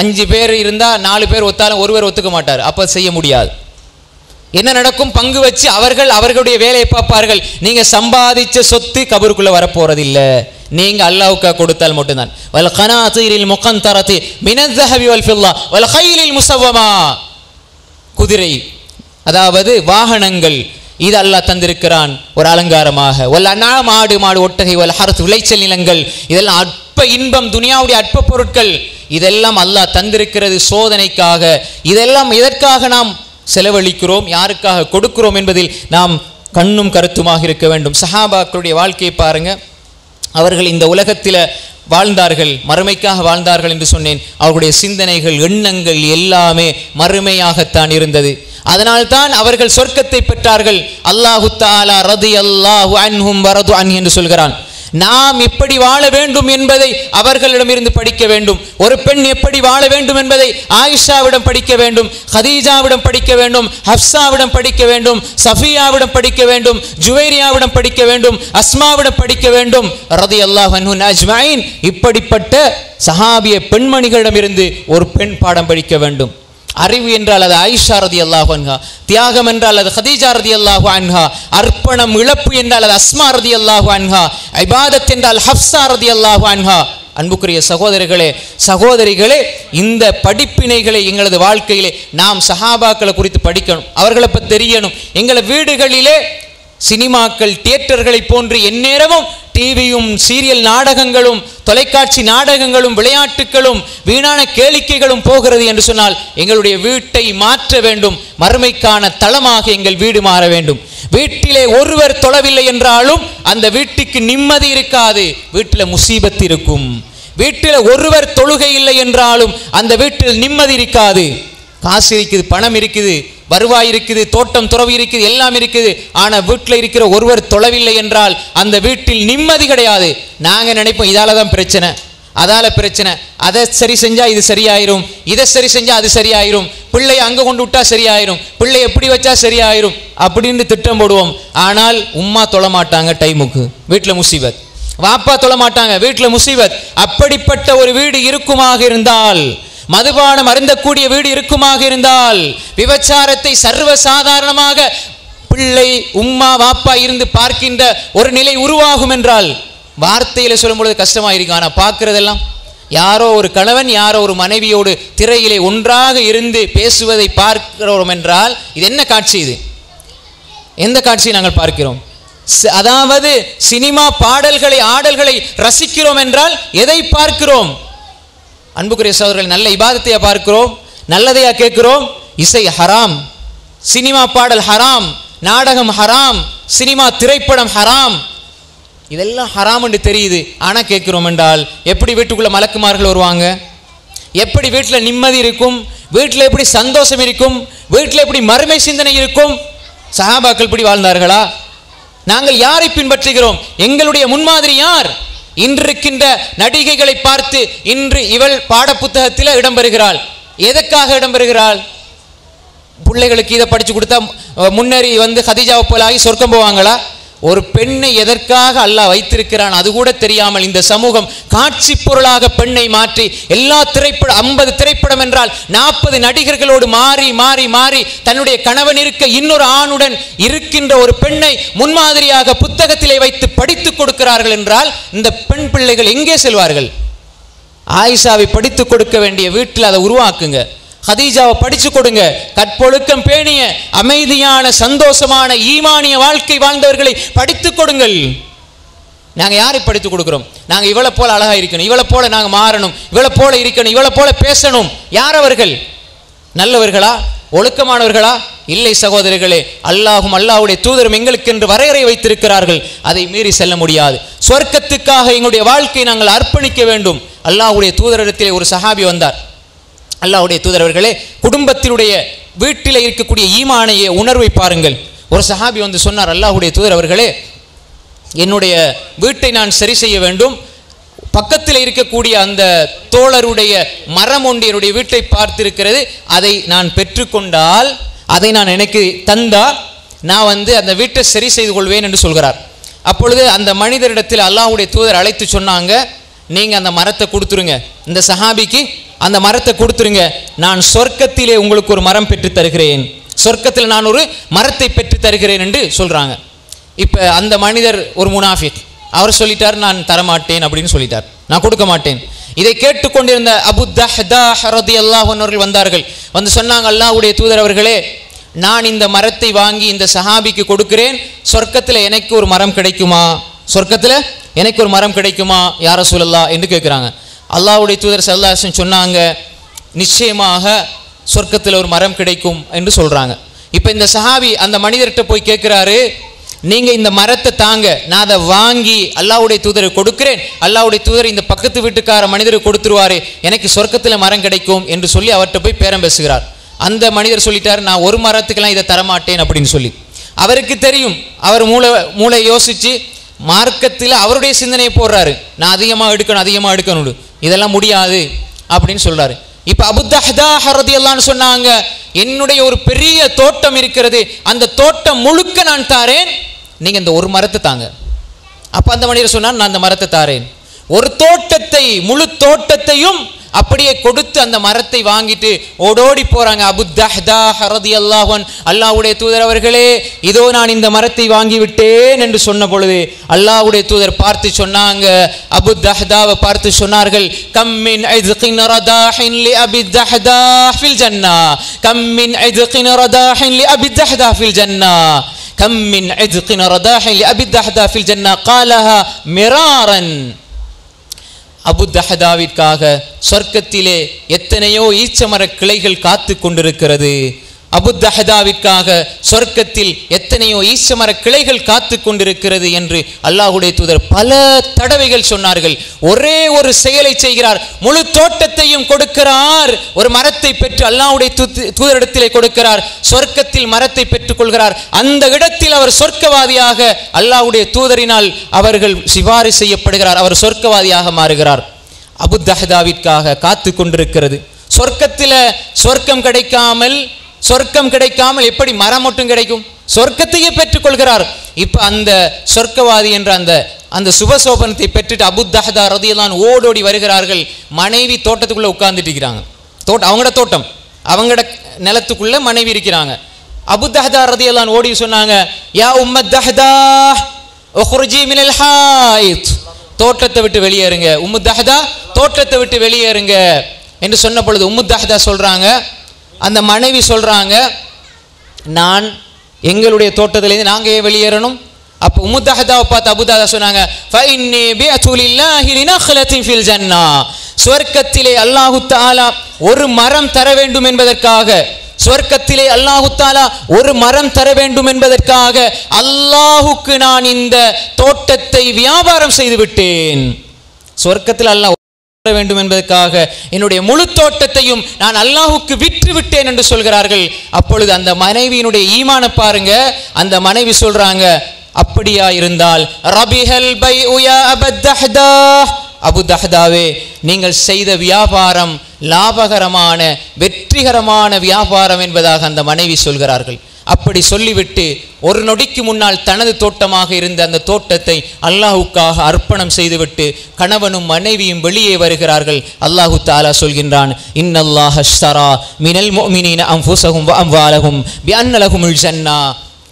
5 பேர் இருந்தால் 4 பேர் ஒத்தாலும் ஒருவர் ஒத்துக்க மாட்டார். அப்போ செய்ய முடியாது. என்ன நடக்கும்? பங்கு வச்சு அவர்களுடைய வேலையை பார்ப்பார்கள். நீங்க சம்பாதிச்ச சொத்து கபருக்குள்ள வரப்போறதில்லை, நீங்க அல்லாஹ்வுக்கு கொடுத்தால் மட்டும்தான். வல் கனாதீரில் முகந்தரதி மினல் ذهب والفضة والخيل المسومة, குதிரை அதாவது வாகனங்கள், இது அல்லாஹ் தந்திருக்கிறான் ஒரு அலங்காரமாக. வல் அன்ஆம், ஆடு மாடு ஒட்டகை, வல் ஹர்த், விளைச்சல் நிலங்கள், இதெல்லாம் அற்ப இன்பம், துனியாவுடைய அற்ப பொருட்கள், இதெல்லாம் அல்லாஹ் தந்திருக்கிறது சோதனைக்காக. இதெல்லாம் எதற்காக நாம் செலவழிக்கிறோம், யாருக்காக கொடுக்கிறோம் என்பதில் நாம் கண்ணும் கருத்துமாக இருக்க வேண்டும். சஹாபாக்களுடைய வாழ்க்கையை பாருங்க. அவர்கள் இந்த உலகத்தில் வாழ்ந்தார்கள், மறுமைக்காக வாழ்ந்தார்கள் என்று சொன்னேன். அவர்களுடைய சிந்தனைகள், எண்ணங்கள் எல்லாமே மறுமையாகத்தான் இருந்தது. அதனால்தான் அவர்கள் சொர்க்கத்தை பெற்றார்கள். அல்லாஹு தஆலா ரதியல்லாஹு அன்ஹும் வரது அன்ஹு என்று சொல்கிறான். நாம் எப்படி வாழ வேண்டும் என்பதை அவர்களிடமிருந்து படிக்க வேண்டும். ஒரு பெண் எப்படி வாழ வேண்டும் என்பதை ஆயிஷாவிடம் படிக்க வேண்டும், ஹதீஜாவிடம் படிக்க வேண்டும், ஹப்சாவிடம் படிக்க வேண்டும், சஃபியாவிடம் படிக்க வேண்டும், ஜுவைரியாவிடம் படிக்க வேண்டும், அஸ்மாவிடம் படிக்க வேண்டும் ரலியல்லாஹு அன்ஹுன் அஜ்மஈன். இப்படிப்பட்ட சஹாபிய பெண்மணிகளிடமிருந்து ஒரு பெண் பாடம் படிக்க வேண்டும். அறிவு என்றால் அது ஆயிஷா ரலியல்லாஹு அன்ஹா, தியாகம் என்றால் அது ஹதீஜா ரலியல்லாஹு அன்ஹா, அர்ப்பணம் இழப்பு என்றால் அது அஸ்மா ரலியல்லாஹு அன்ஹா, இபாதத் என்றால் ஹப்ஸா ரலியல்லாஹு அன்ஹா. அன்புக்குரிய சகோதரர்களே, சகோதரிகளே, இந்த படிப்பினைகளை எங்களது வாழ்க்கையிலே நாம் சஹாபாக்களை குறித்து படிக்கணும், அவர்களை பற்றி தெரியணும். எங்களை வீடுகளிலே சினிமாக்கள், தியேட்டர்களை போன்று எந்நேரமும் டிவியும் சீரியல் நாடகங்களும் தொலைக்காட்சி நாடகங்களும் விளையாட்டுகளும் வீணான கேளிக்கைகளும் போகிறது என்று சொன்னால் எங்களுடைய வீட்டை மாற்ற வேண்டும். மறுமைக்கான தளமாக எங்கள் வீடு மாற வேண்டும். வீட்டிலே ஒருவர் தொழவில்லை என்றாலும் அந்த வீட்டுக்கு நிம்மதி இருக்காது, வீட்டில் முசீபத் இருக்கும். வீட்டில் ஒருவர் தொழுகை இல்லை என்றாலும் அந்த வீட்டில் நிம்மதி இருக்காது. காசு இருக்குது, பணம் இருக்குது, வருவாய் இருக்குது, தோட்டம் துறவு இருக்குது, எல்லாம் இருக்குது. ஆனால் வீட்டில் இருக்கிற ஒருவர் தொழவில்லை என்றால் அந்த வீட்டில் நிம்மதி கிடையாது. நாங்கள் நினைப்போம் இதால தான் பிரச்சனை, அதால பிரச்சனை, அதை சரி செஞ்சா இது சரியாயிரும், இதை சரி செஞ்சா அது சரியாயிரும், பிள்ளை அங்கே கொண்டு விட்டா சரியாயிரும், பிள்ளை எப்படி வச்சா சரியாயிரும் அப்படின்னு திட்டம் போடுவோம். ஆனால் உம்மா தொழ மாட்டாங்க டைமுக்கு, வீட்டில் முசீபத். வாப்பா தொழ மாட்டாங்க, வீட்டில் முசீபத். அப்படிப்பட்ட ஒரு வீடு இருக்குமாக இருந்தால், மதுபானம் அருந்தக்கூடிய வீடு இருக்குமாக இருந்தால், விபச்சாரத்தை சர்வசாதாரணமாக பிள்ளை உம்மா வாப்பா இருந்து பார்க்கின்ற ஒரு நிலை உருவாகும் என்றால், வார்த்தையில சொல்லும் பொழுது கஷ்டமா இருக்கும், ஆனால் பார்க்கிறதெல்லாம் யாரோ ஒரு கணவன் யாரோ ஒரு மனைவியோடு திரையிலே ஒன்றாக இருந்து பேசுவதை பார்க்கிறோம் என்றால் இது என்ன காட்சி? இது எந்த காட்சியை நாங்கள் பார்க்கிறோம்? அதாவது சினிமா பாடல்களை ஆடல்களை ரசிக்கிறோம் என்றால் எதை பார்க்கிறோம்? அன்புக்குரிய சகோதரர்கள், நல்ல இபாதத்தையா பார்க்கிறோம்? நல்லதையா கேட்கிறோம்? இசை ஹராம், சினிமா பாடல் ஹராம், நாடகம் ஹராம், சினிமா திரைப்படம் ஹராம், இதெல்லாம் ஹராம் என்று தெரியுது. ஆனால் கேட்கிறோம் என்றால் எப்படி வீட்டுக்குள்ள மலக்குமார்கள் வருவாங்க? எப்படி வீட்டில் நிம்மதி இருக்கும்? வீட்டில் எப்படி சந்தோஷம் இருக்கும்? வீட்டில் எப்படி மறுமை சிந்தனை இருக்கும்? சஹாபாக்கள் இப்படி வாழ்ந்தார்களா? நாங்கள் யாரை பின்பற்றுகிறோம்? எங்களுடைய முன்மாதிரி யார்? இன்று இருக்கின்ற நடிகைகளை பார்த்து இன்று இவள் பாடப்புத்தகத்தில் இடம்பெறுகிறாள். எதற்காக இடம்பெறுகிறாள்? பிள்ளைகளுக்கு இதை படித்து கொடுத்தா முன்னேறி ஹதீஜாவை போலாகி சொர்க்கம் போவாங்களா? ஒரு பெண்ணை எதற்காக அல்லாஹ் வைத்திருக்கிறான் அது கூட தெரியாமல் இந்த சமூகம் காட்சி பொருளாக பெண்ணை மாற்றி எல்லா திரைப்படம் 50 திரைப்படம் என்றால் 40 நடிகர்களோடு மாறி மாறி மாறி தன்னுடைய கணவன் இருக்க இன்னொரு ஆணுடன் இருக்கின்ற ஒரு பெண்ணை முன்மாதிரியாக புத்தகத்திலே வைத்து படித்துக் கொடுக்கிறார்கள் என்றால் இந்த பெண் பிள்ளைகள் எங்கே செல்வார்கள்? ஆயிஷாவை படித்துக் கொடுக்க வேண்டிய வீட்டில் அதை உருவாக்குங்க. ஹதீஜாவை படிச்சு கொடுங்க. கற்பொழுக்கம் பேணிய அமைதியான சந்தோஷமான ஈமானிய வாழ்க்கை வாழ்ந்தவர்களை படித்துக் கொடுங்கள். நாங்கள் யாரை படித்துக் கொடுக்கிறோம்? நாங்கள் இவளை போல அழகா இருக்கணும், இவளை போல நாங்கள் மாறணும், இவளை போல இருக்கணும், இவளை போல பேசணும். யார் அவர்கள்? நல்லவர்களா? ஒழுக்கமானவர்களா? இல்லை சகோதரர்களே. அல்லாஹும் அல்லாஹ்வுடைய தூதரும் எங்களுக்கு என்று வரையறை வைத்திருக்கிறார்கள். அதை மீறி செல்ல முடியாது. சொர்க்கத்துக்காக எங்களுடைய வாழ்க்கையை நாங்கள் அர்ப்பணிக்க வேண்டும். அல்லாஹ்வுடைய தூதரிடத்திலே ஒரு சஹாபி வந்தார். அல்லாஹ்வுடைய தூதரவர்களே, குடும்பத்தினுடைய வீட்டில் இருக்கக்கூடிய ஈமானைய உணர்வை பாருங்கள். ஒரு சஹாபி வந்து சொன்னார், அல்லாஹ்வுடைய தூதரவர்களே, என்னுடைய வீட்டை நான் சரி செய்ய வேண்டும். பக்கத்தில் இருக்கக்கூடிய அந்த தோழருடைய மரம் ஒன்று என்னுடைய வீட்டை பார்த்திருக்கிறது. அதை நான் பெற்றுக்கொண்டால், அதை நான் எனக்கு தந்தா நான் அந்த வீட்டை சரி செய்து கொள்வேன் என்று சொல்கிறார். அப்பொழுது அந்த மனிதரிடத்தில் அல்லாஹ்வுடைய தூதர் அழைத்து சொன்னாங்க, நீங்கள் அந்த மரத்தை கொடுத்துருங்க, இந்த சஹாபிக்கு அந்த மரத்தை கொடுத்துருங்க, நான் சொர்க்கத்திலே உங்களுக்கு ஒரு மரம் பெற்று தருகிறேன், சொர்க்கத்தில் நான் ஒரு மரத்தை பெற்று தருகிறேன் என்று சொல்கிறாங்க. இப்போ அந்த மனிதர் ஒரு முனாஃபிக், அவர் சொல்லிட்டார், நான் தரமாட்டேன் அப்படின்னு சொல்லிட்டார், நான் கொடுக்க மாட்டேன். இதை கேட்டுக்கொண்டிருந்த அபு தஹ்தாஹ் ரலியல்லாஹு அன்ஹு அவர்கள் வந்தார்கள். வந்து சொன்னாங்க, அல்லாஹ்வுடைய தூதர் அவர்களே, நான் இந்த மரத்தை வாங்கி இந்த சஹாபிக்கு கொடுக்கிறேன், சொர்க்கத்தில் எனக்கு ஒரு மரம் கிடைக்குமா? சொர்க்கத்தில் எனக்கு ஒரு மரம் கிடைக்குமா யா ரசூலல்லாஹ் என்று கேட்குறாங்க. அல்லாஹ்வுடைய தூதர் ஸல்லல்லாஹு அலைஹி வஸல்லம் சொன்னாங்க, நிச்சயமாக சொர்க்கத்தில் ஒரு மரம் கிடைக்கும் என்று சொல்கிறாங்க. இப்போ இந்த சஹாபி அந்த மனிதர்கிட்ட போய் கேட்குறாரு, நீங்கள் இந்த மரத்தை தாங்க, நான் அதை வாங்கி அல்லாஹ்வுடைய தூதருக்கு கொடுக்கிறேன், அல்லாஹ்வுடைய தூதர் இந்த பக்கத்து வீட்டுக்கார மனிதருக்கு கொடுத்துருவாரு, எனக்கு சொர்க்கத்தில் மரம் கிடைக்கும் என்று சொல்லி அவர்கிட்ட போய் பேரம் பேசுகிறார். அந்த மனிதர் சொல்லிட்டார், நான் ஒரு மரத்துக்கெல்லாம் இதை தரமாட்டேன் அப்படின்னு சொல்லி. அவருக்கு தெரியும், அவர் மூளை யோசித்து மார்க்கத்தில் அவருடைய சிந்தனையை போடுறாரு, நான் அதிகமாக எடுக்கணும், இதெல்லாம் முடியாது அப்படின்னு சொல்றாரு. இப்போ அபு தஹ்தாஹ் ரலியல்லாஹு அன்ஹு சொன்னாங்க, என்னுடைய ஒரு பெரிய தோட்டம் இருக்கிறது, அந்த தோட்டம் முழுக்க நான் தாரேன், நீங்க இந்த ஒரு மரத்தை தாங்க. அப்ப அந்த மனிதர் சொன்னார், நான் அந்த மரத்தை தாரேன். ஒரு தோட்டத்தை, முழு தோட்டத்தையும் அப்படியே கொடுத்து அந்த மரத்தை வாங்கிட்டு ஓடோடி போறாங்க. அபு தஹ்தாஹ் ரலியல்லாஹு அன்ஹு, அல்லாஹ்வுடைய தூதர் அவர்களே, இதோ நான் இந்த மரத்தை வாங்கி விட்டேன் என்று சொன்ன பொழுது அல்லாஹ்வுடைய தூதர் பார்த்து சொன்னாங்க, அபு தஹ்தாவை பார்த்து சொன்னார்கள், கம் மின் இத்கின் ரதாஹின் லி அபி தஹ்தாஹ் ஃபில் ஜன்னா, கம் மின் இத்கின் ரதாஹின் லி அபி தஹ்தாஹ் ஃபில் ஜன்னா, கம் மின் இத்கின் ரதாஹின் லி அபி தஹ்தாஹ் ஃபில் ஜன்னா قالها مرارا. அபு தஹ்தாவிற்காக சொர்க்கத்திலே எத்தனையோ ஈச்சமர கிளைகள் காத்து கொண்டிருக்கிறது. அபு தஹ்தாவிற்காக சொர்க்கத்தில் எத்தனையோ ஈச்சமர கிளைகள் காத்து கொண்டிருக்கிறது என்று அல்லாஹ்வுடைய தூதர் பல தடவைகள் சொன்னார்கள். ஒரே ஒரு செயலை செய்கிறார், முழு தோட்டத்தையும் கொடுக்கிறார், ஒரு மரத்தை பெற்று அல்லாஹ்வுடைய தூதரிடத்திலே கொடுக்கிறார், சொர்க்கத்தில் மரத்தை பெற்றுக் கொள்கிறார். அந்த இடத்தில் அவர் சொர்க்கவாதியாக அல்லாஹ்வுடைய தூதரினால் அவர்கள் சிபாரிசு செய்யப்படுகிறார், அவர் சொர்க்கவாதியாக மாறுகிறார். அபு தஹ்தாவிற்காக காத்து கொண்டிருக்கிறது. சொர்க்கத்தில் சொர்க்கம் கிடைக்காமல் எப்படி மரம் மட்டும் கிடைக்கும்? சொர்க்கத்தையே பெற்றுக்கொள்கிறார். இப்ப அந்த சொர்க்கவாதி என்ற அந்த சுபசோபனத்தை பெற்றுட்டு அபு தஹ்தா ரலியல்லாஹு அன்ஹு ஓடோடி வருகிறார்கள். மனைவி தோட்டத்துக்குள்ள உட்கார்ந்துட்டு இருக்கிறாங்க. அவங்களோட தோட்டம், அவங்களோட நிலத்துக்குள்ள மனைவி இருக்கிறாங்க. அபு தஹ்தா ரலியல்லாஹு அன்ஹு ஓடி சொன்னாங்க, யா உம்மத் தஹ்தா உக்ருஜி மினல் ஹாயித், தோட்டத்தை விட்டு வெளியேறுங்க. உம்மு தஹ்தா தோட்டத்தை விட்டு வெளியேறுங்க என்று சொன்ன பொழுது உம்மு தஹ்தா சொல்றாங்க, அந்த மனைவி சொல்றாங்க, நான் எங்களுடைய தோட்டத்திலேருந்து நாங்க ஏன் வெளியேறணும்? அப்போ உம்மு தஹ்தாவை பார்த்து அபூ தஹ்தா சொன்னாங்க, ஃபஇன்னி பிஅது லில்லாஹி லினக்லத்தின் ஃபில் ஜன்னா, சுவர்க்கத்திலே அல்லாஹ் தஆலா ஒரு மரம் தர வேண்டும் என்பதற்காக, சுவர்க்கத்திலே அல்லாஹ் தஆலா ஒரு மரம் தர வேண்டும் என்பதற்காக அல்லாஹ்வுக்கு நான் இந்த தோட்டத்தை வியாபாரம் செய்து விட்டேன். சுவர்க்கத்தில் அல்லாஹ் தர வேண்டும் என்பதற்காக என்னுடைய முழு தோட்டத்தையும் நான் அல்லாஹ்வுக்கு விற்று விட்டேன் என்று சொல்கிறார்கள். அப்பொழுது அந்த மனைவியினுடைய ஈமான பாருங்க. அந்த மனைவி சொல்றாங்க, அப்படியா இருந்தால் ரபிஹல் பைஉ யா அபத் தஹ்தா, அபு தஹ்தாவே நீங்கள் செய்த வியாபாரம் லாபகரமான வெற்றிகரமான வியாபாரம் என்பதாக அந்த மனைவி சொல்கிறார்கள். அப்படி சொல்லிவிட்டு ஒரு நொடிக்கு முன்னால் தனது தோட்டமாக இருந்த அந்த தோட்டத்தை அல்லாஹ்வுக்காக அர்ப்பணம் செய்துவிட்டு கணவனும் மனைவியும் வெளியே வருகிறார்கள். அல்லாஹு தஆலா சொல்கின்றான், இன்னல்லாஹ அஷ்தரா மினல் முஃமினீன அன்ஃபுஸஹும் வ அம்வாலஹும் பிஅன்ன லஹுமுல் ஜன்னா,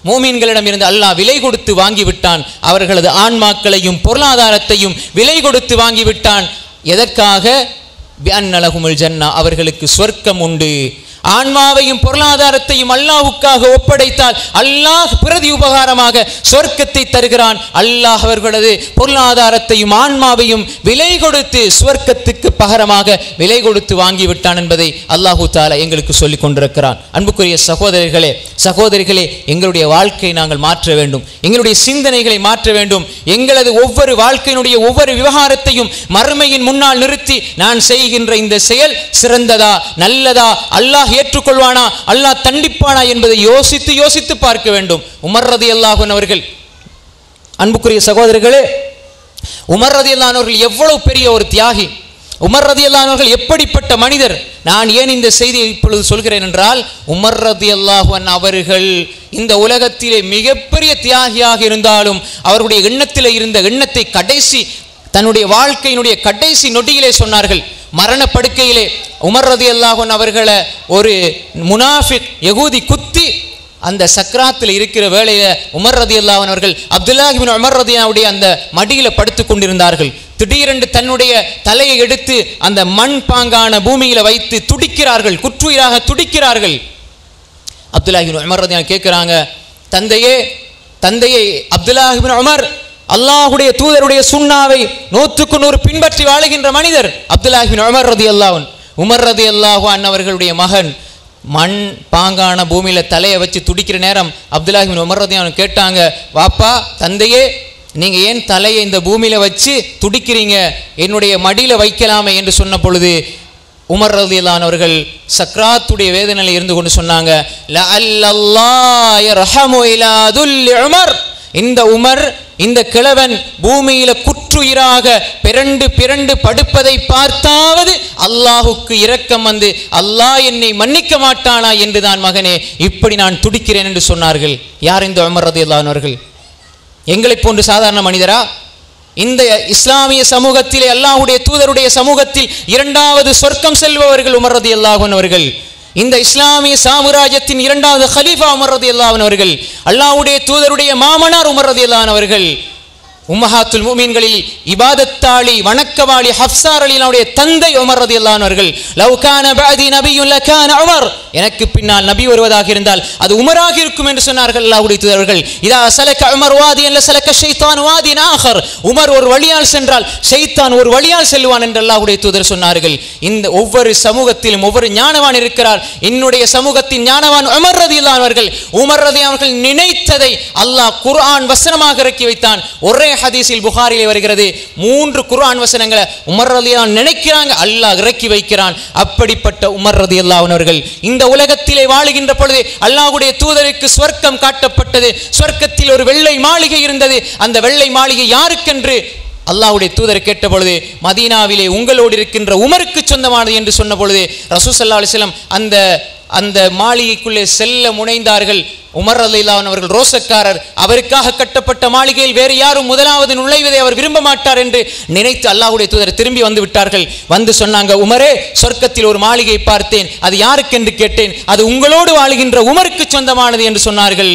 மூமின்களிடம் இருந்து அல்லாஹ் விலை கொடுத்து வாங்கிவிட்டான். அவர்களது ஆன்மாக்களையும் பொருளாதாரத்தையும் விலை கொடுத்து வாங்கிவிட்டான். எதற்காக? பிஅன்ன லஹுமுல் ஜன்னா, அவர்களுக்கு சொர்க்கம் உண்டு. ஆன்மாவையும் பொருளாதாரத்தையும் அல்லாஹ்வுக்காக ஒப்படைத்தால் அல்லாஹ் பிரதி உபகாரமாக சொர்க்கத்தை தருகிறான். அல்லாஹ் அவர்களது பொருளாதாரத்தையும் ஆன்மாவையும் விலை கொடுத்து சொர்க்கத்துக்கு பகரமாக விலை கொடுத்து வாங்கிவிட்டான் என்பதை அல்லாஹு தஆலா எங்களுக்கு சொல்லிக் கொண்டிருக்கிறான். அன்புக்குரிய சகோதரர்களே, சகோதரிகளே, எங்களுடைய வாழ்க்கையை நாங்கள் மாற்ற வேண்டும், எங்களுடைய சிந்தனைகளை மாற்ற வேண்டும். எங்களது ஒவ்வொரு வாழ்க்கையினுடைய ஒவ்வொரு விவகாரத்தையும் மறுமையின் முன்னால் நிறுத்தி நான் செய்கின்ற இந்த செயல் சிறந்ததா, நல்லதா, அல்லாஹ் ஏற்றுக்கொள்வானா, அல்லாஹ் தண்டிப்பானா என்பதை யோசித்து யோசித்து பார்க்க வேண்டும். உமர் ரலியல்லாஹு அன்ஹு அவர்கள், அன்புக்குரிய சகோதரர்களே, உமர் ரலியல்லாஹு அன்ஹு அவர்கள் எவ்வளவு பெரிய ஒரு தியாகி, உமர் ரலியல்லாஹு அன்ஹு அவர்கள் எப்படிப்பட்ட மனிதர். நான் ஏன் இந்த செய்தியை இப்பொழுது சொல்கிறேன் என்றால், உமர் ரலியல்லாஹு அன்ஹு அவர்கள் இந்த உலகத்திலே மிகப்பெரிய தியாகியாக இருந்தாலும் அவருடைய எண்ணத்திலே இருந்த எண்ணத்தை கடைசி தன்னுடைய வாழ்க்கையினுடைய கடைசி நொடியிலே சொன்னார்கள். மரண படுக்கையிலே உமர் ரலியல்லாஹு அன்ஹு அவர்களை ஒரு முனாஃபிக் யகூதி குத்தி அந்த சக்ராத்தில் இருக்கிற வேளையில உமர் ரலியல்லாஹு அன்ஹு அவர்கள் அப்துல்லாஹ் இப்னு உமர் ரலியல்லாஹு அந்த மடியில படுத்துக் கொண்டிருந்தார்கள். திடீரென்று தன்னுடைய தலையை எடுத்து அந்த மண் பாங்கான பூமியில வைத்து துடிக்கிறார்கள், குற்றுயிராக துடிக்கிறார்கள். அப்துல்லாஹ் இப்னு உமர் ரலியல்லாஹு கேட்கிறாங்க, தந்தையே தந்தையே அப்துல்லாஹ் இப்னு உமர் அல்லாஹ்வுடைய தூதருடைய சுன்னாவை 100க்கு 100 பின்பற்றி வாழுகின்ற மனிதர் அப்துல்லாஹ் இப்னு உமர் ரலியல்லாஹு அன்ஹு. உமர் ரலியல்லாஹு அன்ஹு அவர்களுடைய மகன் மண் பாங்கான பூமியில தலையை வச்சு துடிக்கிற நேரம் அப்துல்லாஹ் இப்னு உமர் ரலியல்லாஹு அன்ஹு கேட்டாங்க, வாப்பா தந்தையே நீங்க ஏன் தலையை இந்த பூமியில வச்சு துடிக்கிறீங்க, என்னுடைய மடியில வைக்கலாமே என்று சொன்ன பொழுது உமர் ரலியல்லாஹு அன்ஹு அவர்கள் சக்ராத்துடைய வேதனையில் இருந்து கொண்டு சொன்னாங்க, லஅல்லல்லாஹ் யர்ஹமு இலா துல்லி உமர், இந்த உமர் இந்த கிழவன் பூமியில குற்றுயிராக பிறண்டு பிறண்டு படுப்பதை பார்த்தாவது அல்லாஹுக்கு இரக்கம் வந்து அல்லாஹ் என்னை மன்னிக்க மாட்டானா என்றுதான் மகனே இப்படி நான் துடிக்கிறேன் என்று சொன்னார்கள். யார் இந்த உமர் ரலியல்லாஹு அன்ஹு அவர்கள்? எங்களை போன்று சாதாரண மனிதரா? இந்த இஸ்லாமிய சமூகத்திலே அல்லாஹ்வுடைய தூதருடைய சமூகத்தில் இரண்டாவது சொர்க்கம் செல்பவர்கள் உமர் ரலியல்லாஹு அன்ஹு அவர்கள். இந்த இஸ்லாமிய சாம்ராஜ்யத்தின் இரண்டாவது கலீஃபா உமர் ரலியல்லாஹு அன்ஹு அவர்கள். அல்லாஹ்வுடைய தூதருடைய மாமனார் உமர் ரலியல்லாஹு அன்ஹு அவர்கள். உம்மஹாத்துல் முஃமின்களில் இபாதத்தாளி வணக்கவாளி ஹஃப்ஸா ரலியல்லாஹுடைய தந்தை உமர் ரலியல்லாஹு அன்ஹு அவர்கள். லவ் கான பஅதி நபியுன் லகான உமர், எனக்கு பின்னால் நபி வருவதாக இருந்தால் அது உமராக இருக்கும் என்று சொன்னார்கள் அல்லாஹ்வுடைய தூதர்கள். இதா சலக உமர் வாதியன் லசலக ஷைத்தான் வாதின் ஆகர், உமர் ஒரு வழியால் சென்றால் ஷைத்தான் ஒரு வழியால் செல்வான் என்று அல்லாஹ்வுடைய தூதர் சொன்னார்கள். இந்த ஒவ்வொரு சமூகத்திலும் ஒவ்வொரு ஞானவான் இருக்கிறார். என்னுடைய சமூகத்தின் ஞானவான் உமர் ரலியல்லாஹு அன்ஹு அவர்கள். உமர் ரலியல்லாஹு அன்ஹு அவர்கள் நினைத்ததை அல்லாஹ் குர்ஆன் வசனமாக இறக்கி வைத்தான். ஒரே ஹதீஸில் புகாரிலே வருகிறது, 3 குர்ஆன் வசனங்களை உமர் ரலியல்லாஹு அன்ஹு நினைக்கிறாங்க, அல்லாஹ் இறக்கி வைக்கிறான். அப்படிப்பட்ட உமர் ரலியல்லாஹு அன்ஹு அவர்கள் இந்த உலகத்திலே வாழுகின்ற பொழுது அல்லாஹ்வுடைய தூதருக்கு சொர்க்கம் காட்டப்பட்டது. சொர்க்கத்தில் ஒரு வெள்ளை மாளிகை இருந்தது. அந்த வெள்ளை மாளிகை யாருக்கென்று அல்லாஹ்வுடைய தூதர் கேட்ட பொழுது, மதீனாவிலே உங்களோடு இருக்கின்ற உமருக்கு சொந்தமானது என்று சொன்ன பொழுது ரசூல் ஸல்லல்லாஹு அலைஹி வஸல்லம் அந்த மாளிகைக்குள்ளே செல்ல முனைந்தார்கள். உமர் ரலியல்லாஹு அன்ஹு அவர்கள் ரோசக்காரர், அவருக்காக கட்டப்பட்ட மாளிகையில் வேறு யாரும் முதலாவது நுழைவதை அவர் விரும்ப மாட்டார் என்று நினைத்து அல்லாஹ்வுடைய தூதர் திரும்பி வந்து விட்டார்கள். வந்து சொன்னாங்க, உமரே சொர்க்கத்தில் ஒரு மாளிகை பார்த்தேன், அது யாருக்கென்று கேட்டேன், அது உங்களோடு வாழுகின்ற உமருக்கு சொந்தமானது என்று சொன்னார்கள்.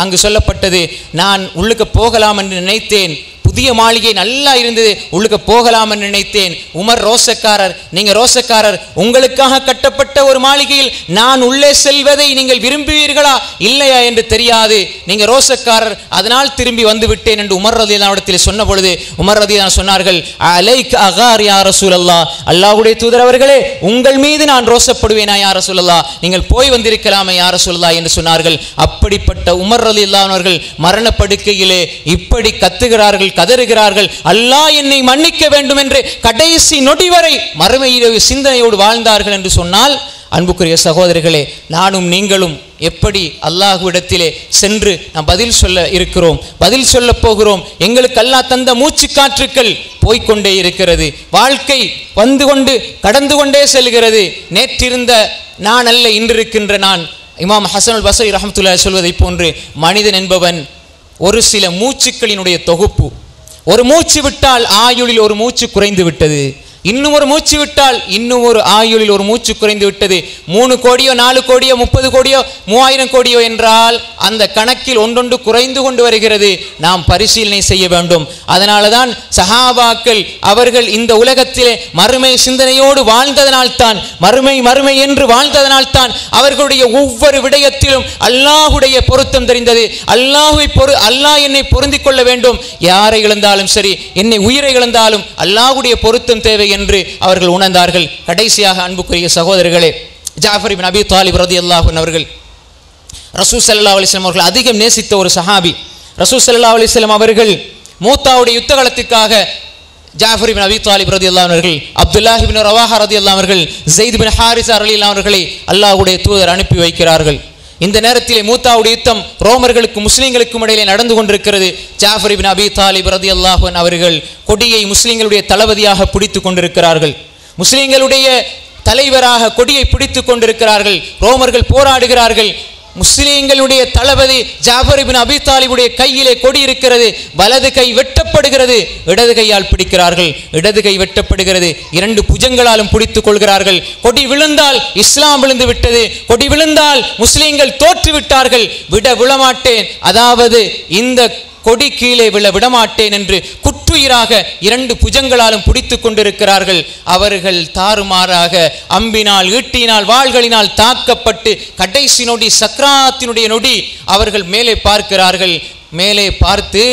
அங்கு சொல்லப்பட்டது, நான் உள்ளுக்கு போகலாம் என்று நினைத்தேன், புதிய மாளிகை நல்லா இருந்தது, உள்ளுக்கு போகலாம்னு நினைத்தேன். உமர் ரோசக்காரர், நீங்க ரோசக்காரர், உங்களுக்காக கட்டப்பட்ட ஒரு மாளிகையில் நான் உள்ளே செல்வதை நீங்கள் விரும்புவீர்களா இல்லையா என்று தெரியாது, நீங்க ரோசக்காரர், அதனால் திரும்பி வந்து விட்டேன் என்று உமர் ரலியல்லாஹு அன்ஹு சொன்ன பொழுது உமர் ரலியல்லாஹு சொன்னார்கள், அலைக அகார் யா ரசூலல்லாஹ், அல்லாஹ்வுடைய தூதர் அவர்களே, உங்கள் மீது நான் ரோசப்படுவேனா யா ரசூலல்லாஹ், நீங்கள் போய் வந்திருக்கலாமே யா ரசூலல்லாஹ் என்று சொன்னார்கள். அப்படிப்பட்ட உமர் ரலியல்லாஹு அன்ஹு அவர்கள் மரணப்படுக்கையிலே இப்படி கத்துகிறார்கள், கதறுகிறார்கள், அல்லாஹ் என்னை மன்னிக்க வேண்டும் என்று கடைசி நொடி வரை மறுமையிலே சிந்தனையோடு வாழ்ந்தார்கள் என்று சொன்னால், அன்புக்குரிய சகோதரர்களே, நானும் நீங்களும் எப்படி அல்லாஹ்விடத்திலே சென்று நாம் பதில் சொல்ல இருக்கிறோம், பதில் சொல்ல போகிறோம்? எங்களுக்கு அல்லாஹ் தந்த மூச்சு காற்றுக்கள் போய்கொண்டே இருக்கிறது, வாழ்க்கை வந்து கொண்டு கடந்து கொண்டே செல்கிறது. நேற்றிருந்த நான் அல்ல இன்றிருக்கின்ற நான். இமாம் ஹசனுல் பஸ்ரி ரஹ்மத்துல்லாஹி சொல்வதை போன்று மனிதன் என்பவன் ஒரு சில மூச்சுக்களினுடைய தொகுப்பு. ஒரு மூச்சு விட்டால் ஆயுளில் ஒரு மூச்சு குறைந்து விட்டது, இன்னும் ஒரு மூச்சு விட்டால் இன்னும் ஒரு ஆயுளில் ஒரு மூச்சு குறைந்து விட்டது. 3 கோடியோ 4 கோடியோ 30 கோடியோ 3000 கோடியோ என்றால் அந்த கணக்கில் ஒன்றொன்று குறைந்து கொண்டு வருகிறது. நாம் பரிசீலனை செய்ய வேண்டும். அதனால தான் சஹாபாக்கள் அவர்கள் இந்த உலகத்திலே மறுமை சிந்தனையோடு வாழ்ந்ததனால்தான், மறுமை மறுமை என்று வாழ்ந்ததனால்தான் அவர்களுடைய ஒவ்வொரு விடயத்திலும் அல்லாஹுடைய பொருத்தம் தெரிந்தது. அல்லாஹ் என்னை பொருந்திக் கொள்ள வேண்டும், யாரை இழந்தாலும் சரி, என்னை உயிரை இழந்தாலும் அல்லாஹுடைய பொருத்தம் தேவை என்று அவர்கள் உணர்ந்தார்கள். கடைசியாக அன்புக்குரிய சகோதரர்களே, ஜாஃபர் இப்னு அபி தாலிப் ரலியல்லாஹு அன்ஹு அவர்கள் ரசூல் ஸல்லல்லாஹு அலைஹி வஸல்லம் அவர்கள் அதிகம் நேசித்த ஒரு சஹாபி. ரசூல் ஸல்லல்லாஹு அலைஹி வஸல்லம் அவர்கள் மூத்தாவுடைய யுத்த காலத்துக்காக ஜாஃபர் இப்னு அபி தாலிப் ரலியல்லாஹு அன்ஹு அவர்கள், அப்துல்லாஹ் இப்னு ரவாஹா ரலியல்லாஹு அன்ஹு அவர்கள், ஸைத் இப்னு ஹாரிஸா ரலியல்லாஹு அன்ஹு அவர்களை அல்லாஹ்வுடைய தூதர் அனுப்பி வைக்கிறார்கள். இந்த நேரத்திலே மூத்தாவுடைய யுத்தம் ரோமர்களுக்கும் முஸ்லிம்களுக்கும் இடையிலே நடந்து கொண்டிருக்கிறது. ஜாஃபர் இப்னு அபி தாலிப் ரலியல்லாஹு அன்ஹு அவர்கள் கொடியை முஸ்லிம்களுடைய தளபதியாக பிடித்துக் கொண்டிருக்கிறார்கள், முஸ்லிம்களுடைய தலைவராக கொடியை பிடித்துக் கொண்டிருக்கிறார்கள். ரோமர்கள் போராடுகிறார்கள். முஸ்லிம்களுடைய தளபதி ஜாஃபர் இப்னு அபி தாலிபுடைய கையிலே கொடி இருக்கிறது, வலது கை வெட்டப்படுகிறது, இடது கையால் பிடிக்கிறார்கள், இடது கை வெட்டப்படுகிறது, 2 புஜங்களாலும் பிடித்துக் கொள்கிறார்கள். கொடி விழுந்தால் இஸ்லாம் விழுந்து விட்டது, கொடி விழுந்தால் முஸ்லிம்கள் தோற்று விட்டார்கள், விடமாட்டேன், அதாவது இந்த கொடி கீழே விடமாட்டேன் என்று குற்றுயிராக 2 புஜங்களாலும் பிடித்துக் கொண்டிருக்கிறார்கள். அவர்கள் தாறுமாறாக அம்பினால், ஈட்டினால், வாள்களினால் தாக்கப்பட்டு கடைசி நொடி, சக்ராத்தினுடைய நொடி, அவர்கள் மேலே பார்க்கிறார்கள். மேலே பார்த்து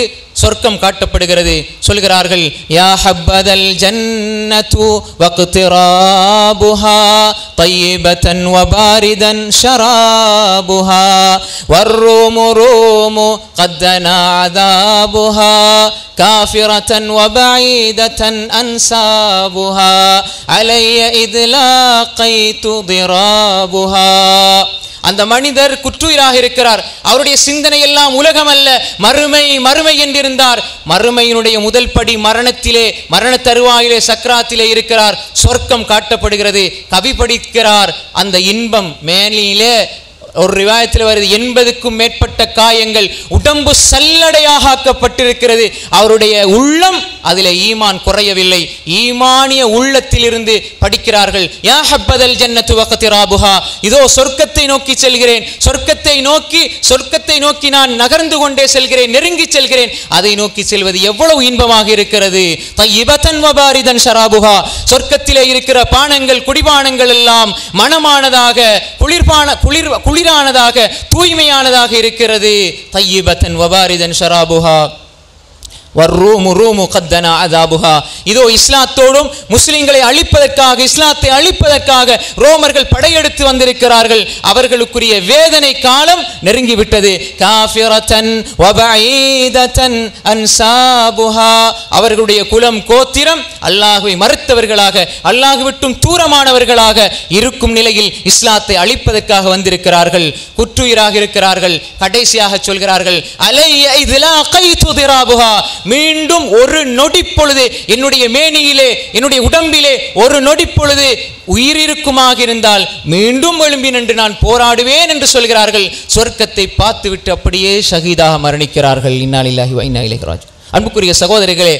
சொர்க்கம் காட்டப்படுகிறது. சொல்கிறார்கள், யா ஹப்பதல் ஜன்னத்து வக்திராபுஹா தய்யிபதன் வபாரிதன் ஷராபுஹா வர்ரூமு ரூமு கத்தனா அதாபுஹா காஃபிரதன் வபஈததன் அன்சாபுஹா அலைய இத்லாகைது திராபுஹா. அந்த மனிதர் குற்றுயிராக இருக்கிறார். அவருடைய சிந்தனை எல்லாம் உலகம் அல்ல, மறுமை மறுமை என்றிருந்தார். மறுமையினுடைய முதல் படி மரணத்திலே, மரண தருவாயிலே, சக்ராத்திலே இருக்கிறார். சொர்க்கம் காட்டப்படுகிறது, கவி படிக்கிறார். அந்த இன்பம் மேலிலே ஒரு ரிவாயத்தில் வருது, 80க்கும் மேற்பட்ட காயங்கள், உடம்பு சல்லடையாக ஆக்கப்பட்டிருக்கிறது. அவருடைய உள்ளம் அதிலே ஈமான் குறையவில்லை. ஈமானிய உள்ளத்திலிருந்து படிக்கிறார்கள், யா ஹப்பதல் ஜன்னத்து வக்திராபுஹா, இதோ சொர்க்கத்தை நோக்கி செல்கிறேன், சொர்க்கத்தை நோக்கி நான் நகர்ந்து கொண்டே செல்கிறேன், நெருங்கி செல்கிறேன். அதை நோக்கி செல்வது எவ்வளவு இன்பமாக இருக்கிறது. தய்யிபதன் வபாரிதன் ஷராபுஹா, சொர்க்கத்திலே இருக்கிற பானங்கள், குடிபானங்கள் எல்லாம் மனமானதாக, குளிரானதாக, தூய்மையானதாக இருக்கிறது. தய்யிபதன் வபாரிதன் ஷராபுஹா வர்ரூமு ரூமு கத்தனா அதாபுஹா. இதோ இஸ்லாத்தோடும் முஸ்லிம்களை அழிப்பதற்காக, இஸ்லாத்தை அழிப்பதற்காக ரோமர்கள் படையெடுத்து வந்திருக்கிறார்கள். அவர்களுக்குரிய வேதனை காலம் நெருங்கிவிட்டது. காஃபிரதன் வபஈததன் அன்சாபுஹா, அவர்களுடைய குலம் கோத்திரம் அல்லாஹ்வை மறுத்தவர்களாக, அல்லாஹ் விட்டும் தூரமானவர்களாக இருக்கும் நிலையில் இஸ்லாத்தை அழிப்பதற்காக வந்திருக்கிறார்கள். குற்றுயிராக இருக்கிறார்கள். கடைசியாக சொல்கிறார்கள், அலைய இத்லாகைது திராபுஹா, மீண்டும் ஒரு நொடி பொழுது என்னுடைய மேனியிலே, என்னுடைய உடம்பிலே ஒரு நொடி பொழுது உயிர் இருக்குமாக இருந்தால் மீண்டும் எழும்பி நின்று நான் போராடுவேன் என்று சொல்கிறார்கள். சொர்க்கத்தை பார்த்துவிட்டு அப்படியே ஷஹீதாக மரணிக்கிறார்கள். இன்னா லில்லாஹி வ இன்னா இலைஹி ராஜிஊன். அன்புக்குரிய சகோதரர்களே,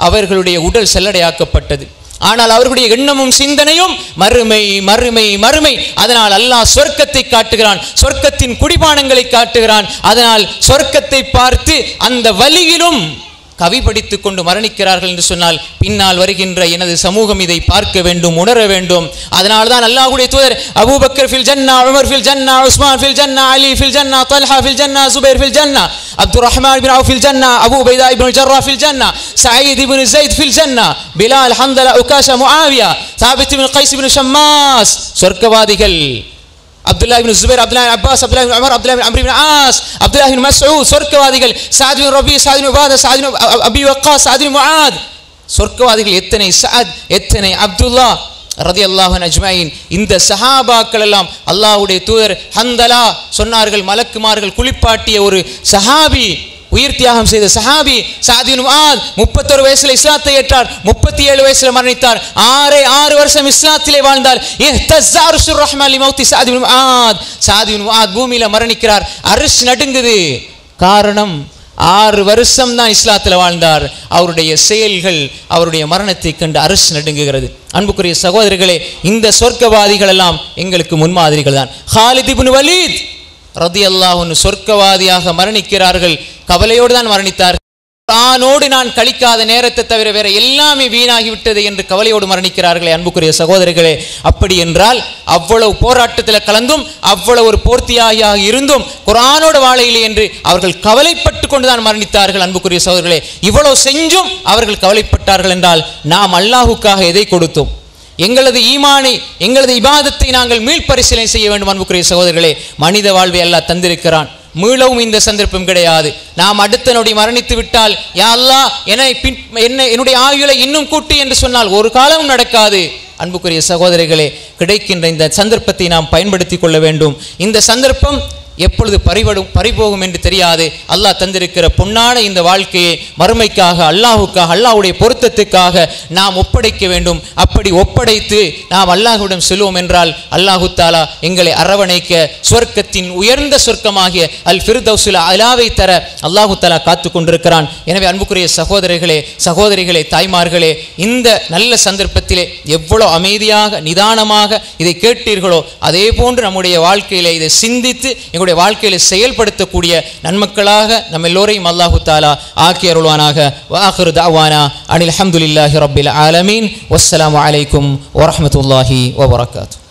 அவர்களுடைய உடல் செல்லடையாக்கப்பட்டது. ஆனால் அவர்களுடைய எண்ணமும் சிந்தனையும் மறுமை மறுமை மறுமை. அதனால் அல்லாஹ் சொர்க்கத்தை காட்டுகிறான், சொர்க்கத்தின் குடிபானங்களை காட்டுகிறான். அதனால் சொர்க்கத்தை பார்த்து அந்த வலியிலும் கவி படித்து கொண்டு மரணிக்கிறார்கள் என்று சொன்னால் பின்னால் வருகின்ற எனது சமூகம் இதை பார்க்க வேண்டும், உணர வேண்டும். அதனால் தான் அல்லாஹ்வுடைய தூதர் அபூபக்கர் ஃபில் ஜன்னா, உமர் ஃபில் ஜன்னா, உஸ்மான் ஃபில் ஜன்னா, அலி ஃபில் ஜன்னா, தல்ஹா ஃபில் ஜன்னா, சுபைர் ஃபில் ஜன்னா, அப்துர் ரஹ்மான் பின் அவுஃப் ஃபில் ஜன்னா, அபூ உபைதா இப்னு ஜர்ராஹ் ஃபில் ஜன்னா, சயீத் இப்னு ஸைத் ஃபில் ஜன்னா, பிலால், ஹம்தலா, உகாஷா, முஆவியா, சாபித் இப்னு கைஸ் இப்னு ஷம்மாஸ் சொர்க்கவாதிகள். அப்துல்லா இப்னு ஜுபைர், அப்துல்லா இப்னு அப்பாஸ், அப்துல்லா இப்னு உமர், அப்துல்லா இப்னு அம்ர் இப்னு ஆஸ், அப்துல்லா இப்னு மஸ்ஊத் சொர்க்கவாதிகள். சஅத் இப்னு ரபீ, சஅத் இப்னு உபாதா, சஅத் இப்னு அபீ வக்காஸ், சஅத் இப்னு முஆத் சொர்க்கவாதிகள். எத்தனை சஅத், எத்தனை அப்துல்லா ரலியல்லாஹு அஜ்மஈன். இந்த சஹாபாக்கள் எல்லாம் அல்லாஹ்வுடைய தூதர் ஹந்தலா சொன்னார்கள், மலக்குமார்கள் குளிப்பாட்டிய ஒரு சஹாபி, உயிர் தியாகம் செய்த சஹாபி சஅத் இப்னு முஆத் 31 வயசுல இஸ்லாத்தை ஏற்றார், 37 வயசுல மரணித்தார். 6 வருஷம் இஸ்லாத்திலே வாழ்ந்தார். இஹ்தஸ்ஸா அர்ஷுர் ரஹ்மான் லிமௌத்தி சஅத் இப்னு முஆத். சஅத் இப்னு முஆத் பூமியில மரணிக்கிறார், அர்ஷ் நடுங்குது. காரணம் 6 வருஷம் தான் இஸ்லாத்தில் வாழ்ந்தார். அவருடைய செயல்கள், அவருடைய மரணத்தை கண்டு அர்ஷ் நடுங்குகிறது. அன்புக்குரிய சகோதரர்களே, இந்த சொர்க்கவாதிகள் எல்லாம் எங்களுக்கு முன்மாதிரிகள் தான். ஹாலித் இப்னு வலீத் ரலியல்லாஹு அன்ஹு சொர்க்கவாதியாக மரணிக்கிறார்கள். கவலையோடு தான் மரணித்தார். தானோடு நான் கழிக்காத நேரத்தை தவிர வேற எல்லாமே வீணாகிவிட்டது என்று கவலையோடு மரணிக்கிறார்களே அன்புக்குரிய சகோதரர்களே. அப்படி என்றால் அவ்வளவு போராட்டத்தில் கலந்தும், அவ்வளவு ஒரு போர்த்தியாக இருந்தும் குர்ஆனோட வாழையிலே என்று அவர்கள் கவலைப்பட்டு கொண்டுதான் மரணித்தார்கள். அன்புக்குரிய சகோதரர்களே, இவ்வளவு செஞ்சும் அவர்கள் கவலைப்பட்டார்கள் என்றால் நாம் அல்லாஹுக்காக எதை கொடுத்தோம்? எங்களது ஈமானை, எங்களது இபாதத்தை நாங்கள் மீள்பரிசீலனை செய்ய வேண்டும். அன்புக்குரிய சகோதரர்களே, மனித வாழ்வை அல்லாஹ் தந்திருக்கிறான், மீளவும் இந்த சந்தர்ப்பம் கிடையாது. நாம் அடுத்த நொடி மரணித்து விட்டால் யா அல்லாஹ் என்னுடைய ஆயுளை இன்னும் கூட்டி என்று சொன்னால் ஒரு காலமும் நடக்காது. அன்புக்குரிய சகோதரிகளே, கிடைக்கின்ற இந்த சந்தர்ப்பத்தை நாம் பயன்படுத்தி கொள்ள வேண்டும். இந்த சந்தர்ப்பம் எப்பொழுது பறிபோகும் என்று தெரியாது. அல்லாஹ் தந்திருக்கிற பொன்னான இந்த வாழ்க்கையை மறுமைக்காக, அல்லாஹுக்காக, அல்லாஹுடைய பொருத்தத்துக்காக நாம் ஒப்படைக்க வேண்டும். அப்படி ஒப்படைத்து நாம் அல்லாஹுவிடம் செல்வோம் என்றால் அல்லாஹு தாலா எங்களை அரவணைக்க சொர்க்கத்தின் உயர்ந்த சொர்க்கமாகிய அல் ஃபிர்தௌஸில் அலாவை தர அல்லாஹு தாலா காத்து கொண்டிருக்கிறான். எனவே அன்புக்குரிய சகோதரிகளே, தாய்மார்களே, இந்த நல்ல சந்தர்ப்பத்திலே எவ்வளோ அமைதியாக நிதானமாக இதை கேட்டீர்களோ அதே போன்று நம்முடைய வாழ்க்கையிலே இதை சிந்தித்து எங்களுடைய வாழ்க்கையில செயல்படுத்தக்கூடிய நன்மக்களாக நம்ம எல்லோரையும் அல்லாஹு தஆலா ஆக்கி அருள்வானாக. வஆகிரு தஅவானா அனில் ஹம்துலில்லாஹி ரப்பில் ஆலமீன். வஸ்ஸலாமு அலைக்கும் வரஹ்மத்துல்லாஹி வபரகாத்துஹு.